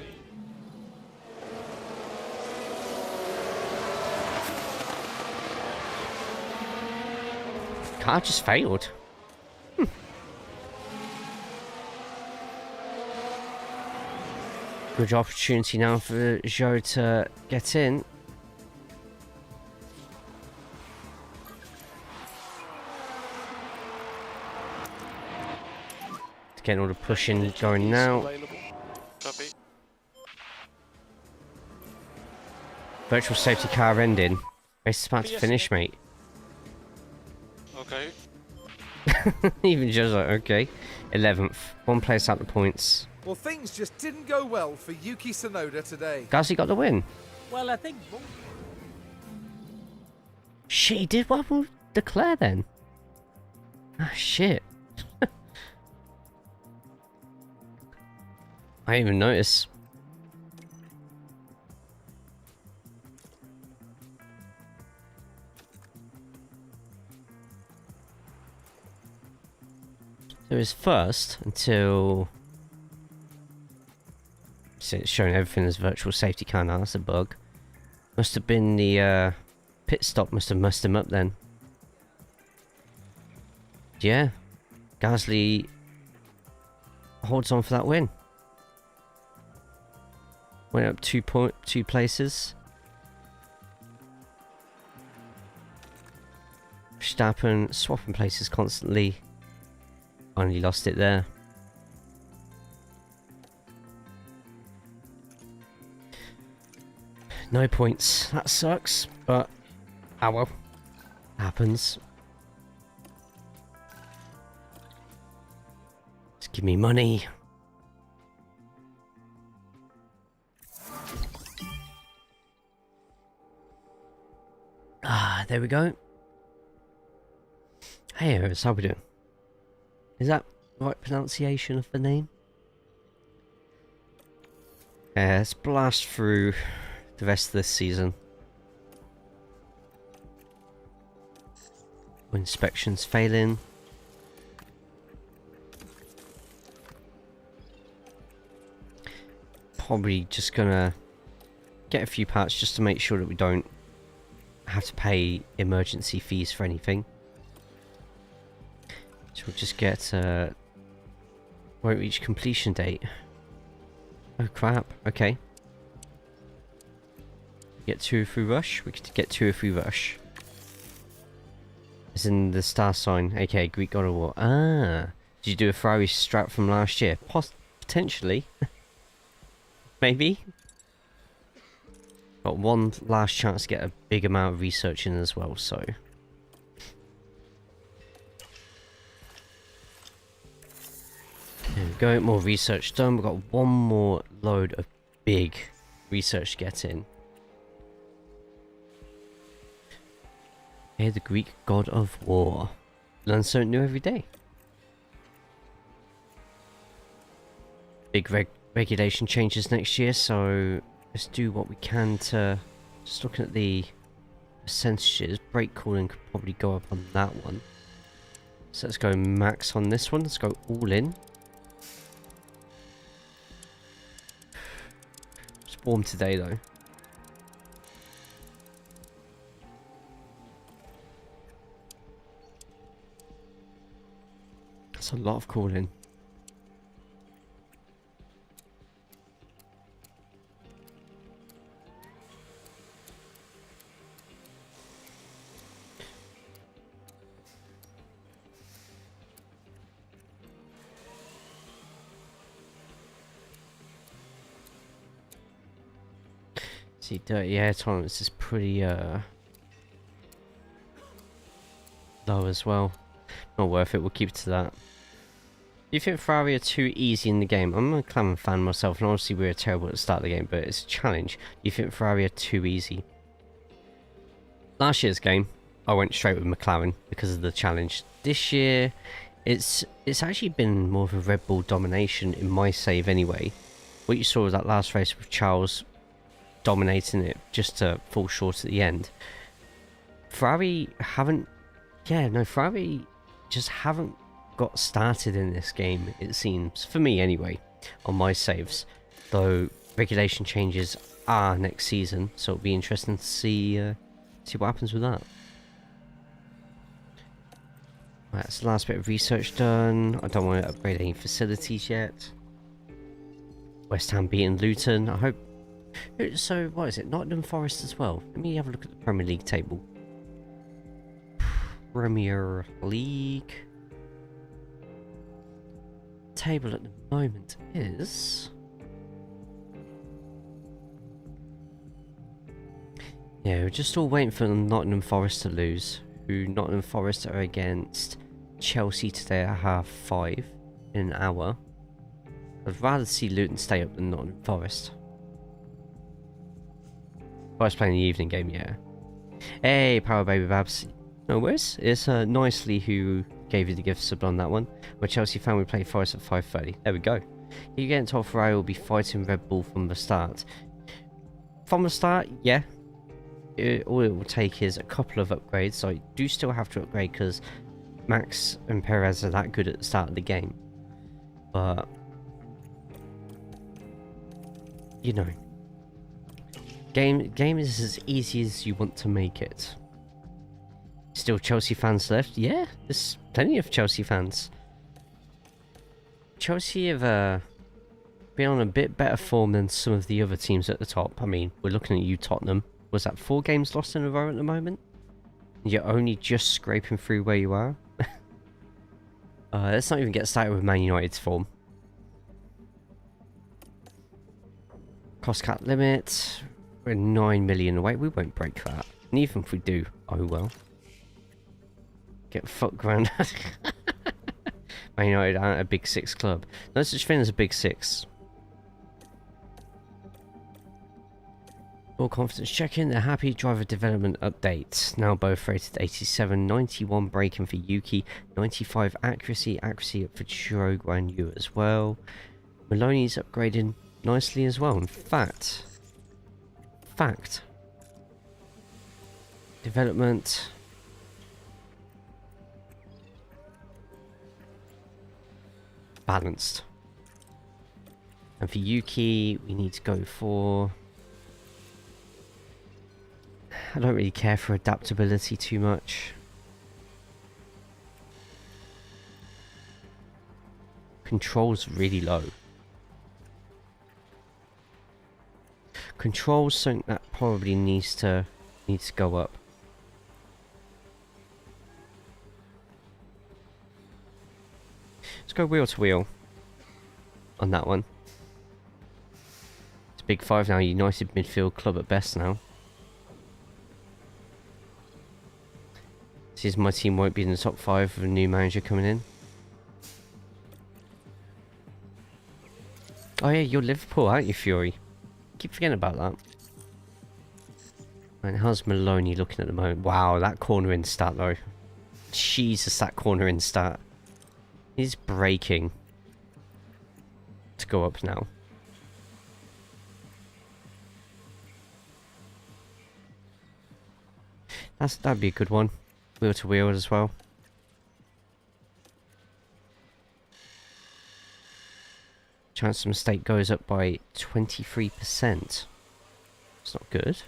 Car just failed. Good opportunity now for Zhou to get in. Getting all the pushing going now. Available. Copy. Virtual safety car ending. Race is about to finish, mate. Okay. Even Zhou's like, okay. 11th. One place out the points. Well, things just didn't go well for Yuki Tsunoda today. Gasly got the win. Well, I think Shit, he did well with Leclerc then. Ah, shit. I didn't even notice. It was first until... So it's showing everything as virtual safety car now, that's a bug. Must have been the pit stop must have messed him up then. Yeah. Gasly holds on for that win. Went up 2 places. Verstappen swapping places constantly. Finally lost it there. No points. That sucks, but ah well. Happens. Just give me money. Ah, there we go. Hey, how we doing? Is that the right pronunciation of the name? Let's blast through the rest of this season. Inspections failing. probably just gonna get a few parts just to make sure that we don't have to pay emergency fees for anything. So we'll just get won't reach completion date. Oh crap, okay. Get 2 or 3 rush? We could get 2 or 3 rush. As in the star sign, aka Greek God of War. Ah! Did you do a Ferrari strap from last year? Potentially. Maybe. Got one last chance to get a big amount of research in as well, so. There we go, more research done. We've got one more load of big research to get in. Okay, the Greek God of War. Learn something new every day. Big regulation changes next year, so let's do what we can to... Just looking at the percentages, brake cooling could probably go up on that one. So let's go max on this one, let's go all in. It's warm today though. That's a lot of cooling. See, dirty air tolerance is pretty low as well. Not worth it, we'll keep it to that. Do you think Ferrari are too easy in the game? I'm a McLaren fan myself, and obviously we were terrible at the start of the game, but it's a challenge. Do you think Ferrari are too easy? Last year's game, I went straight with McLaren because of the challenge. This year, it's actually been more of a Red Bull domination in my save anyway. What you saw was that last race with Charles dominating it just to fall short at the end. Ferrari haven't... Yeah, no, Ferrari just haven't got started in this game, it seems. For me, anyway, on my saves. Though, regulation changes are next season, so it'll be interesting to see what happens with that. Right, that's the last bit of research done. I don't want to upgrade any facilities yet. West Ham beating Luton. I hope... So, what is it? Nottingham Forest as well. Let me have a look at the Premier League table. Premier League table at the moment is... Yeah, we're just all waiting for Nottingham Forest to lose. Who Nottingham Forest are against Chelsea today at 5:30 in an hour. I'd rather see Luton stay up than Nottingham Forest. If I was playing the evening game, yeah. Hey, Power Baby Babs. No worries. It's Nicely who gave you the gift sub on that one. We're Chelsea fan, we play Forest at 5:30. There we go. You get told Ferrari will be fighting Red Bull from the start. From the start, yeah. All it will take is a couple of upgrades. So I do still have to upgrade because Max and Perez are that good at the start of the game. But... you know. Game is as easy as you want to make it. Still Chelsea fans left? Yeah, there's plenty of Chelsea fans. Chelsea have been on a bit better form than some of the other teams at the top. I mean, we're looking at you, Tottenham. Was that 4 games lost in a row at the moment? You're only just scraping through where you are? Let's not even get started with Man United's form. Cost cap limit. We're 9 million away. We won't break that. And even if we do, oh well. Get fucked around. Man United aren't a big 6 club. No such thing as a big 6. All confidence checking. They're happy. Driver development update. Now both rated 87. 91 braking for Yuki. 95 accuracy. Accuracy up for Zhou Guanyu as well. Maloney's upgrading nicely as well. In fact. Development. Balanced. And for Yuki, we need to go for... I don't really care for adaptability too much. Control's really low. Control's something that probably needs to go up. Let's go wheel to wheel on that one. It's Big Five now, United midfield club at best now. This is my team won't be in the top 5 with a new manager coming in. Oh yeah, you're Liverpool, aren't you, Fury? Keep forgetting about that. And how's Maloney looking at the moment? Wow, that cornering stat though. Jesus, that cornering stat. He's breaking. To go up now. That'd be a good one. Wheel to wheel as well. Chance of mistake goes up by 23%. It's not good.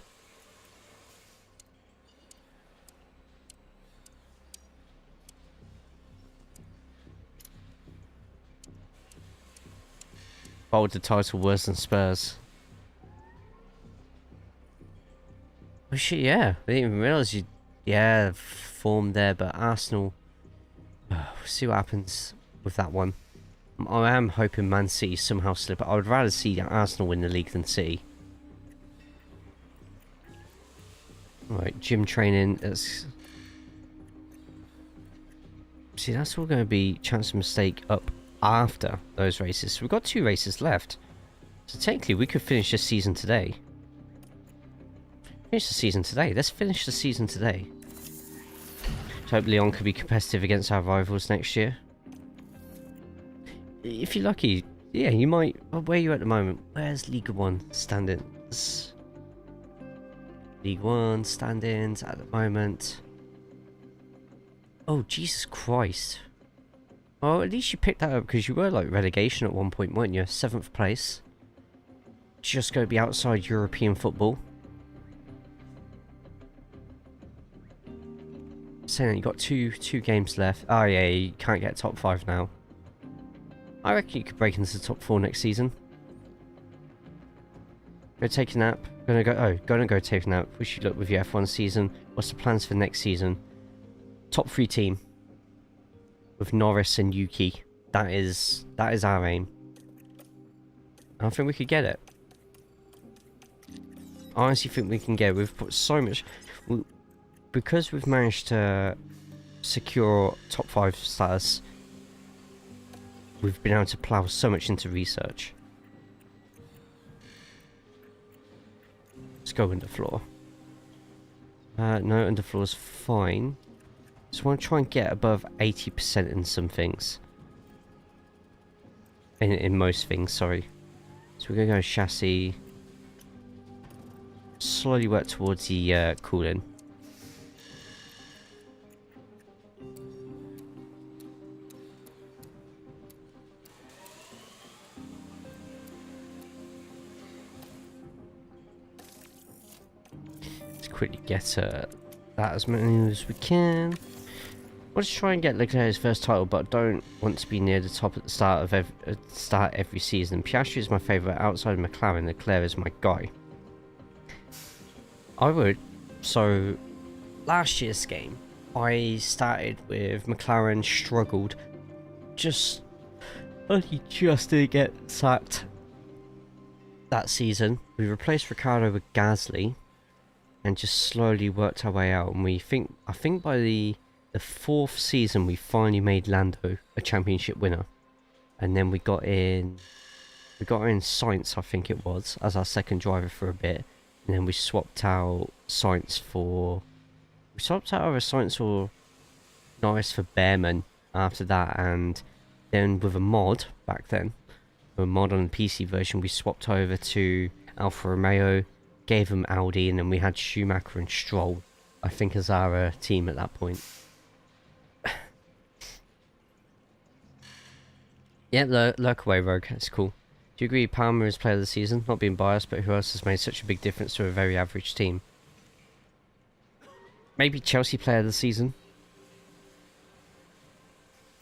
Bold the title worse than Spurs. Oh shit, yeah. I didn't even realise you... Yeah, form there, but Arsenal... we'll see what happens with that one. I am hoping Man City somehow slip. I would rather see Arsenal win the league than City. Alright, gym training. See, that's all going to be chance of mistake up after those races. So we've got 2 races left. So technically we could finish this season today. Finish the season today. Let's finish the season today. So hope Lyon could be competitive against our rivals next year. If you're lucky, yeah, you might... Oh, where are you at the moment? Where's League 1 standings? League 1 standings at the moment. Oh, Jesus Christ. Oh, at least you picked that up because you were like relegation at one point, weren't you? 7th place. Just going to be outside European football. Saying that you got two games left. Oh yeah, you can't get top 5 now. I reckon you could break into the top 4 next season. Go take a nap. Gonna go take a nap. We should look with your F1 season. What's the plans for next season? Top 3 team. With Norris and Yuki. That is our aim. I think we could get it. I honestly think we can get it. We've put so much... Because we've managed to secure top 5 status, we've been able to plough so much into research. Let's go underfloor. No, underfloor's fine. So I want to try and get above 80% in some things. In most things, sorry. So we're going to go chassis. Slowly work towards the cooling. Quickly get that as many as we can. I'll just try and get Leclerc's first title, but I don't want to be near the top at the start of every season. Piastri is my favourite outside of McLaren. Leclerc is my guy. So last year's game, I started with McLaren, struggled, only just didn't get sacked that season. We replaced Ricciardo with Gasly. And just slowly worked our way out, and I think by the 4th season we finally made Lando a championship winner, and then we got in Sainz, I think it was, as our second driver for a bit, and then we swapped out Sainz or Norris for Behrman after that, and then with a mod back then, a mod on the PC version, we swapped over to Alfa Romeo. Gave them Audi, and then we had Schumacher and Stroll, I think, as our team at that point. Yeah, lurk away, Rogue. That's cool. Do you agree Palmer is player of the season? Not being biased, but who else has made such a big difference to a very average team? Maybe Chelsea player of the season.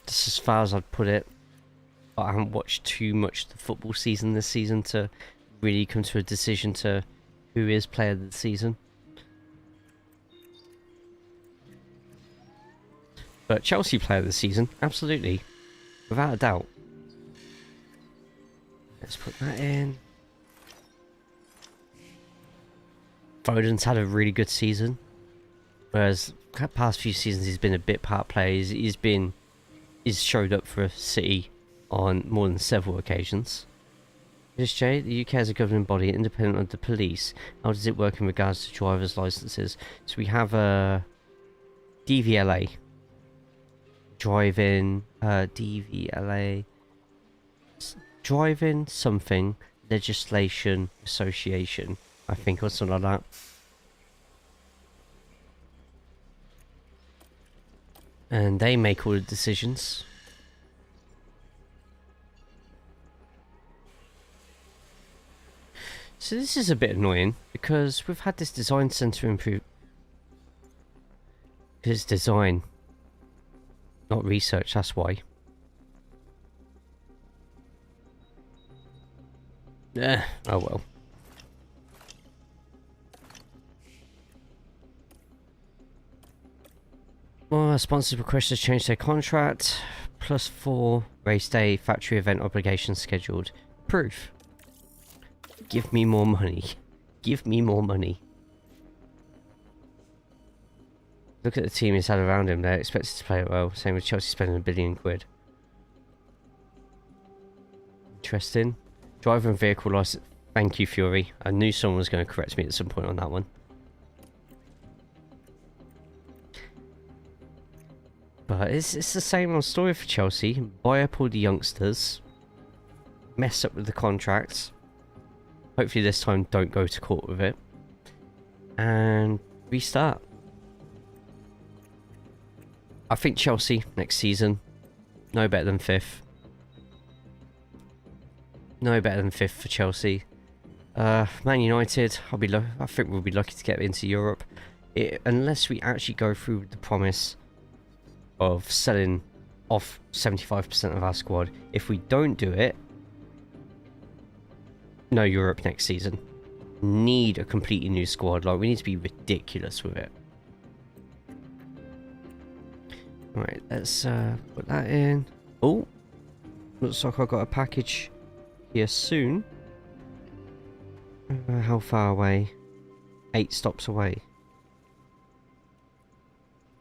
That's as far as I'd put it. But I haven't watched too much of the football season this season to really come to a decision to who is player of the season. But Chelsea player of the season, absolutely. Without a doubt. Let's put that in. Foden's had a really good season. Whereas the past few seasons he's been a bit part player. He's showed up for City on more than several occasions. Just Jay, the UK has a governing body independent of the police. How does it work in regards to driver's licenses? So we have a DVLA. DVLA. Driving something legislation association, I think, or something like that. And they make all the decisions. So this is a bit annoying because we've had this design centre improve. It's design, not research, that's why. Oh well. Well, our sponsors requested to change their contract. +4 race day factory event obligations scheduled. Proof. Give me more money. Give me more money. Look at the team he's had around him. They're expected to play it well. Same with Chelsea spending £1 billion. Interesting. Driver and vehicle license. Thank you, Fury. I knew someone was going to correct me at some point on that one. But it's the same old story for Chelsea. Buy up all the youngsters. Mess up with the contracts. Hopefully this time don't go to court with it. And restart. I think Chelsea next season, no better than 5th. No better than 5th for Chelsea. Man United, I think we'll be lucky to get into Europe. Unless we actually go through with the promise of selling off 75% of our squad. If we don't do it, no Europe next season. Need a completely new squad. Like, we need to be ridiculous with it. Right, let's put that in. Oh, looks like I got a package here soon. How far away? 8 stops away.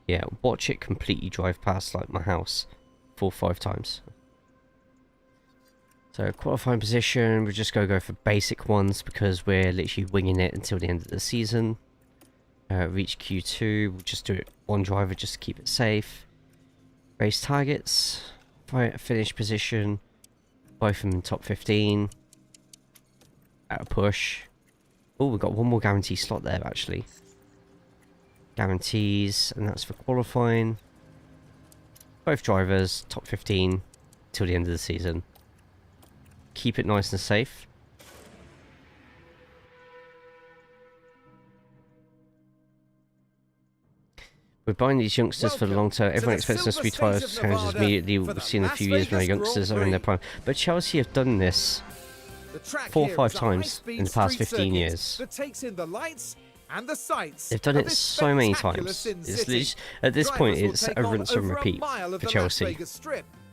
Yeah, watch it completely drive past like my house 4 or 5 times. So qualifying position, we're just going to go for basic ones because we're literally winging it until the end of the season. Reach Q2, we'll just do it one driver just to keep it safe. Race targets, finish position, both of them in top 15. At a push. Oh, we've got one more guarantee slot there actually. Guarantees, and that's for qualifying. Both drivers, top 15 till the end of the season. Keep it nice and safe. We're buying these youngsters for the long term. Everyone expects us to be tired of changes immediately. We've seen a few years when our youngsters are in their prime. But Chelsea have done this 4 or 5 times in the past 15 years. They've done it so many times. It's at this point, it's a rinse and repeat for Chelsea.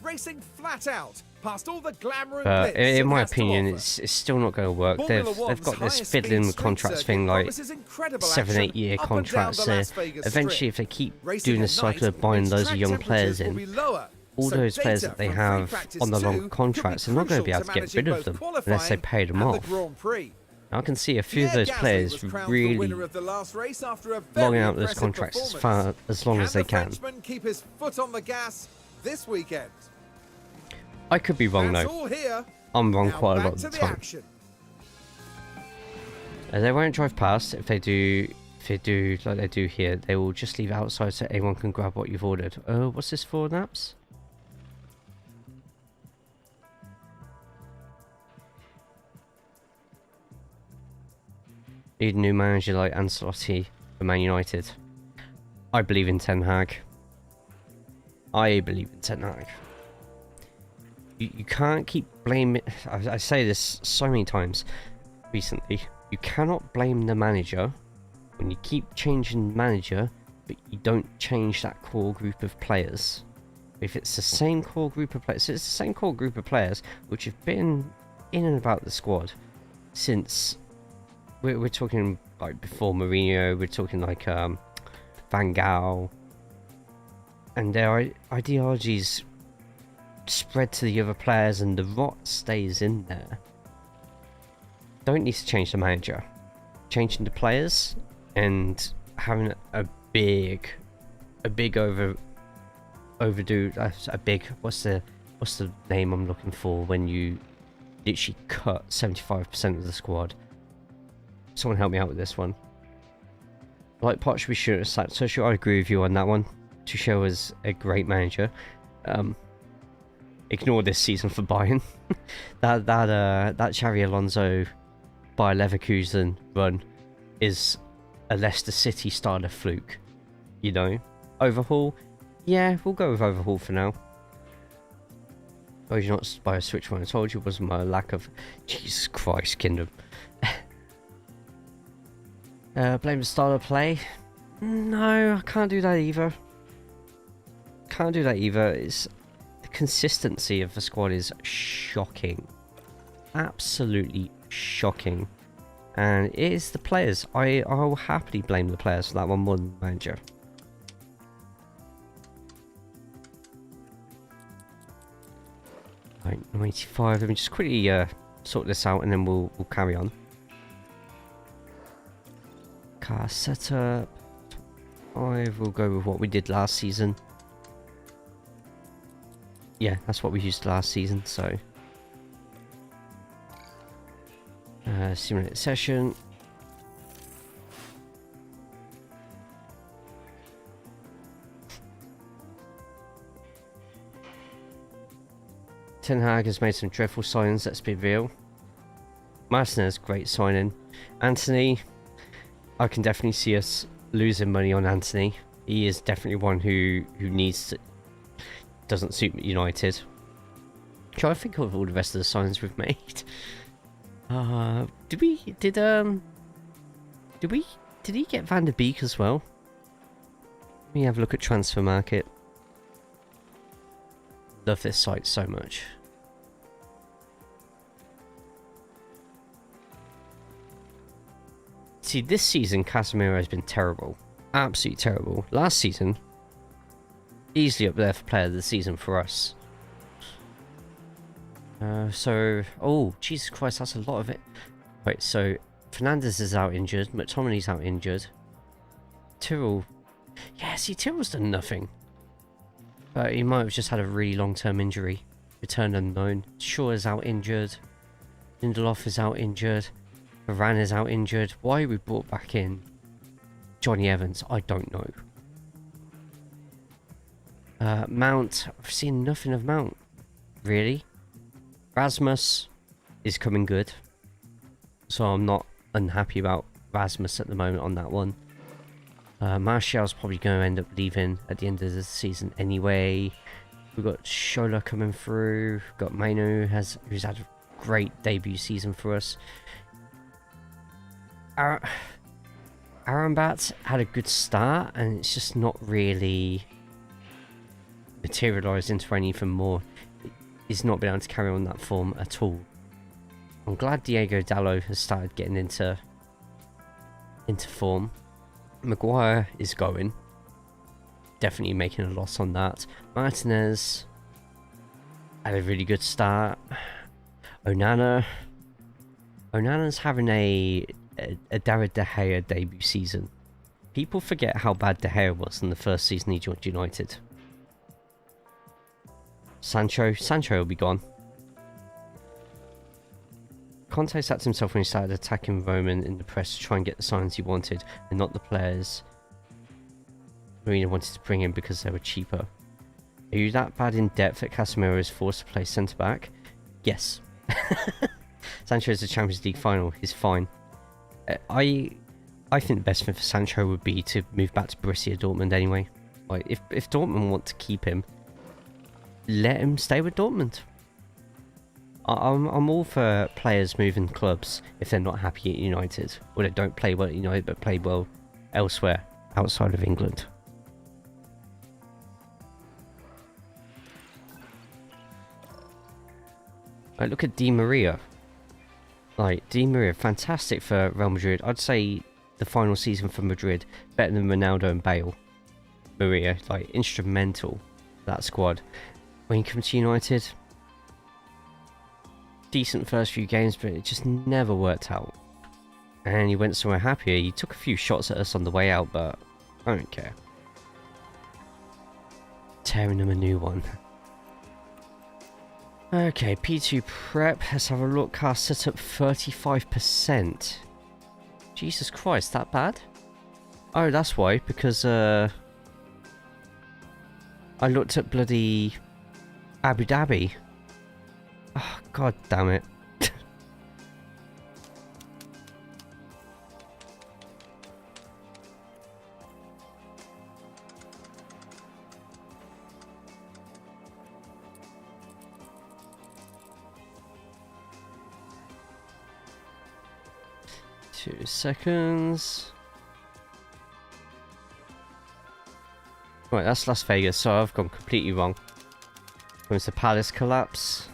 Racing flat out past all the glamour but in my opinion, it's still not going to work. They've got this fiddling with contracts thing, like 7-8 year contracts. Eventually, if they keep doing this cycle of buying loads of young players in, all those players that they have on the long contracts, they're not going to be able to get rid of them unless they pay them off. I can see a few of those players really longing out those contracts as long as they can. This weekend. I could be wrong though. I'm wrong quite a lot of the time. They won't drive past. If they do like they do here, they will just leave it outside so anyone can grab what you've ordered. What's this for, Naps? Need a new manager like Ancelotti for Man United. I believe in Ten Hag. I believe in Ten Hag. You can't keep blaming... I say this so many times recently. You cannot blame the manager when you keep changing manager, but you don't change that core group of players. If it's the same core group of players, it's the same core group of players which have been in and about the squad since... We're talking like before Mourinho, we're talking like Van Gaal, and their ideologies spread to the other players and the rot stays in there. Don't need to change the manager. Changing the players and having a big overdo a big what's the name I'm looking for when you literally cut 75% of the squad. Someone help me out with this one. Like Poch, we should have sacked Tuchel. I agree with you on that one. Tuchel was a great manager. Ignore this season for Bayern. that Xavi Alonso by Leverkusen run is a Leicester City style of fluke. You know, overhaul. Yeah, we'll go with overhaul for now. Oh, you're not by a switch one. I told you it wasn't my lack of... Jesus Christ, Kingdom. Blame the style of play? No, I can't do that either. Can't do that either. It's... The consistency of the squad is shocking. Absolutely shocking. And it is the players. I'll happily blame the players for that one more than the manager. Right, 95. Let me just quickly sort this out and then we'll carry on. Car setup. 5. We'll go with what we did last season. Yeah, that's what we used last season, so. Simulate session. Ten Hag has made some dreadful signings, let's be real. Martinez, great signing. Anthony, I can definitely see us losing money on Anthony. He is definitely one who needs to... Doesn't suit United. Try to think of all the rest of the signings we've made. Did he get Van der Beek as well? Let me have a look at transfer market. Love this site so much. See, this season Casemiro has been terrible. Absolutely terrible. Last season, easily up there for player of the season for us. Oh, Jesus Christ, that's a lot of it. Right, so Fernandez is out injured. McTominay's out injured. Tyrrell. Yeah, see, Tyrrell's done nothing. But he might have just had a really long-term injury. Return unknown. Shaw is out injured. Lindelof is out injured. Varane is out injured. Why we brought back in Johnny Evans, I don't know. Mount, I've seen nothing of Mount, really. Rasmus is coming good, so I'm not unhappy about Rasmus at the moment on that one. Martial's probably going to end up leaving at the end of the season anyway. We've got Shola coming through. We've got Mainu who's had a great debut season for us. Arambat had a good start, and it's just not really materialised into anything more. He's not been able to carry on that form at all. I'm glad Diego Dallo has started getting into form. Maguire is going. Definitely making a loss on that. Martinez had a really good start. Onana's having a David De Gea debut season. People forget how bad De Gea was in the first season he joined United. Sancho will be gone. Conte sacked himself when he started attacking Roman in the press to try and get the signs he wanted, and not the players Mourinho wanted to bring in because they were cheaper. Are you that bad in depth that Casemiro is forced to play centre back? Yes. Sancho is the Champions League final. He's fine. I think the best thing for Sancho would be to move back to Borussia Dortmund anyway. Like, if Dortmund want to keep him, let him stay with Dortmund. I'm all for players moving clubs if they're not happy at United, or they don't play well at United but play well elsewhere outside of England. Like, look at Di Maria. Like, Di Maria, fantastic for Real Madrid. I'd say the final season for Madrid better than Ronaldo and Bale. Maria, like, instrumental that squad. When he comes to United, decent first few games, but it just never worked out. And he went somewhere happier. He took a few shots at us on the way out, but I don't care. Tearing him a new one. Okay, P2 prep. Let's have a look. Car set up 35%. Jesus Christ, that bad? Oh, that's why. Because I looked at bloody Abu Dhabi. Oh, god damn it. Two seconds. Right, that's Las Vegas, so I've gone completely wrong. When the Palace collapse.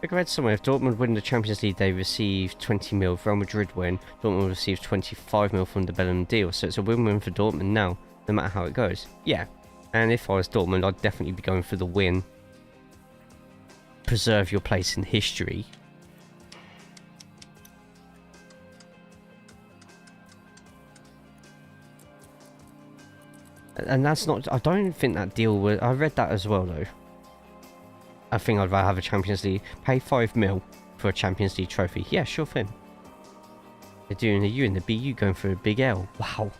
I read somewhere, if Dortmund win the Champions League, they receive 20 mil. If Real Madrid win, Dortmund receives 25 mil from the Bellingham deal. So it's a win-win for Dortmund now, no matter how it goes. Yeah, and if I was Dortmund, I'd definitely be going for the win. Preserve your place in history. And that's not... I don't think that deal was... I read that as well, though. I think I'd rather have a Champions League. Pay 5 mil for a Champions League trophy. Yeah, sure thing. They're doing the U and the BU going for a big L. Wow.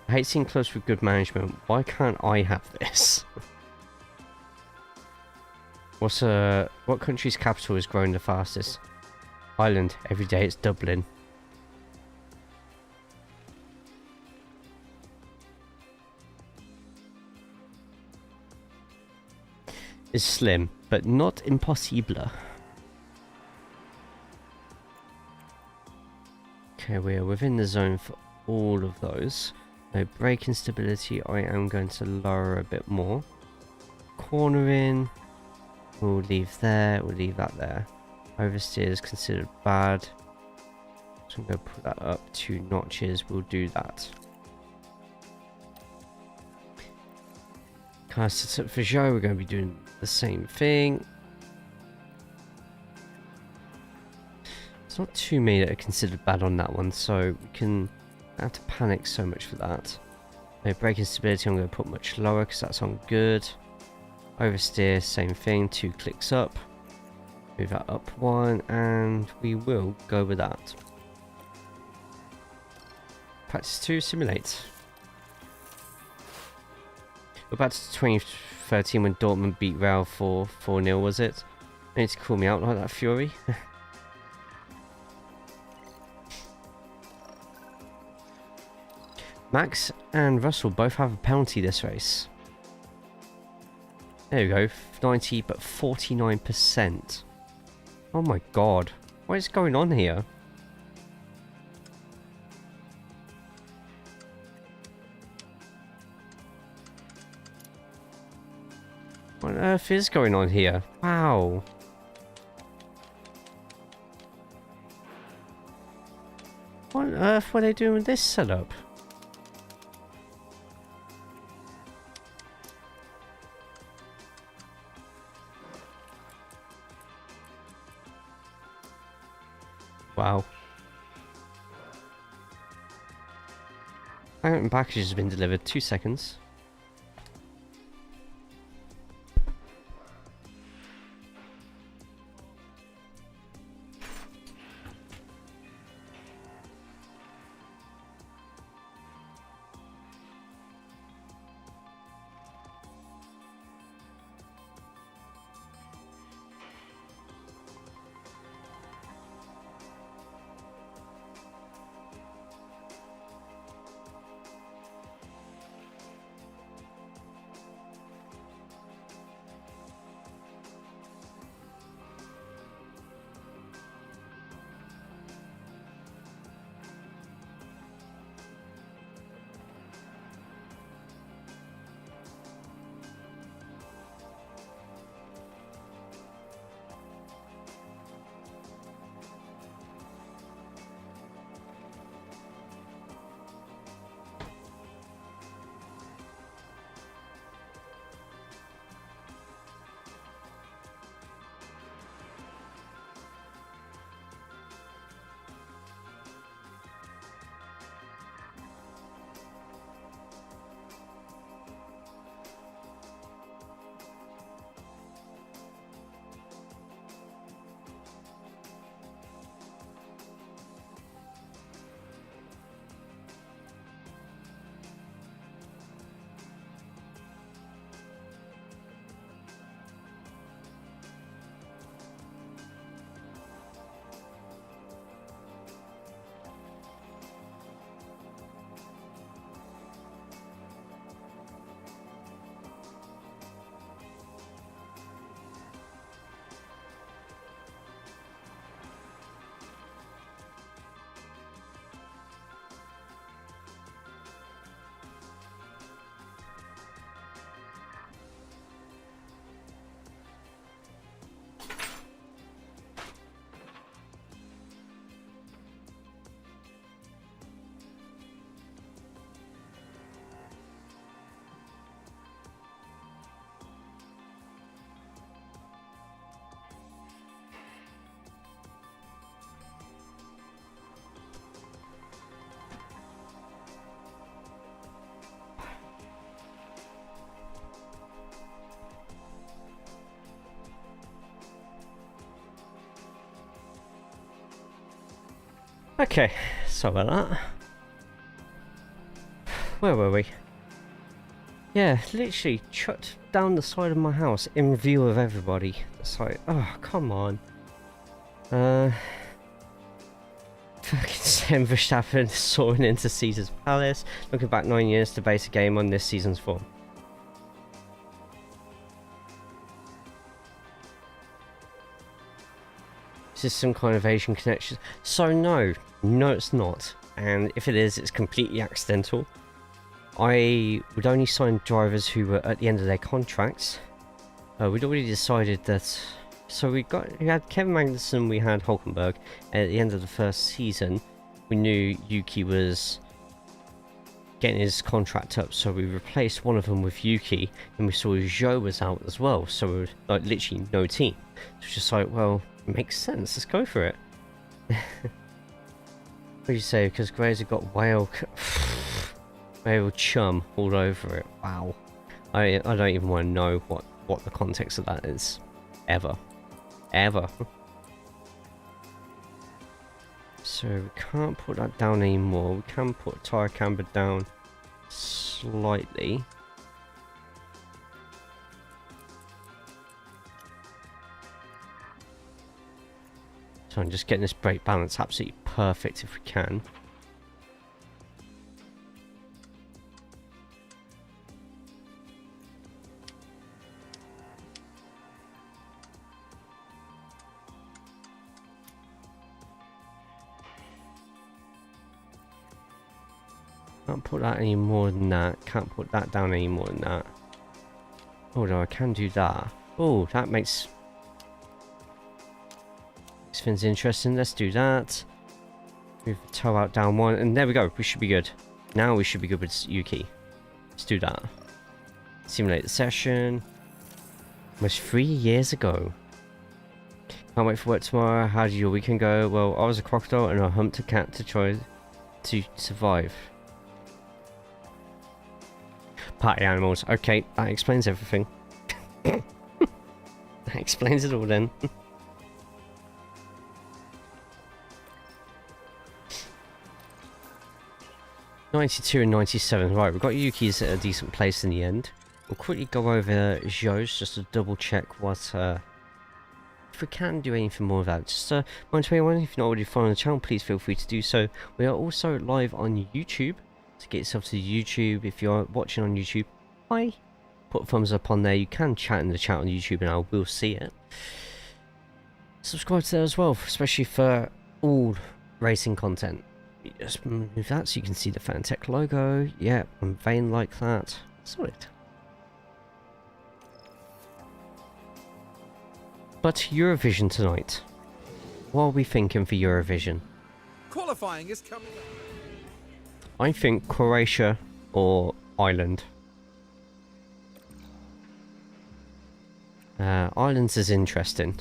I hate seeing clubs with good management. Why can't I have this? What country's capital is growing the fastest? Ireland. Every day it's Dublin. Is slim, but not impossible. Okay, we are within the zone for all of those. No braking stability, I am going to lower a bit more. Cornering, we'll leave there, we'll leave that there. Oversteer is considered bad, so I'm going to put that up 2 notches, we'll do that. Car set up for Zhou, we're going to be doing the same thing. It's not too many that are considered bad on that one, so we can have to panic so much for that. No braking stability, I'm going to put much lower because that's on good. Oversteer, same thing, 2 clicks up. Move that up 1, and we will go with that. Practice 2, simulate. We're back to 2013 when Dortmund beat Real 4-0, was it? You need to call me out like that, Fury. Max and Russell both have a penalty this race. There we go, 90 but 49%. Oh my god, what is going on here? What on earth is going on here? Wow. What on earth were they doing with this setup? Wow. Item package has been delivered. 2 seconds. Okay, so about that. Where were we? Yeah, literally chucked down the side of my house in view of everybody. It's like, oh, come on. Fucking Sam Verstappen soaring into Caesar's Palace. Looking back 9 years to base a game on this season's form. Is this some kind of Asian connection? So no, it's not. And if it is, it's completely accidental. I would only sign drivers who were at the end of their contracts. We'd already decided that. So we had Kevin Magnussen, we had Hulkenberg, and at the end of the first season, we knew Yuki was getting his contract up, so we replaced one of them with Yuki, and we saw Zhou was out as well, so we were like literally no team. It's just like, well, it makes sense, let's go for it. What do you say? Because Grays have got whale chum all over it. Wow. I don't even want to know what the context of that is. Ever. So we can't put that down anymore. We can put tyre camber down slightly. So I'm just getting this brake balance absolutely perfect if we can. Can't put that any more than that. Can't put that down any more than that. Although I can do that. Oh, that makes things interesting. Let's do that. Move the toe out down one. And there we go. We should be good. Now we should be good with Yuki. Let's do that. Simulate the session. Almost 3 years ago. Can't wait for work tomorrow. How did your weekend go? Well, I was a crocodile and I humped a cat to try to survive. Party animals. Okay, that explains everything. That explains it all then. '92 and '97. Right, we've got Yuki's at a decent place in the end. We'll quickly go over Zhou's just to double check what if we can do anything more of that. Just mind 21, if you're not already following the channel, please feel free to do so. We are also live on YouTube. So get yourself to YouTube. If you're watching on YouTube, hi, put a thumbs up on there. You can chat in the chat on YouTube and I will see it. Subscribe to that as well, especially for all racing content. You just move that so you can see the Fantech logo. Yeah, and vein like that. Solid. But Eurovision tonight. What are we thinking for Eurovision? Qualifying is coming up. I think Croatia or Ireland. Ireland's is interesting.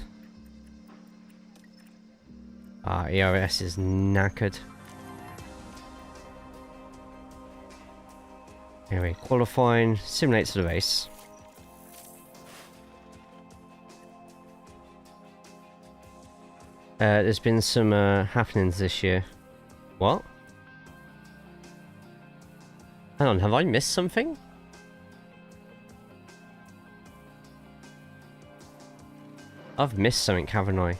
ERS is knackered. Anyway, qualifying, simulate to the race. There's been some happenings this year. What? Hang on, have I missed something? I've missed something, haven't I?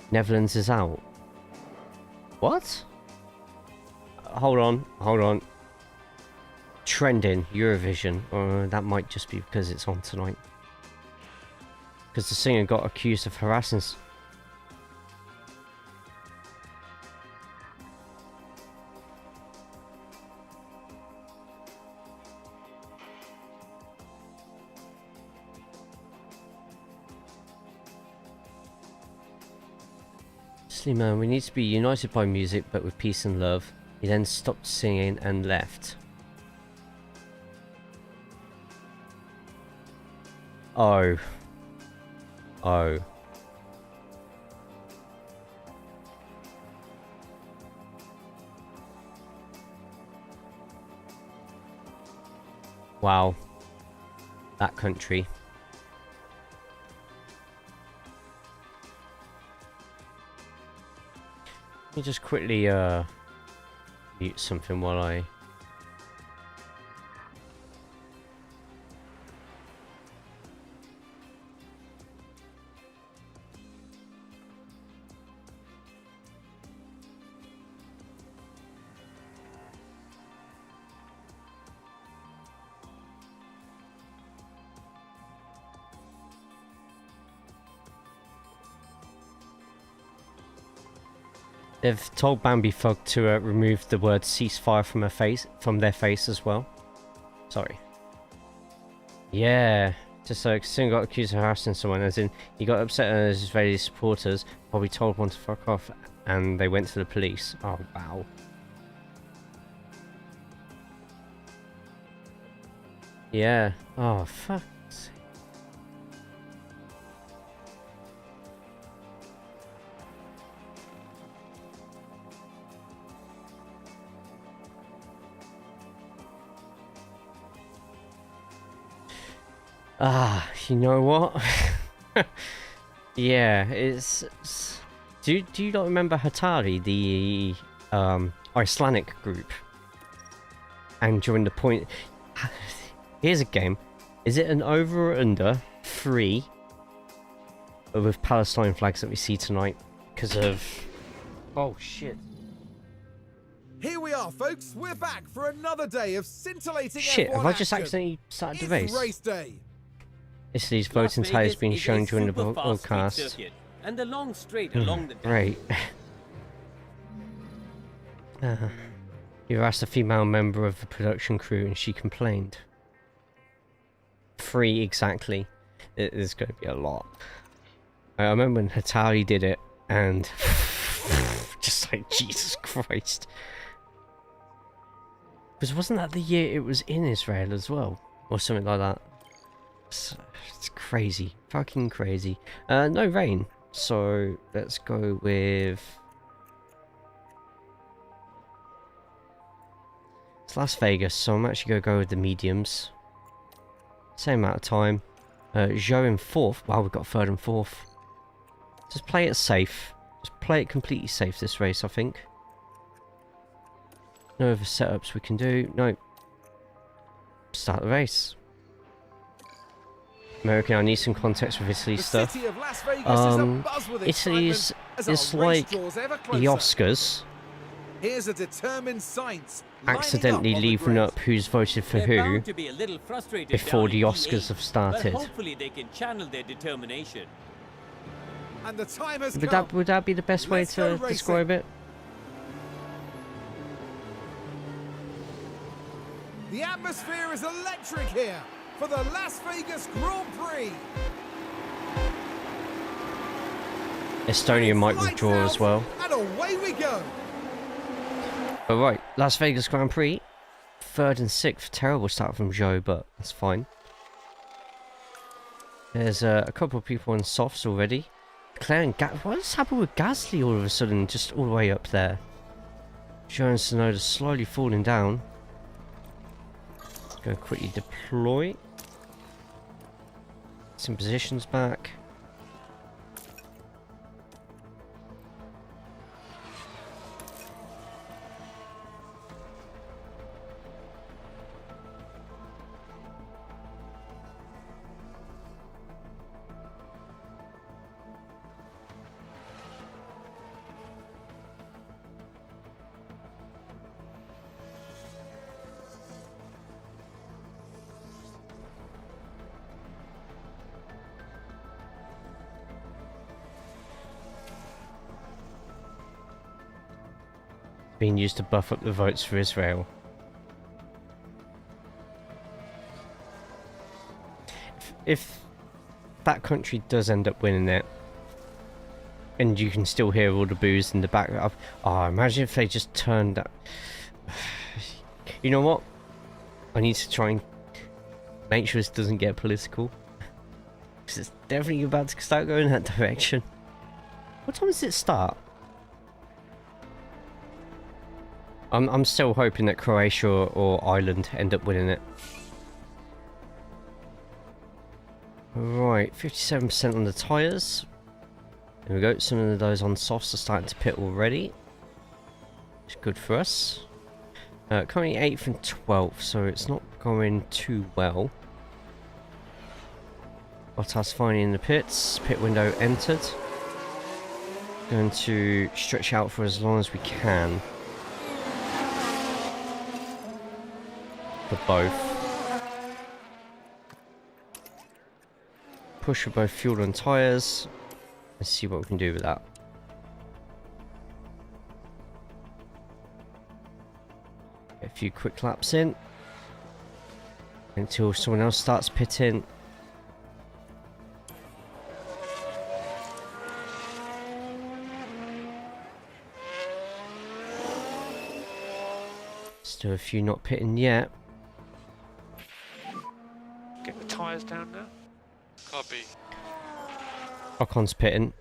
Netherlands is out. What? Hold on. Trending Eurovision. That might just be because it's on tonight. Because the singer got accused of harassing. Man, we need to be united by music, but with peace and love. He then stopped singing and left. Oh. Wow. That country. Let me just quickly mute something while I... They've told Bambi Fug to remove the word ceasefire from their face as well. Sorry. Yeah, just so soon got accused of harassing someone, as in he got upset at his Israeli supporters, probably told one to fuck off, and they went to the police. Oh wow. Yeah. Oh fuck. Ah, you know what? Yeah, do you not remember Hatari, the Icelandic group? And during the point, here's a game. Is it an over or under 3 with Palestine flags that we see tonight? Because of... Oh shit. Here we are, folks. We're back for another day of scintillating Shit, F1 have I just action. accidentally started the It's race? race day. Italy's Las voting tally has Vegas been is a shown during the super fast street broadcast. circuit, and the long straight along the Great. You asked a female member of the production crew and she complained. 3 exactly. There's going to be a lot. I remember when Hatari did it and just like, Jesus Christ. Because wasn't that the year it was in Israel as well? Or something like that. It's crazy. Fucking crazy. No rain. So let's go with... It's Las Vegas, so I'm actually going to go with the mediums. Same amount of time. Zhou in 4th. Wow, we've got 3rd and 4th. Just play it safe. Just play it completely safe this race, I think. No other setups we can do. Nope. Start the race. American, I need some context with Italy The stuff. city of Las Vegas is abuzz with Italy's excitement as our it's race like draws ever the closer. Oscars Here's a determined Sainz lining accidentally up on the leaving grid. up who's voted for They're who bound to be a little frustrated before down the in Oscars E8, have started. But hopefully they can channel their determination. And the time has Would come. that be the best way Let's go to racing. describe it? The atmosphere is electric here for the Las Vegas Grand Prix. Estonia might Lights withdraw out, as well. And away we go. Alright, Las Vegas Grand Prix. 3rd and 6th. Terrible start from Zhou, but that's fine. There's a couple of people on softs already. Claire and what's happened with Gasly all of a sudden, just all the way up there? Zhou and Tsunoda slowly falling down. Going to quickly deploy. Some positions back. Being used to buff up the votes for Israel. If that country does end up winning it, and you can still hear all the boos in the background, oh, imagine if they just turned that. You know what? I need to try and make sure this doesn't get political, because it's definitely about to start going that direction. What time does it start? I'm still hoping that Croatia or Ireland end up winning it. Right, 57% on the tyres. There we go, some of those on softs are starting to pit already. It's good for us. Currently 8th and 12th, so it's not going too well. Bottas finally in the pits. Pit window entered. Going to stretch out for as long as we can. For both. Push for both fuel and tyres. Let's see what we can do with that. Get a few quick laps in. Until someone else starts pitting. Still a few not pitting yet. Get the tyres down now. Copy. Ocon's pitting.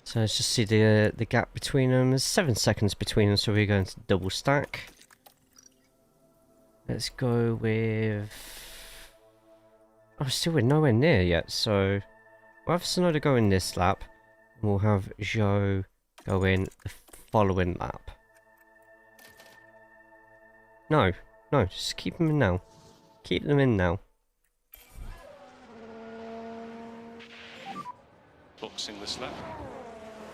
So let's just see the gap between them. There's 7 seconds between them, so we're going to double stack. Let's go with... Oh, still we're nowhere near yet, so... We'll have Tsunoda go in this lap. And we'll have Zhou go in the following lap. No, just keep them in now. Keep them in now. Boxing this lap.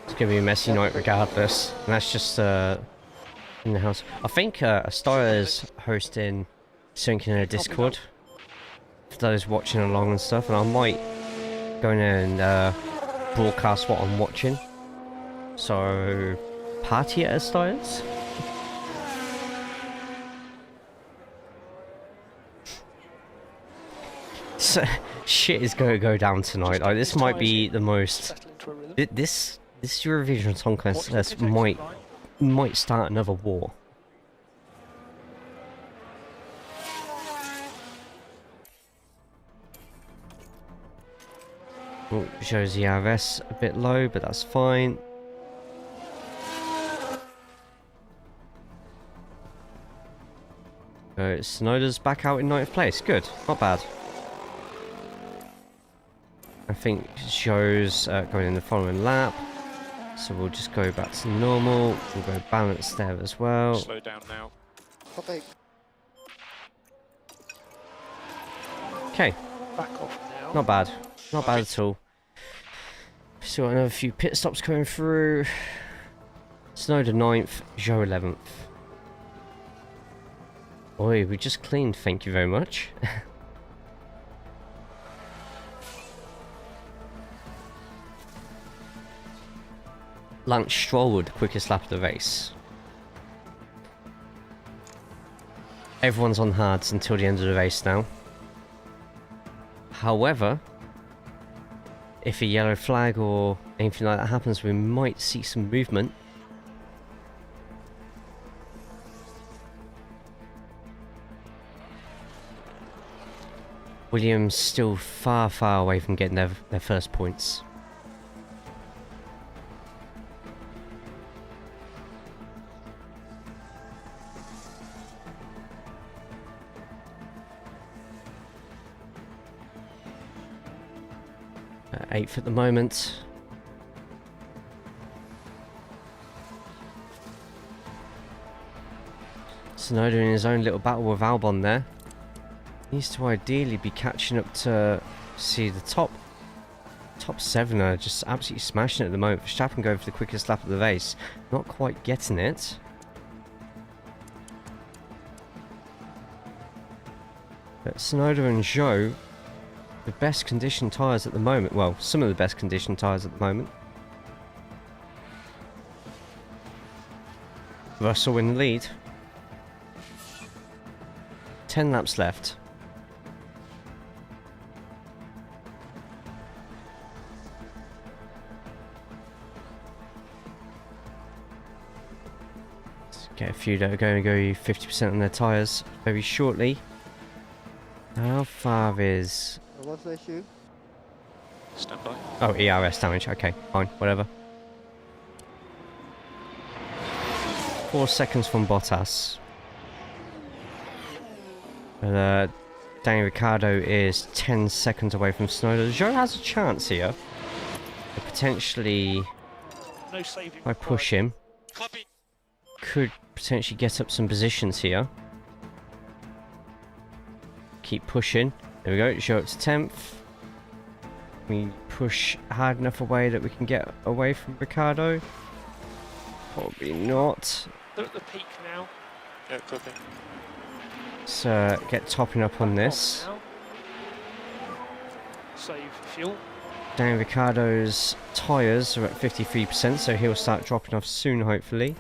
It's going to be a messy night regardless. And that's just in the house. I think Astara is hosting something in a Discord. For those watching along and stuff. And I might go in there and broadcast what I'm watching. So, party at Astara's? So, shit is going to go down tonight. Like, this might be the most... Settle into a rhythm. This Eurovision Song Watch the Contest protection line. might start another war. Oh, shows the RS a bit low, but that's fine. Tsunoda's back out in 9th place. Good, not bad. I think Zhou's going in the following lap. So we'll just go back to normal. We'll go balance there as well. Slow down now. Copy. Back Okay, off now. not bad. Not bad at all. Still got another few pit stops coming through. Tsunoda 9th, Zhou 11th. Oi, we just cleaned, thank you very much. Lance Stroll with the quickest lap of the race. Everyone's on hards until the end of the race now. However, if a yellow flag or anything like that happens, we might see some movement. Williams still far away from getting their first points. At 8th at the moment. Tsunoda in his own little battle with Albon there. Needs to ideally be catching up to see the top 7 are just absolutely smashing it at the moment. Verstappen going for the quickest lap of the race. Not quite getting it. But Tsunoda and Zhou, the best conditioned tyres at the moment. Well, some of the best conditioned tyres at the moment. Russell in the lead. 10 laps left. Let's get a few that are going to go 50% on their tyres very shortly. How far is... What's the issue? Stand by. Oh, ERS damage. Okay, fine, whatever. 4 seconds from Bottas. But Daniel Ricciardo is 10 seconds away from Tsunoda. Zhou has a chance here. To potentially, No saving. if I push him, Copy. could potentially get up some positions here. Keep pushing. There we go. Show up to 10th. We push hard enough away that we can get away from Ricciardo. Probably not. They're at the peak now. Yeah, copy. Let's get topping up on this. Now. Save fuel. Dan Ricciardo's tyres are at 53%, so he'll start dropping off soon, hopefully.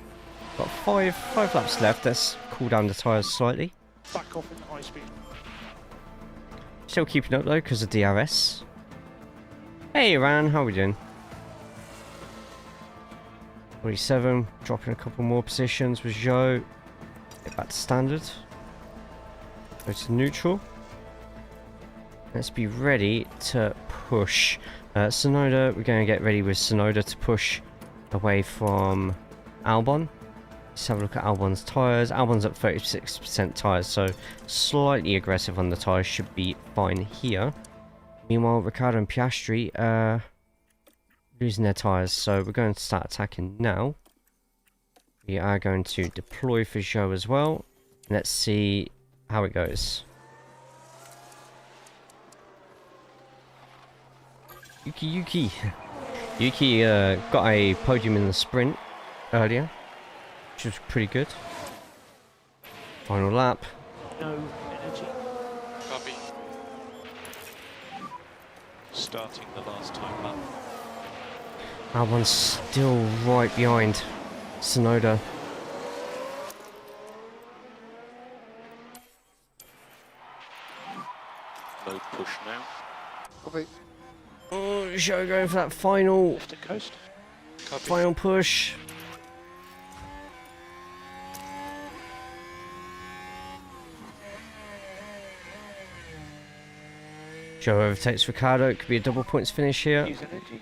Got five laps left. Let's cool down the tyres slightly. Back off in the high speed. Still keeping up though because of DRS. Hey Ran, how are we doing? 47, dropping a couple more positions with Zhou. Get back to standard. Go to neutral. Let's be ready to push. Tsunoda, we're going to get ready with Tsunoda to push away from Albon. Let's have a look at Albon's tyres. Albon's at 36% tyres, so slightly aggressive on the tyres, should be fine here. Meanwhile, Ricciardo and Piastri losing their tyres, so we're going to start attacking now. We are going to deploy for Zhou as well. Let's see how it goes. Yuki got a podium in the sprint earlier, which was pretty good. Final lap. No energy. Copy. Starting the last time lap. Albon's still right behind Tsunoda. Load push now. Copy. Oh, Zhou going for that final Left and coast. Copy. final push. Zhou overtakes Ricciardo. It could be a double points finish here. Use energy.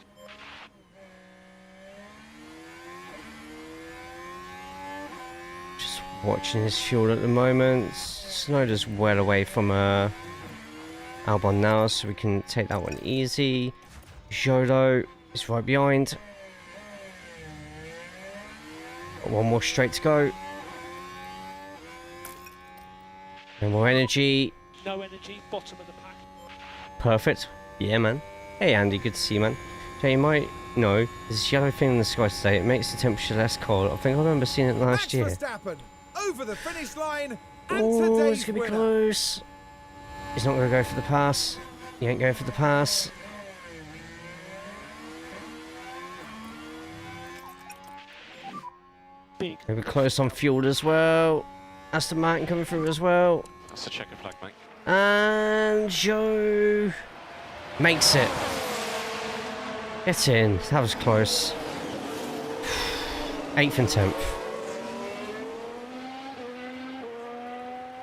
Just watching his fuel at the moment. Tsunoda's well away from Albon now, so we can take that one easy. Zhou though is right behind. Got one more straight to go. No more energy. No energy. Bottom of the pack. Perfect. Yeah, man. Hey, Andy. Good to see you, man. So you might know, there's this yellow thing in the sky today. It makes the temperature less cold. I think I remember seeing it last year. Max Verstappen over the finish line, and Oh, today's it's going to be winner. close. He's not going to go for the pass. He ain't going for the pass. Big. Maybe close on fuel as well. Aston Martin coming through as well. That's a checker flag, mate. And Zhou makes it. Get in. That was close. 8th and 10th.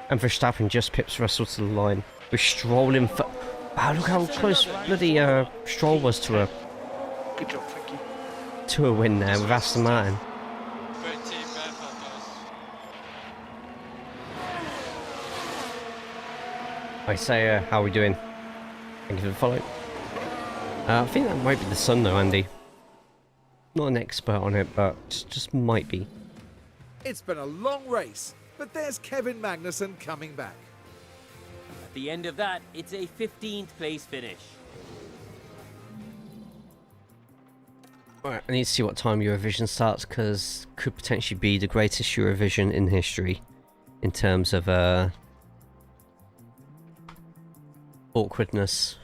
And Verstappen just pips Russell to the line. We're strolling for... Wow, look how close bloody Stroll was to a Good job, thank you. win there with Aston Martin. Great team, guys. I say, how are we doing? Thank you for the follow. I think that might be the sun though, Andy. Not an expert on it, but just might be. It's been a long race, but there's Kevin Magnussen coming back. At the end of that, it's a 15th place finish. Alright, I need to see what time Eurovision starts, because could potentially be the greatest Eurovision in history in terms of awkwardness.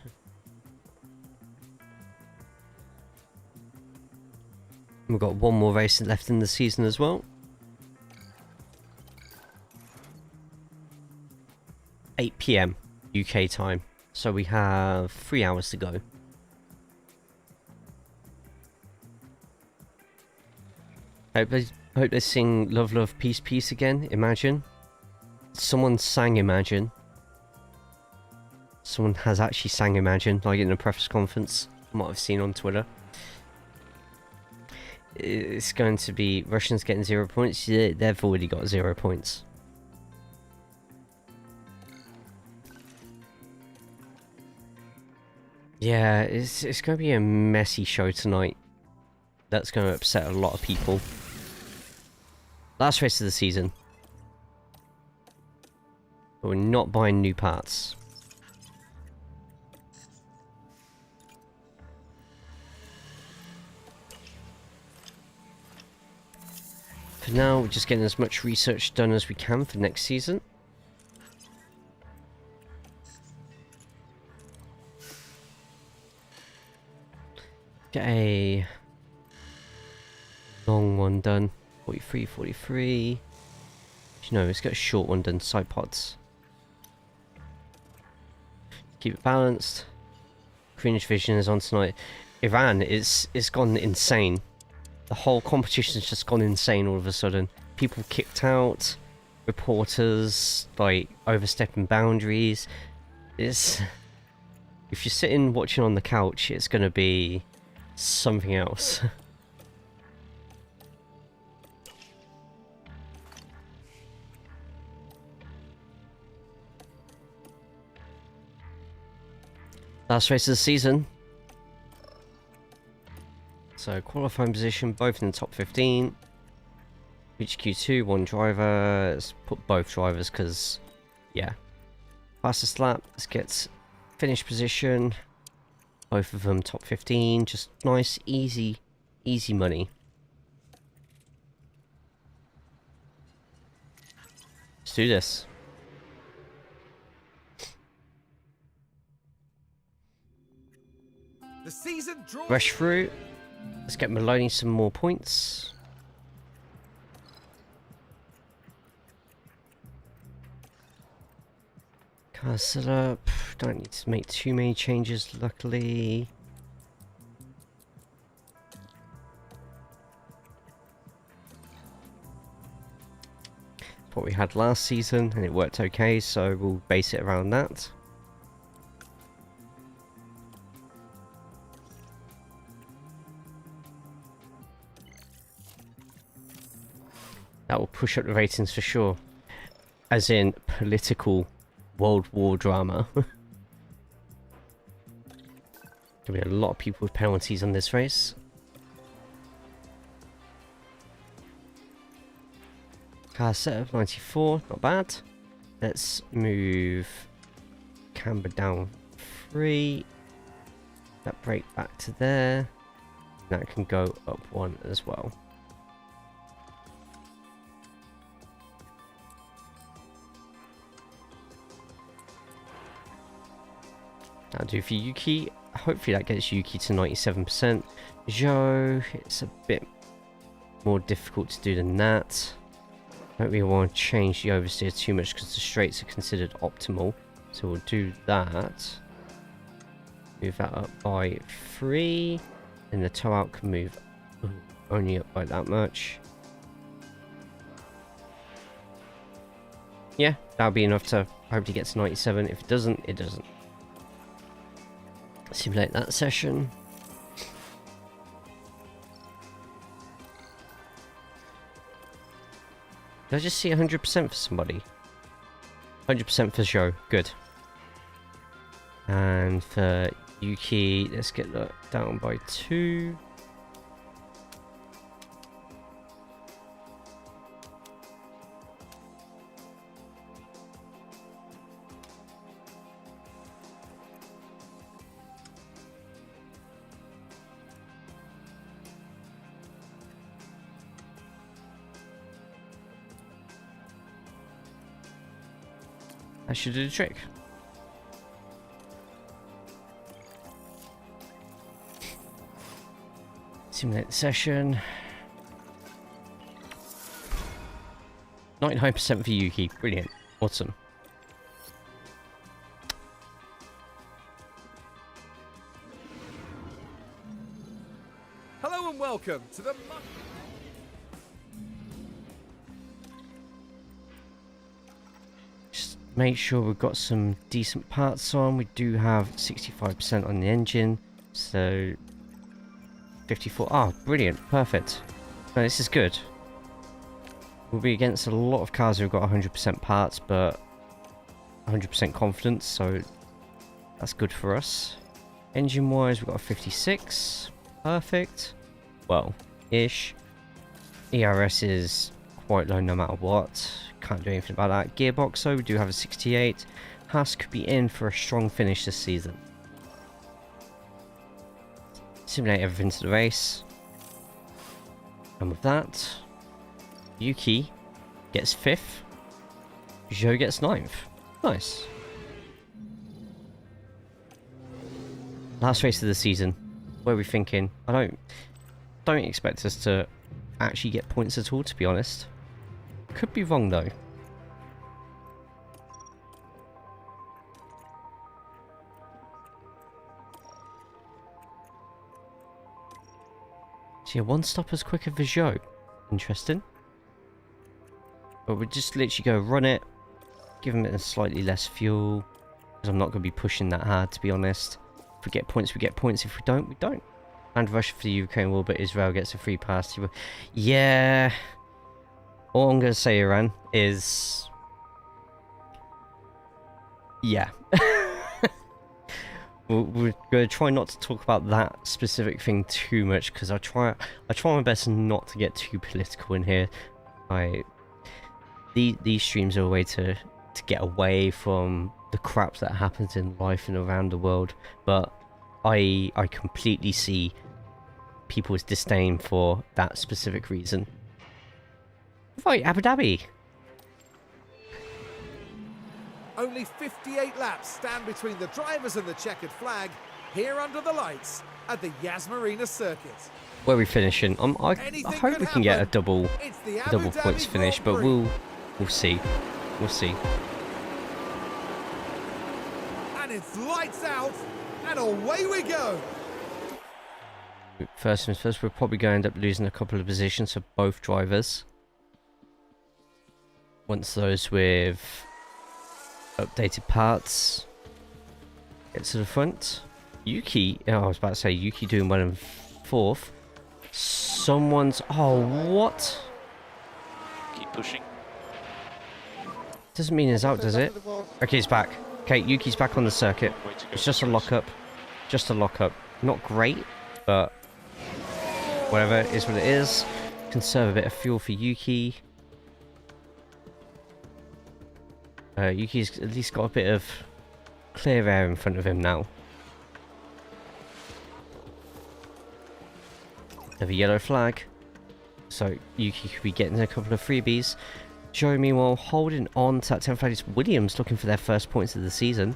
We've got one more race left in the season as well. 8 PM UK time, so we have 3 hours to go. Hope they sing Love Love Peace Peace again. Imagine. Someone sang Imagine. Someone has actually sang Imagine, like in a press conference. I might have seen on Twitter. It's going to be Russians getting 0 points. Yeah, they've already got 0 points. Yeah, it's going to be a messy show tonight. That's going to upset a lot of people. Last race of the season. But we're not buying new parts. For now, we're just getting as much research done as we can for next season. Get a long one done. 43, 43. No, let's get a short one done. Side pods. Keep it balanced. Cringe Vision is on tonight. Iran, it's gone insane. The whole competition's just gone insane all of a sudden. People kicked out. Reporters, like, overstepping boundaries. It's... If you're sitting watching on the couch, it's gonna be something else. Last race of the season. So qualifying position, both in the top 15. Reach Q2, one driver. Let's put both drivers because, yeah. Fastest lap, let's get finish position. Both of them top 15. Just nice, easy money. Let's do this. The season draws. Rush through. Let's get Maloney some more points. Car setup. Don't need to make too many changes, luckily. What we had last season, and it worked okay, so we'll base it around that. That will push up the ratings for sure. As in political World War drama. There'll be a lot of people with penalties on this race. Car setup 94, not bad. Let's move camber down 3. That brake back to there. That can go up 1 as well. That'll do for Yuki. Hopefully that gets Yuki to 97%. Zhou, it's a bit more difficult to do than that. Don't really want to change the oversteer too much because the straights are considered optimal. So we'll do that. Move that up by 3. And the toe out can move only up by that much. Yeah, that'll be enough to hopefully get to 97. If it doesn't, it doesn't. Simulate that session. Did I just see 100% for somebody? 100% for Zhou. Good. And for Yuki, let's get that down by 2. That should do the trick. Simulate the session. 99% for Yuki. Brilliant. Awesome. Hello and welcome to the... Make sure we've got some decent parts on. We do have 65% on the engine, so 54. Ah, brilliant, perfect. No, this is good. We'll be against a lot of cars who've got 100% parts, but 100% confidence, so that's good for us. Engine-wise, we've got a 56. Perfect. Well, ish. ERS is quite low no matter what. Can't do anything about that. Gearbox though, we do have a 68. Haas could be in for a strong finish this season. Simulate everything to the race. And with that, Yuki gets 5th. Zhou gets 9th. Nice. Last race of the season. What are we thinking? I don't expect us to actually get points at all, to be honest. Could be wrong though. So yeah, one stop as quick as Zhou. Interesting. But we'll just literally go run it. Give him a slightly less fuel. Because I'm not going to be pushing that hard, to be honest. If we get points, we get points. If we don't, we don't. And rush for the Ukraine war, but Israel gets a free pass. Yeah. All I'm going to say, Iran, is... yeah. We're going to try not to talk about that specific thing too much, because I try my best not to get too political in here. These streams are a way to get away from the crap that happens in life and around the world, but I completely see people's disdain for that specific reason. Right, Abu Dhabi. Only 58 laps stand between the drivers and the checkered flag here under the lights at the Yas Marina circuit. Where are we finishing? I hope we can get a double It's the Abu Dhabi points finish, Grand but Prix. we'll see. We'll see. And it's lights out, and away we go. First things first, we're probably going to end up losing a couple of positions for both drivers. Once those with updated parts get to the front. Yuki, oh, I was about to say Yuki doing well in 4th. Someone's, oh, what? Keep pushing. Doesn't mean he's out, does it? Okay, he's back. Okay, Yuki's back on the circuit. Way to go. It's just a lockup. Just a lockup. Not great, but whatever, it is what it is. Conserve a bit of fuel for Yuki. Yuki's at least got a bit of clear air in front of him now. Have a yellow flag. So Yuki could be getting a couple of freebies. Zhou meanwhile holding on to that 10th flag. It's Williams looking for their first points of the season.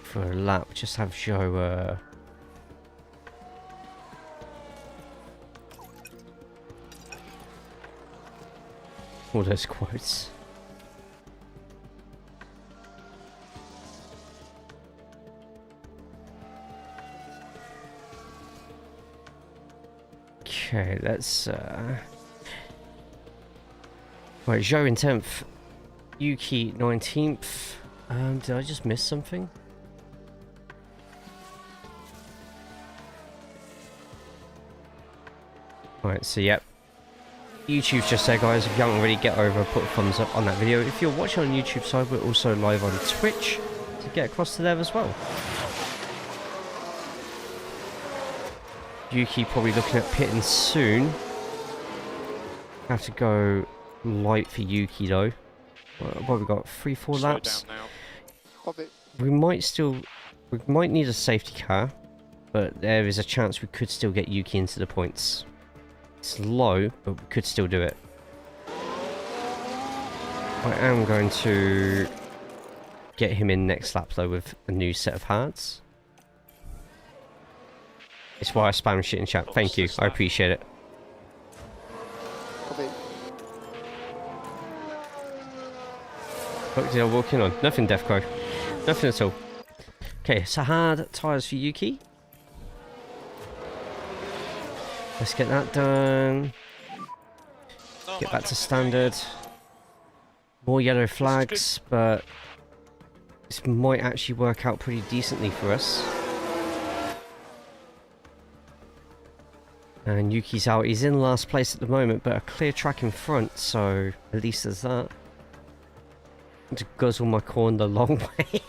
For a lap, just have Zhou all those quotes. Okay, let's right, Zhou in 10th, Yuki 19th. Did I just miss something? Right, so yep. YouTube's just there, guys. If you haven't already, get over, put a thumbs up on that video. If you're watching on YouTube side, we're also live on Twitch to get across to there as well. Yuki probably looking at pitting soon. Have to go light for Yuki though. What we got? 3-4 Slow laps. down now. Pop it. We might need a safety car, but there is a chance we could still get Yuki into the points. It's low, but we could still do it. I am going to get him in next lap though with a new set of hards. It's why I spam shit in chat. Thank you, I appreciate it. Pop it. What did I walk in on? Nothing, Defco. Nothing at all. Okay, so hard tyres for Yuki. Let's get that done. Get back to standard. More yellow flags, but this might actually work out pretty decently for us. And Yuki's out. He's in last place at the moment, but a clear track in front, so at least there's that. To guzzle my corn the long way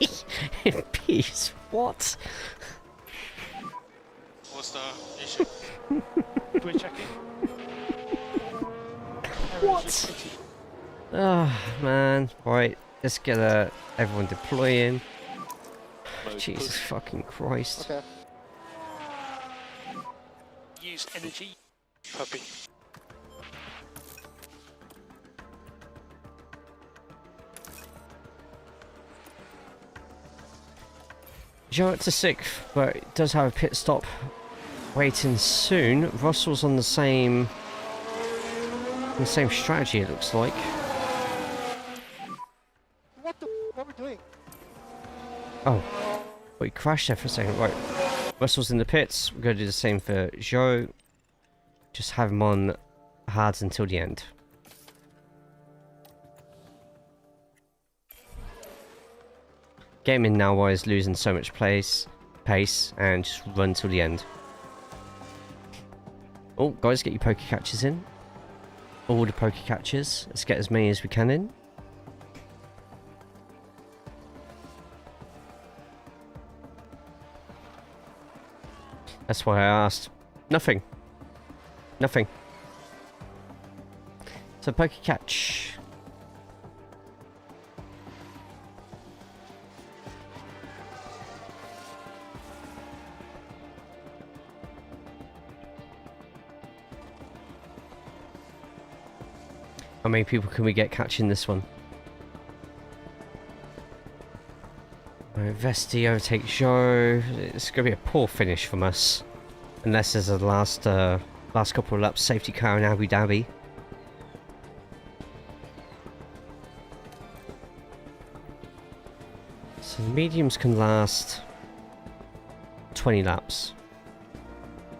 in peace. What? What's the issue? We're checking. What? Oh, man. Right, let's get everyone deploying. Mode Jesus push. fucking Christ. Okay. Use energy. Copy. Joe to 6th, but it does have a pit stop waiting soon. Russell's on the same strategy, it looks like. What are we doing? Oh, we crashed there for a second. Right, Russell's in the pits. We're going to do the same for Joe. Just have him on hards until the end. Get him in now while he's losing so much pace, and just run till the end. Oh, guys, get your poker catches in. All the poker catches. Let's get as many as we can in. That's why I asked. Nothing. Nothing. So poker catch. How many people can we get catching this one? Right, Vesti overtakes Joe. It's going to be a poor finish from us. Unless there's a last couple of laps safety car in Abu Dhabi. So the mediums can last 20 laps.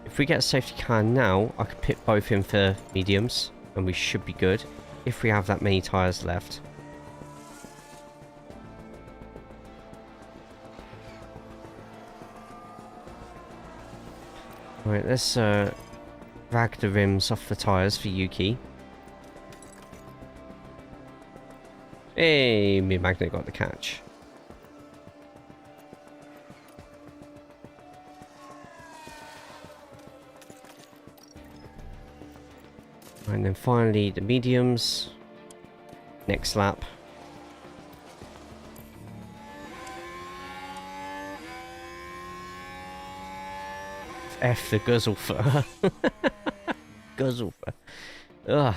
If we get a safety car now, I could pit both in for mediums. And we should be good. If we have that many tyres left. Right, let's rag the rims off the tyres for Yuki. Hey, mid-magnet got the catch. And then finally the mediums. Next lap. F the Guzzlefer. Guzzlefer. Ugh.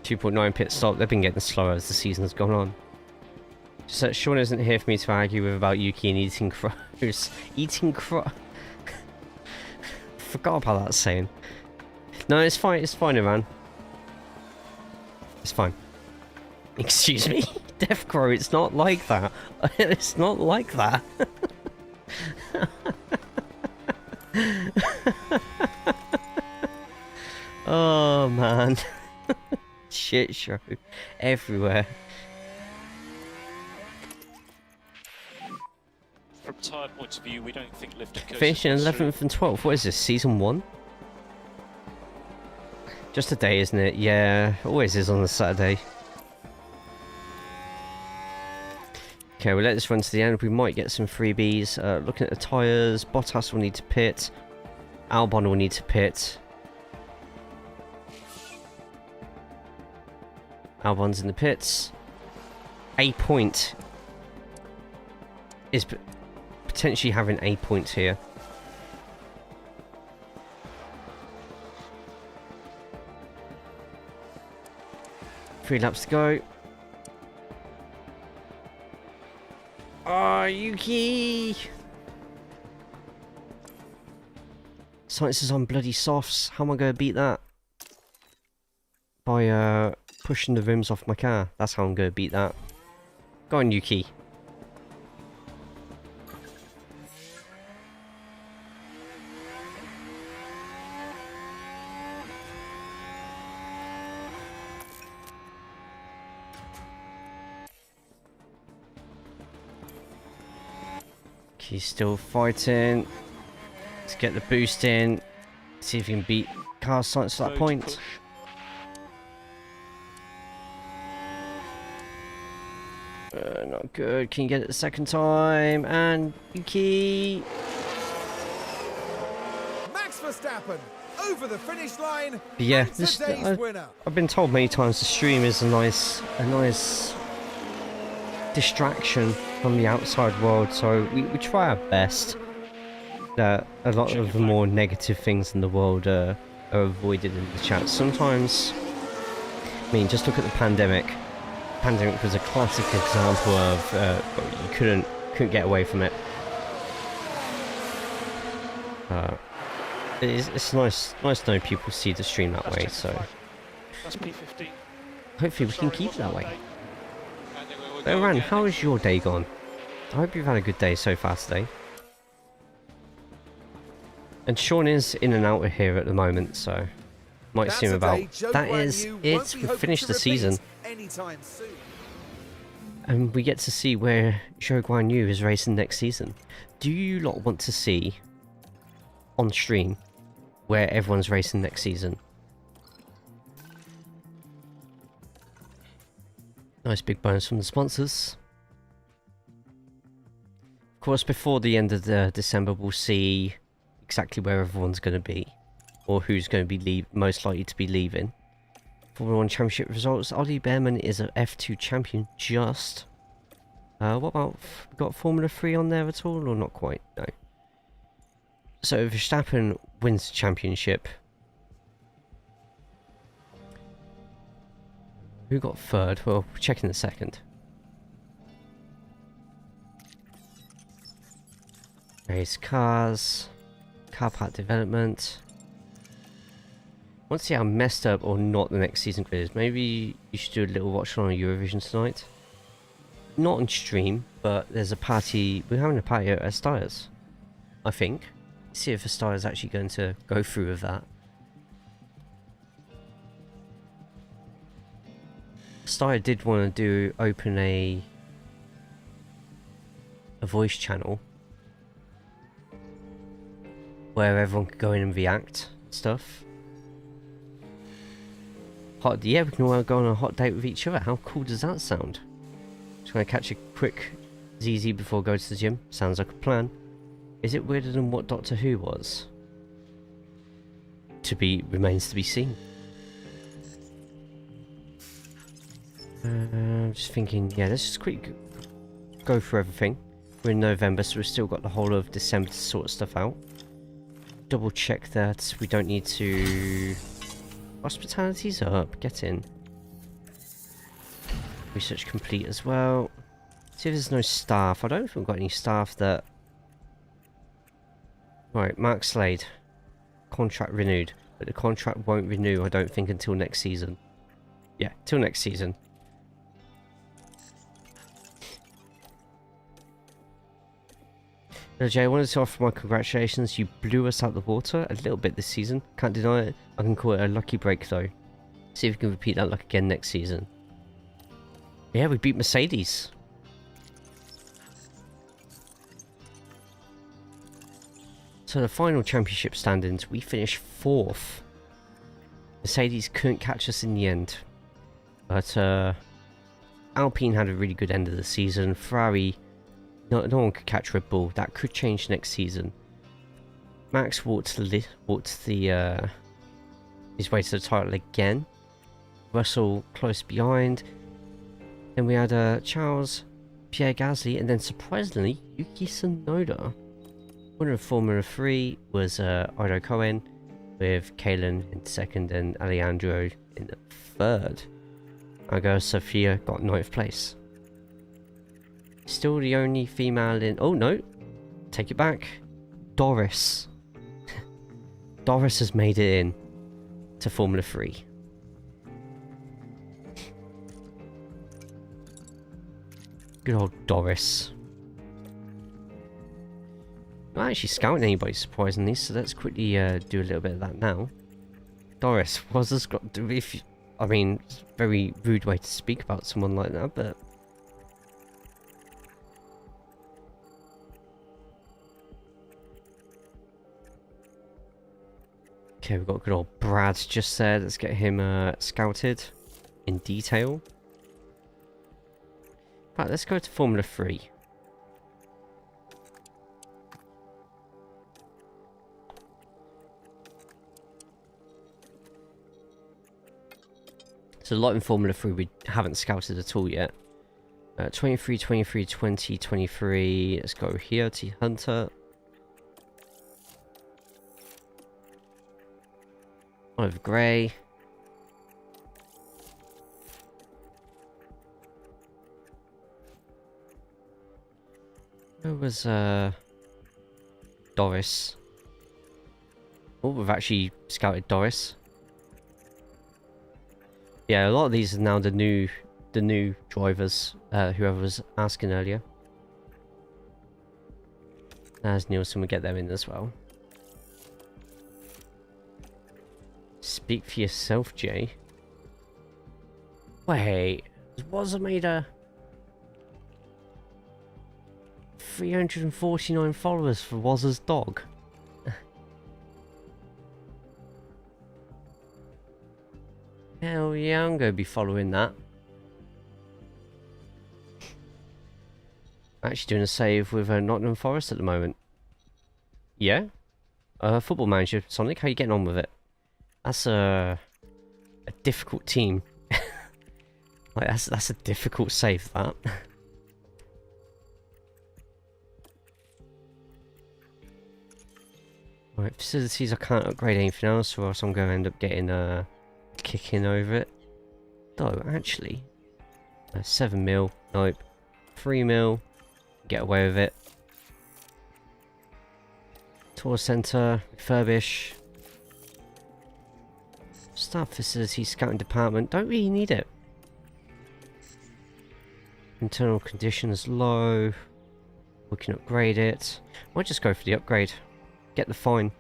.9 pit stop. They've been getting slower as the season's gone on. Just that Sean isn't here for me to argue with about Yuki and eating crows. Eating crow. Forgot about that saying. No, it's fine. It's fine, Iran. It's fine. Excuse me, Death Crow. It's not like that. It's not like that. Oh man, shit show everywhere. From tyre points of view, we don't think lifted coast. Finishing 11th and 12th. What is this? Season 1? Just a day, isn't it? Yeah, always is on a Saturday. Okay, we'll let this run to the end. We might get some freebies. Looking at the tyres, Bottas will need to pit. Albon will need to pit. Albon's in the pits. A point is potentially having a point here. Three laps to go. Ah, Yuki! Science is on bloody softs. How am I going to beat that? By pushing the rims off my car. That's how I'm going to beat that. Go on, Yuki. He's still fighting. Let's get the boost in. See if he can beat Carl Sainz to that point. Not good. Can you get it the second time? And Yuki. Max Verstappen over the finish line. But yeah, and today's winner. I've been told many times the stream is a nice distraction from the outside world, so we try our best. That a lot of the more negative things in the world are avoided in the chat. Sometimes, I mean, just look at the pandemic. Pandemic was a classic example of you couldn't get away from it. It's nice to know people see the stream that way. So That's P15. hopefully we can keep it that way. Ran, how has your day gone? I hope you've had a good day so far today. And Sean is in and out of here at the moment, so might see him about. That is it. We've finished the season. Anytime soon. And we get to see where Zhou Guanyu is racing next season. Do you lot want to see on stream where everyone's racing next season? Nice big bonus from the sponsors. Of course, before the end of the December, we'll see exactly where everyone's going to be, or who's going to be most likely to be leaving. Formula 1 Championship results. Ollie Behrman is an F2 champion, just. What about, got Formula 3 on there at all, or not quite? No. So Verstappen wins the championship. Who got third? Well, we'll check in a second. Race cars. Car part development. I want to see how messed up or not the next season grid is. Maybe you should do a little watch on Eurovision tonight. Not on stream, but there's a party. We're having a party at Styres, I think. See if Styres is actually going to go through with that. Styres did want to open a voice channel where everyone could go in and react stuff. Yeah, we can all go on a hot date with each other. How cool does that sound? Just gonna catch a quick ZZ before I go to the gym. Sounds like a plan. Is it weirder than what Doctor Who was? Remains to be seen. I'm just thinking, yeah, let's just quickly go through everything. We're in November, so we've still got the whole of December to sort stuff out. Double check that we don't need to... Hospitality's up, get in. Research complete as well. See if there's no staff. I don't know if we've got any staff that... Right, Mark Slade. Contract renewed. But the contract won't renew, I don't think, until next season. Yeah, till next season. Jay, I wanted to offer my congratulations. You blew us out the water a little bit this season. Can't deny it. I can call it a lucky break though. See if we can repeat that luck again next season. Yeah, we beat Mercedes. So the final championship standings, we finished 4th. Mercedes couldn't catch us in the end. But Alpine had a really good end of the season. Ferrari... No one could catch Red Bull. That could change next season. Max walked his way to the title again. Russell close behind. Then we had Charles, Pierre Gasly, and then surprisingly Yuki Tsunoda. Winner of Formula 3 was Ido Cohen, with Kalen in second and Alejandro in the third. Our girl Sophia got 9th place. Still the only female in... Oh no! Take it back. Doris. Doris has made it in to Formula 3. Good old Doris. Not actually scouting anybody surprisingly, so let's quickly do a little bit of that now. Doris, what's this got to do with... I mean, it's a very rude way to speak about someone like that, but... Okay, we've got good old Brad just there. Let's get him scouted in detail. Right, let's go to Formula 3. So a lot in Formula 3 we haven't scouted at all yet. 23, 23, 20, 23. Let's go here to Hunter. Oliver Gray. Where was Doris? Oh, we've actually scouted Doris. Yeah, a lot of these are now the new drivers. Whoever was asking earlier. As Nielsen, we get them in as well. Speak for yourself, Jay. Wait, was it made a 349 followers for Wazza's dog? Hell yeah, I'm gonna be following that. Actually doing a save with Nottingham Forest at the moment. Yeah? Football Manager, Sonic, how you getting on with it? That's a difficult team. Like that's a difficult save, that. Right, facilities I can't upgrade anything else, or else I'm going to end up getting kicking over it. Though actually, 7 mil, nope. 3 mil, get away with it. Tour centre, refurbish. Staff facility, scouting department, don't really need it. Internal conditions low. We can upgrade it. Might just go for the upgrade. Get the fine.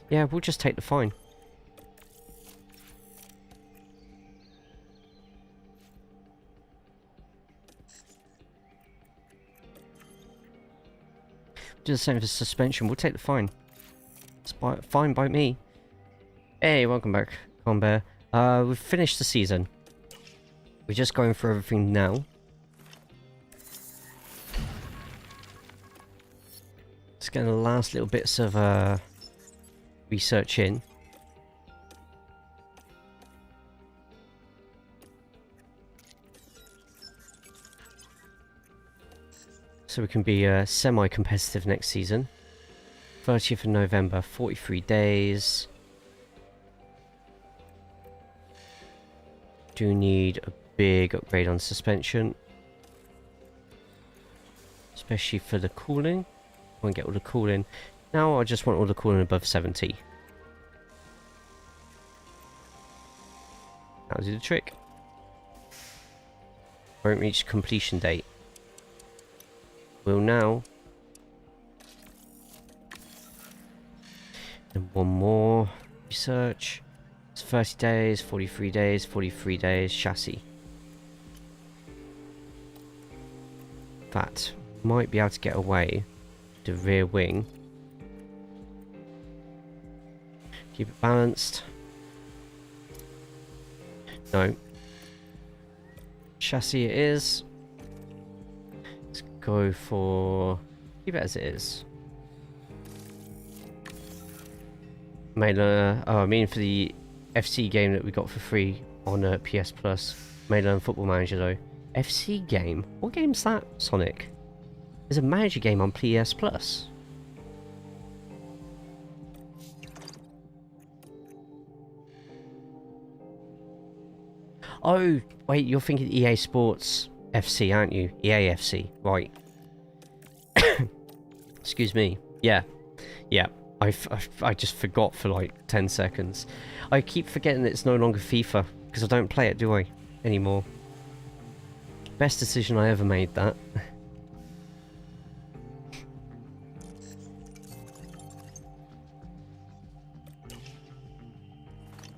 Yeah, we'll just take the fine. Do the same for suspension. We'll take the fine. It's fine by me. Hey, welcome back, Conbear. We've finished the season. We're just going through everything now. Just getting the last little bits of research in. So we can be semi-competitive next season. 30th of November, 43 days. Do need a big upgrade on suspension. Especially for the cooling. I want to get all the cooling. Now I just want all the cooling above 70. That'll do the trick. Won't reach completion date. Will now. And one more research. It's 30 days, 43 days, 43 days, chassis. That might be able to get away. The rear wing. Keep it balanced. No. Chassis it is. Let's go for... keep it as it is. Mailer... oh, I mean for the FC game that we got for free on PS Plus. Mailer and Football Manager though. FC game? What game's that, Sonic? There's a manager game on PS Plus. Oh, wait, you're thinking EA Sports FC, aren't you? EA FC, right. Excuse me. Yeah. Yeah. I just forgot for like 10 seconds. I keep forgetting that it's no longer FIFA, because I don't play it, do I? Anymore. Best decision I ever made, that.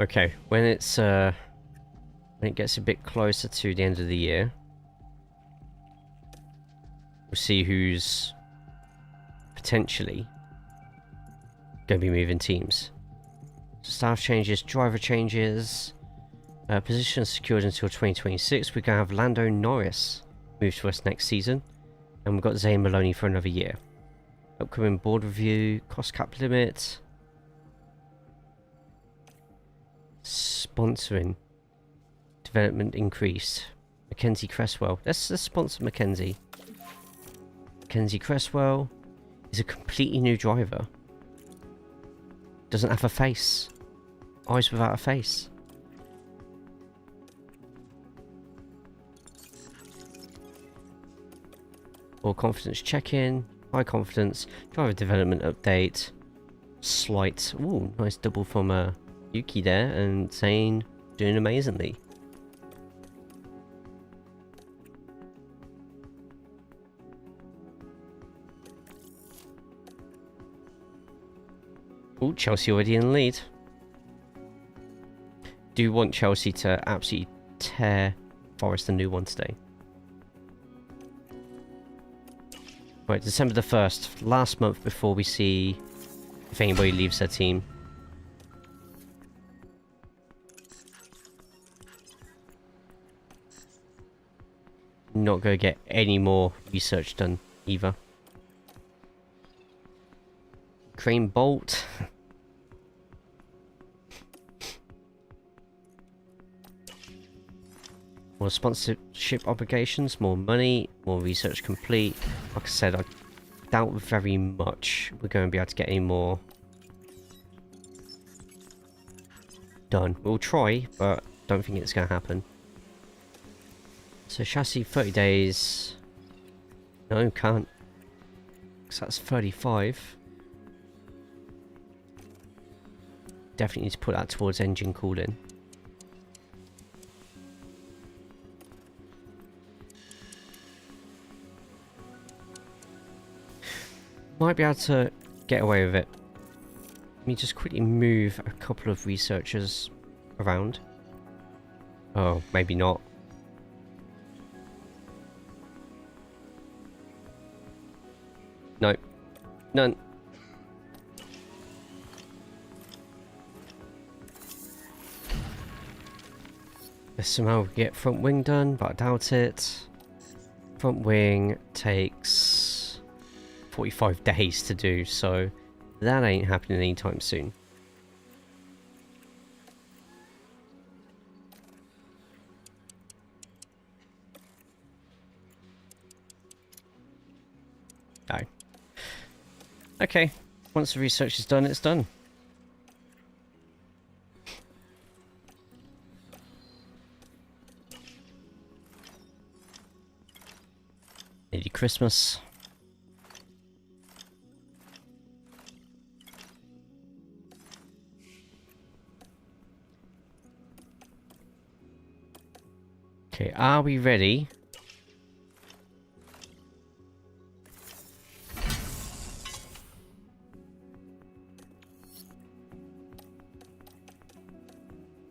Okay, when it's when it gets a bit closer to the end of the year, we'll see who's potentially going to be moving teams. Staff changes, driver changes. Position secured until 2026. We're going to have Lando Norris move to us next season. And we've got Zane Maloney for another year. Upcoming board review, cost cap limit. Sponsoring. Development increased. Mackenzie Cresswell. Let's sponsor Mackenzie. Mackenzie Cresswell is a completely new driver. Doesn't have a face. Eyes without a face. All confidence check-in. High confidence. Driver development update. Slight. Ooh, nice double from Yuki there. And Zane doing amazingly. Ooh, Chelsea already in the lead. Do want Chelsea to absolutely tear Forest a new one today. Right, December the 1st, last month before we see if anybody leaves their team. Not going to get any more research done either. Crane Bolt. More sponsorship obligations, more money, more research complete. Like I said, I doubt very much we're going to be able to get any more done. We'll try, but don't think it's going to happen. So chassis 30 days. No, can't. Because that's 35. Definitely need to put that towards engine cooling. Might be able to get away with it. Let me just quickly move a couple of researchers around. Oh, maybe not. Nope. None. Let's somehow get front wing done, but I doubt it. Front wing takes 45 days to do, so that ain't happening anytime soon. No. Okay, once the research is done, it's done. Nearly Christmas. Okay, are we ready?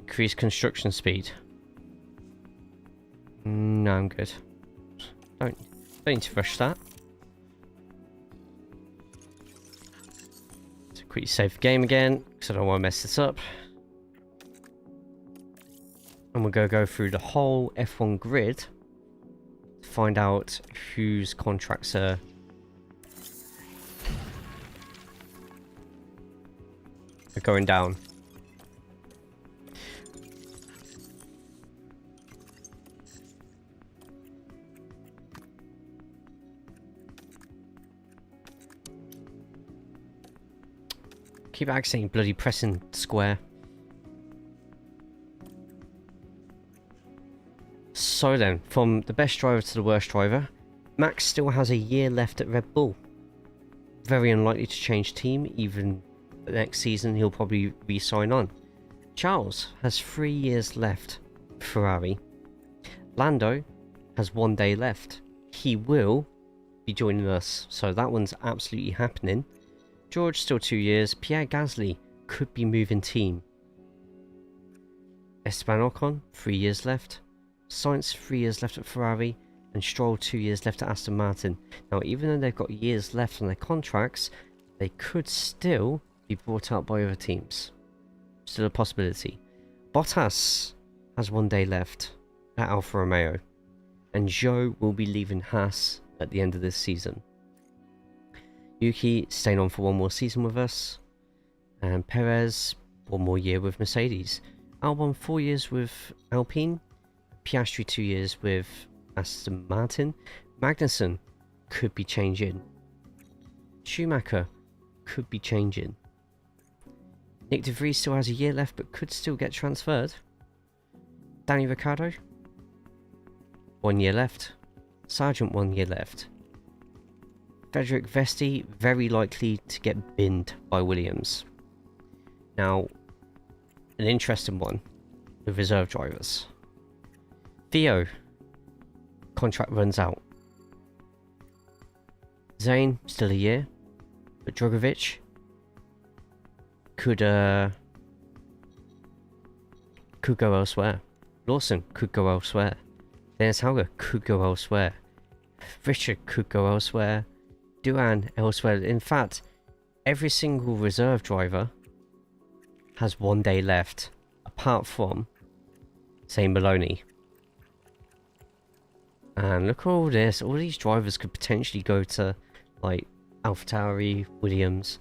Increase construction speed. No, I'm good. Don't need to rush that. So quickly save the game again, because I don't want to mess this up. And we're going to go through the whole F1 grid to find out whose contracts are going down. Keep accenting bloody pressing square. So then, from the best driver to the worst driver, Max still has a year left at Red Bull. Very unlikely to change team, even next season he'll probably re-sign on. Charles has 3 years left at Ferrari. Lando has 1 day left. He will be joining us, so that one's absolutely happening. George still 2 years. Pierre Gasly could be moving team. Esteban Ocon, 3 years left. Sainz 3 years left at Ferrari, and Stroll 2 years left at Aston Martin. Now, even though they've got years left on their contracts, they could still be brought out by other teams. Still a possibility. Bottas has 1 day left at Alfa Romeo, and Zhou will be leaving Haas at the end of this season. Yuki staying on for 1 more season with us, and Perez 1 more year with Mercedes. Albon 4 years with Alpine, Piastri 2 years with Aston Martin. Magnussen could be changing. Schumacher could be changing. Nick De Vries still has a year left but could still get transferred. Danny Ricciardo, 1 year left. Sargent 1 year left. Frederick Vesti very likely to get binned by Williams. Now, an interesting one with reserve drivers. Theo, contract runs out. Zane, still a year, but Drogovic could go elsewhere. Lawson could go elsewhere. Dennis Hauger could go elsewhere. Richard could go elsewhere. Duan elsewhere. In fact, every single reserve driver has 1 day left, apart from, say, Maloney. And look at all this. All these drivers could potentially go to, like, AlphaTauri, Williams.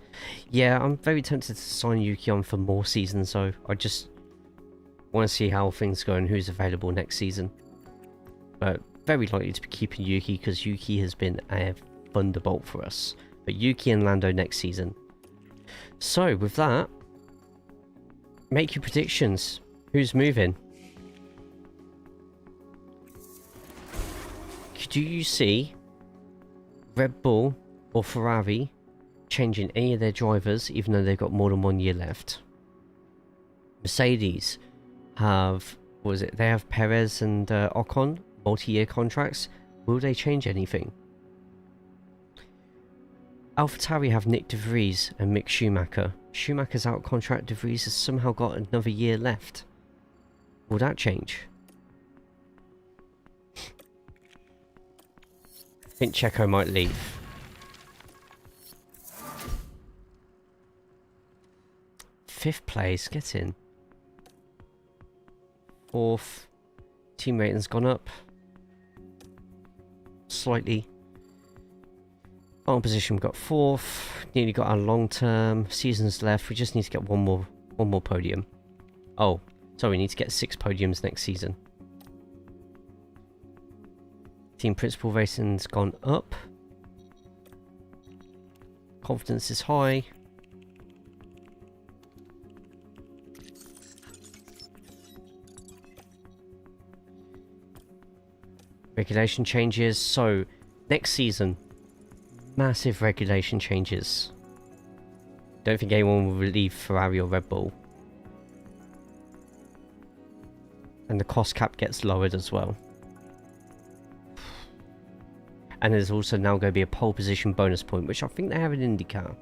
Yeah, I'm very tempted to sign Yuki on for more seasons, so I just want to see how things go and who's available next season. But very likely to be keeping Yuki, because Yuki has been a thunderbolt for us. But Yuki and Lando next season. So, with that, make your predictions. Who's moving? Do you see Red Bull or Ferrari changing any of their drivers, even though they've got more than 1 year left? Mercedes have, what was it? They have Perez and Ocon, multi-year contracts. Will they change anything? AlphaTauri have Nick De Vries and Mick Schumacher. Schumacher's out of contract. De Vries has somehow got another year left. Will that change? I think Checo might leave. Fifth place, get in. Fourth, team rating's gone up slightly. Final position, we've got fourth. Nearly got our long term seasons left. We just need to get one more podium. Oh, sorry, we need to get 6 podiums next season. Team principal racing's gone up. Confidence is high. Regulation changes. So, next season, massive regulation changes. Don't think anyone will leave Ferrari or Red Bull. And the cost cap gets lowered as well. And there's also now going to be a pole position bonus point, which I think they have in IndyCar.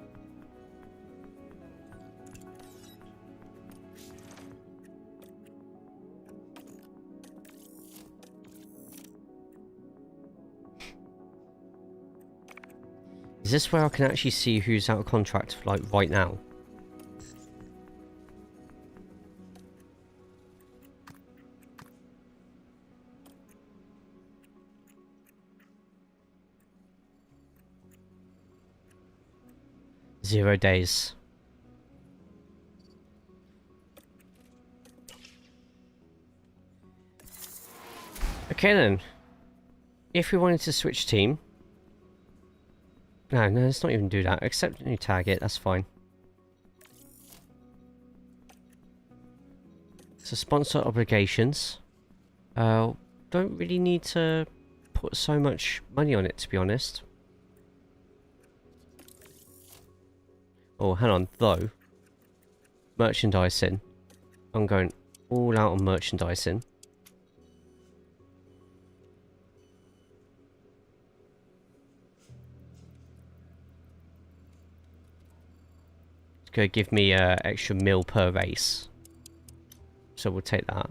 Is this where I can actually see who's out of contract, like, right now? Zero days. Okay then. If we wanted to switch team... No, let's not even do that. Accept a new target, that's fine. So sponsor obligations. Don't really need to put so much money on it, to be honest. Oh, hang on, though. Merchandising. I'm going all out on merchandising. It's going to give me an extra mil per race. So we'll take that.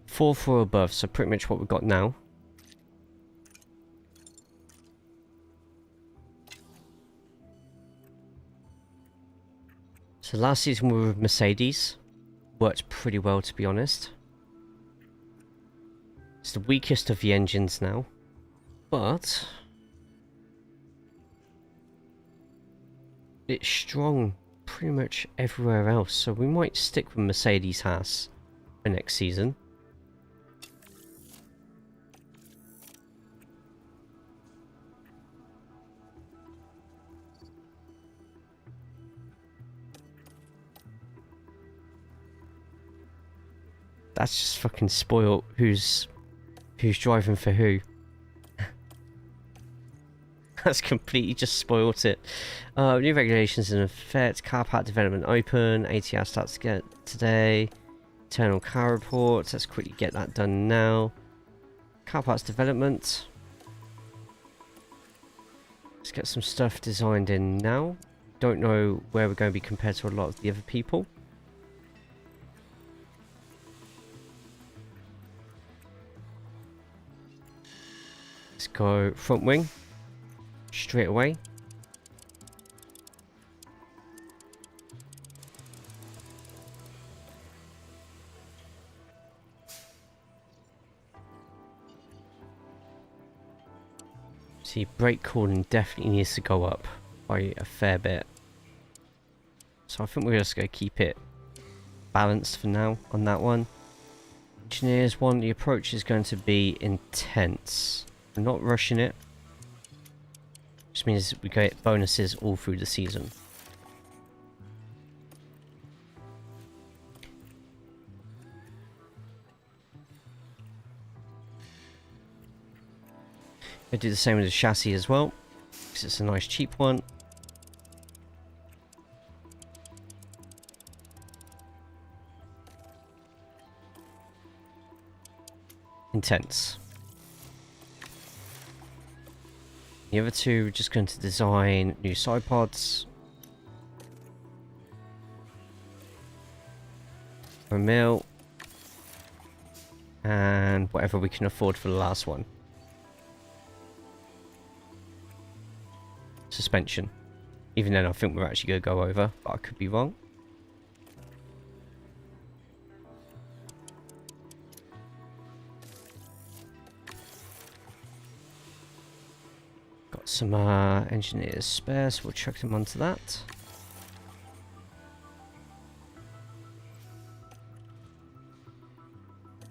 Fourth or above, so pretty much what we've got now. So last season we were with Mercedes. Worked pretty well, to be honest. It's the weakest of the engines now. But it's strong pretty much everywhere else. So we might stick with Mercedes Haas for next season. That's just fucking spoiled who's driving for who. That's completely just spoilt it. New regulations in effect. Car part development open. ATR starts to get today. Internal car reports. Let's quickly get that done now. Car parts development. Let's get some stuff designed in now. Don't know where we're going to be compared to a lot of the other people. Let's go front wing. Straight away. See, brake cooling definitely needs to go up by a fair bit. So I think we're just going to keep it balanced for now on that one. Engineers one, the approach is going to be intense. We're not rushing it. Which means we get bonuses all through the season. I do the same with the chassis as well, because it's a nice cheap one. Intense. The other two, we're just going to design new side pods. For a mil. And whatever we can afford for the last one. Suspension. Even then I think we're actually going to go over, but I could be wrong. Got some engineers spare, so we'll chuck them onto that.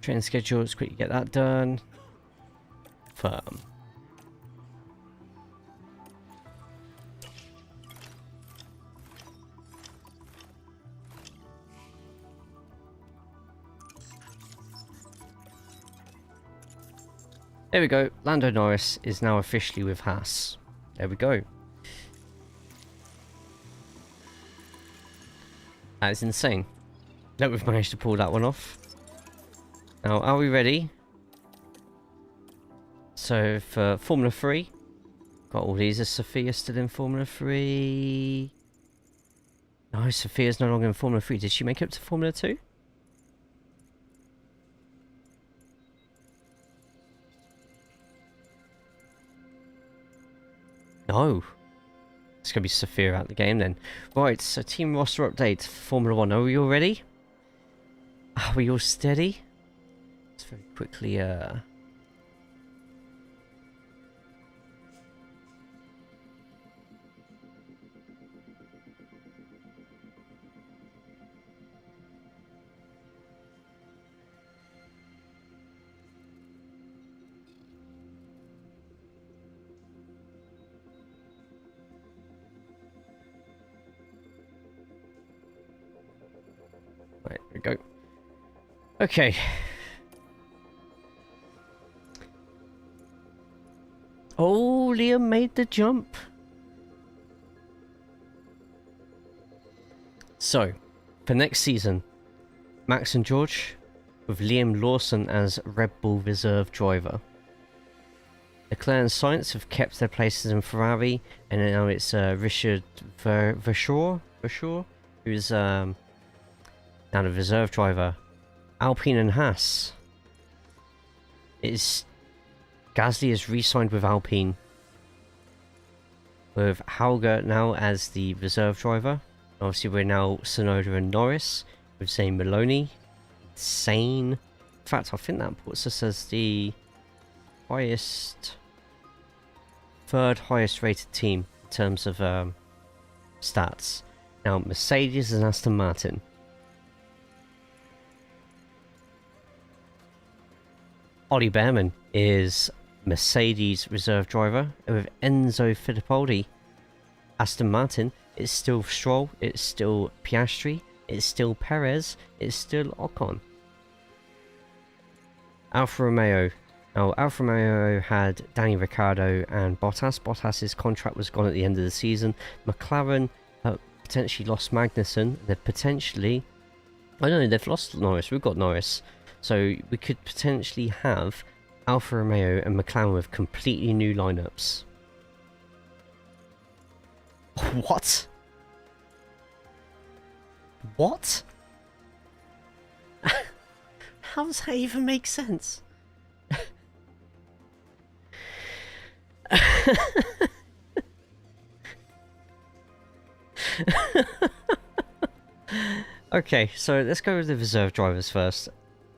Training schedule, let's quickly get that done. Firm. There we go, Lando Norris is now officially with Haas. There we go. That is insane that we've managed to pull that one off. Now, are we ready? So, for Formula 3, got all these. Is Sophia still in Formula 3? No, Sophia's no longer in Formula 3. Did she make it up to Formula 2? No. It's going to be Sophia out the game then. Right, so team roster update for Formula 1. Are we all ready? Are we all steady? Let's very quickly, Right, there we go. Okay. Oh, Liam made the jump. So, for next season, Max and George, with Liam Lawson as Red Bull reserve driver. Leclerc and Sainz have kept their places in Ferrari, and now it's Richard Verschoor, who's now the reserve driver. Alpine and Haas. Gasly is re-signed with Alpine, with Hauger now as the reserve driver. Obviously, we're now Tsunoda and Norris with Zane Maloney. Insane. In fact, I think that puts us as the highest, third highest rated team in terms of stats. Now, Mercedes and Aston Martin. Ollie Behrman is Mercedes reserve driver, and with Enzo Fittipaldi, Aston Martin, it's still Stroll, it's still Piastri, it's still Perez, it's still Ocon. Alfa Romeo. Now, Alfa Romeo had Danny Ricciardo and Bottas. Bottas's contract was gone at the end of the season. McLaren potentially lost Magnussen. They've potentially... I don't know, they've lost Norris. We've got Norris. So we could potentially have Alfa Romeo and McLaren with completely new lineups. What? What? How does that even make sense? Okay, so let's go with the reserve drivers first.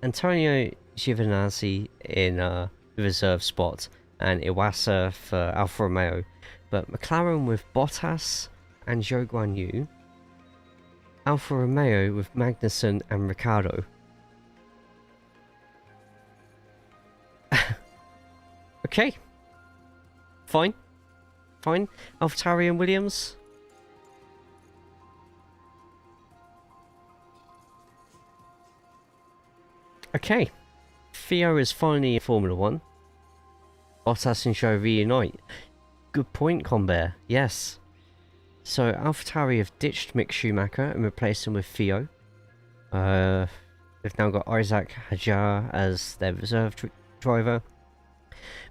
Antonio Giovinazzi in the reserve spot, and Iwasa for Alfa Romeo. But McLaren with Bottas and Zhou Guanyu. Alfa Romeo with Magnussen and Ricciardo. Okay. Fine. Fine. AlphaTauri and Williams. Okay. Theo is finally in Formula 1. Bottas and Zhou reunite. Good point, Conbear. Yes. So AlphaTauri have ditched Mick Schumacher and replaced him with Theo. They've now got Isaac Hadjar as their reserve driver.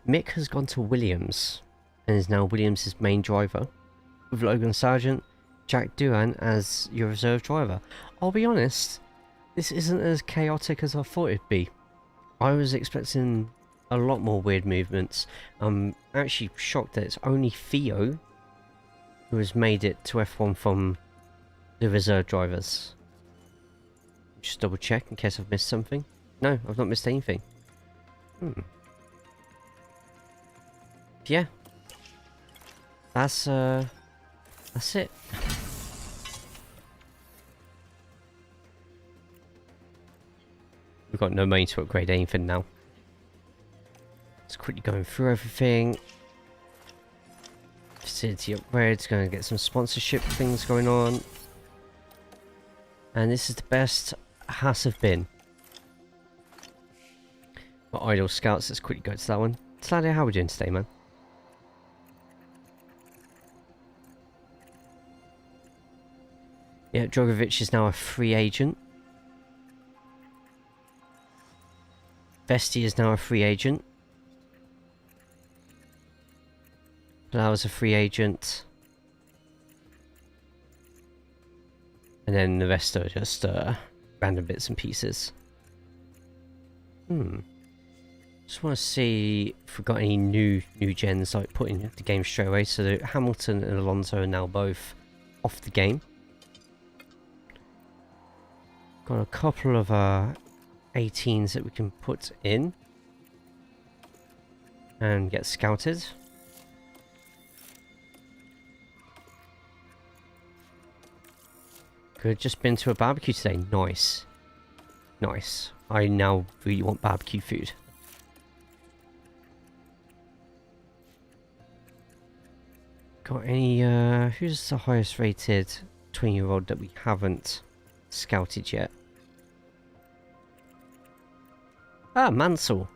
Mick has gone to Williams and is now Williams' main driver, with Logan Sargent, Jack Doohan as your reserve driver. I'll be honest, this isn't as chaotic as I thought it'd be. I was expecting a lot more weird movements. I'm actually shocked that it's only Theo who has made it to F1 from the reserve drivers. Just double check in case I've missed something. No, I've not missed anything. Yeah. That's it. We've got no money to upgrade anything now. Let's quickly going through everything. Facility upgrades, going to get some sponsorship things going on. And this is the best Haas have been. Got idle scouts, let's quickly go to that one. Sladia, how are we doing today, man? Yeah, Drogovic is now a free agent. Vesti is now a free agent. Blau's a free agent. And then the rest are just random bits and pieces. Just want to see if we've got any new gens like put in the game straight away. So that Hamilton and Alonso are now both off the game. Got a couple of 18s that we can put in and get scouted. Could have just been to a barbecue today. Nice. Nice. I now really want barbecue food. Got any, who's the highest rated 20-year-old that we haven't scouted yet? Ah, Mansell.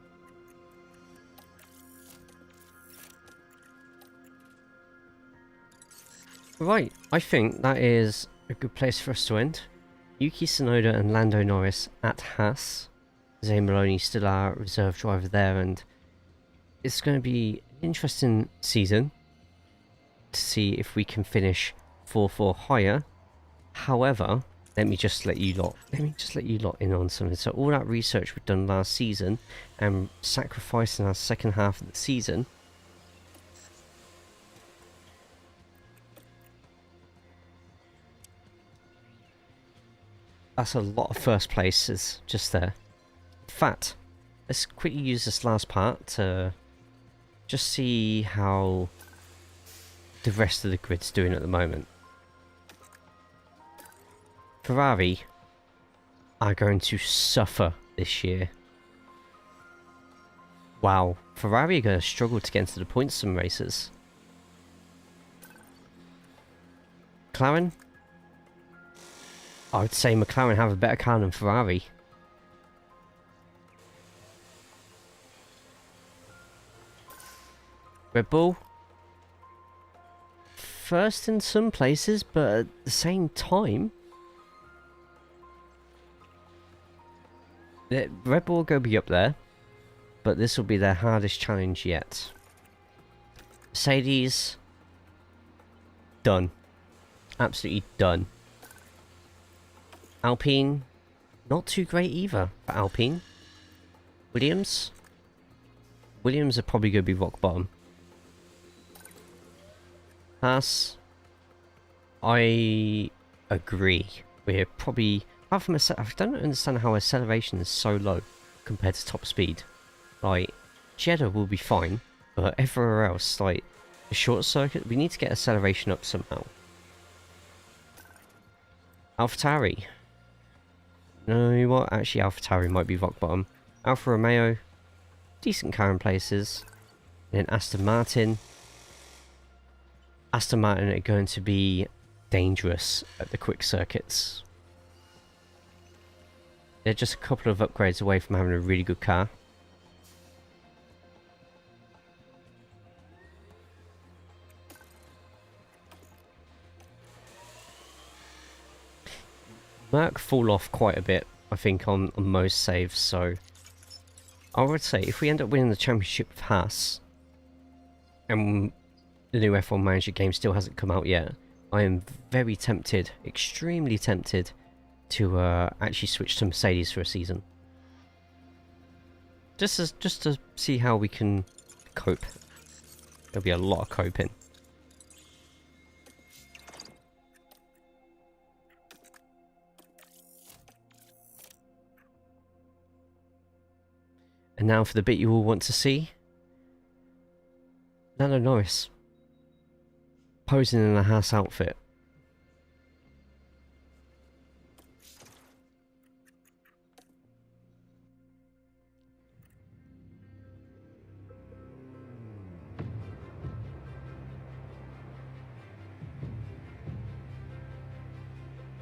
Right, I think that is a good place for us to end. Yuki Tsunoda and Lando Norris at Haas. Zane Maloney still our reserve driver there, and it's going to be an interesting season to see if we can finish 4-4 higher. However, let me just let you lot in on something. So all that research we've done last season and sacrificing our second half of the season, That's a lot of first places just there. In fact, let's quickly use this last part to just see how the rest of the grid's doing at the moment. Ferrari are going to suffer this year. Wow, Ferrari are going to struggle to get into the points some races. McLaren? I would say McLaren have a better car than Ferrari. Red Bull? First in some places, but at the same time, Red Bull will go be up there, but this will be their hardest challenge yet. Mercedes, done. Absolutely done. Alpine, not too great either for Alpine. Williams are probably going to be rock bottom. Haas, I agree. We're probably, apart from I don't understand how acceleration is so low compared to top speed. Like, Jeddah will be fine, but everywhere else, like the short circuit, we need to get acceleration up somehow. AlphaTauri. No, you know what? Actually, AlphaTauri might be rock bottom. Alfa Romeo, decent car in places. And then Aston Martin. Aston Martin are going to be dangerous at the quick circuits. They're just a couple of upgrades away from having a really good car. Merc fall off quite a bit, I think, on most saves, so I would say if we end up winning the championship with Haas, and the new F1 Manager game still hasn't come out yet, I am very tempted, extremely tempted, to actually switch to Mercedes for a season. Just to see how we can cope. There'll be a lot of coping. And now for the bit you all want to see. Lando Norris. Posing in a Haas outfit.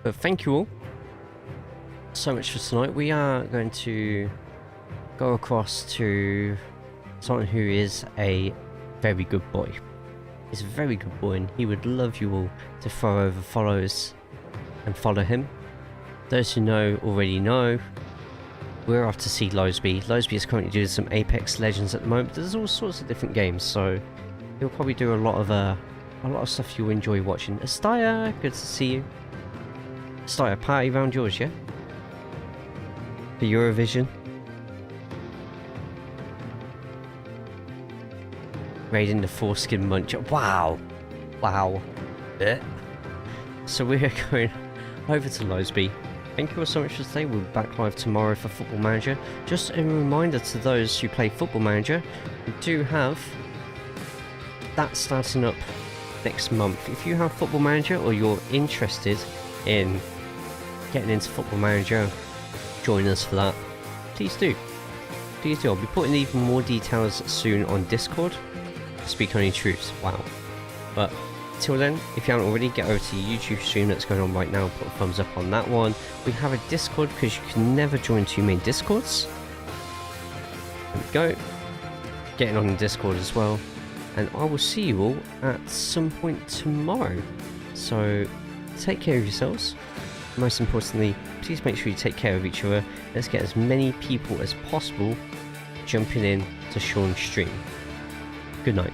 But thank you all so much for tonight. We are going to go across to someone who is a very good boy. He's a very good boy and he would love you all to throw over follows and follow him. Those who know already know. We're off to see Losby. Losby is currently doing some Apex Legends at the moment. There's all sorts of different games, so he'll probably do a lot of stuff you'll enjoy watching. Astaya, good to see you. Astaya, party round yours, yeah? For Eurovision. Raiding the foreskin muncher. Wow! Wow. So we're going over to Losby. Thank you all so much for today. We'll be back live tomorrow for Football Manager. Just a reminder to those who play Football Manager, we do have that starting up next month. If you have Football Manager or you're interested in getting into Football Manager, join us for that. Please do. Please do. I'll be putting even more details soon on Discord. Speak only truths. Wow. But till then, if you haven't already, get over to the YouTube stream that's going on right now. Put a thumbs up on that one. We have a Discord because you can never join two main Discords. There we go. Getting on the Discord as well. And I will see you all at some point tomorrow. So take care of yourselves. Most importantly, please make sure you take care of each other. Let's get as many people as possible jumping in to Sean's stream. Good night.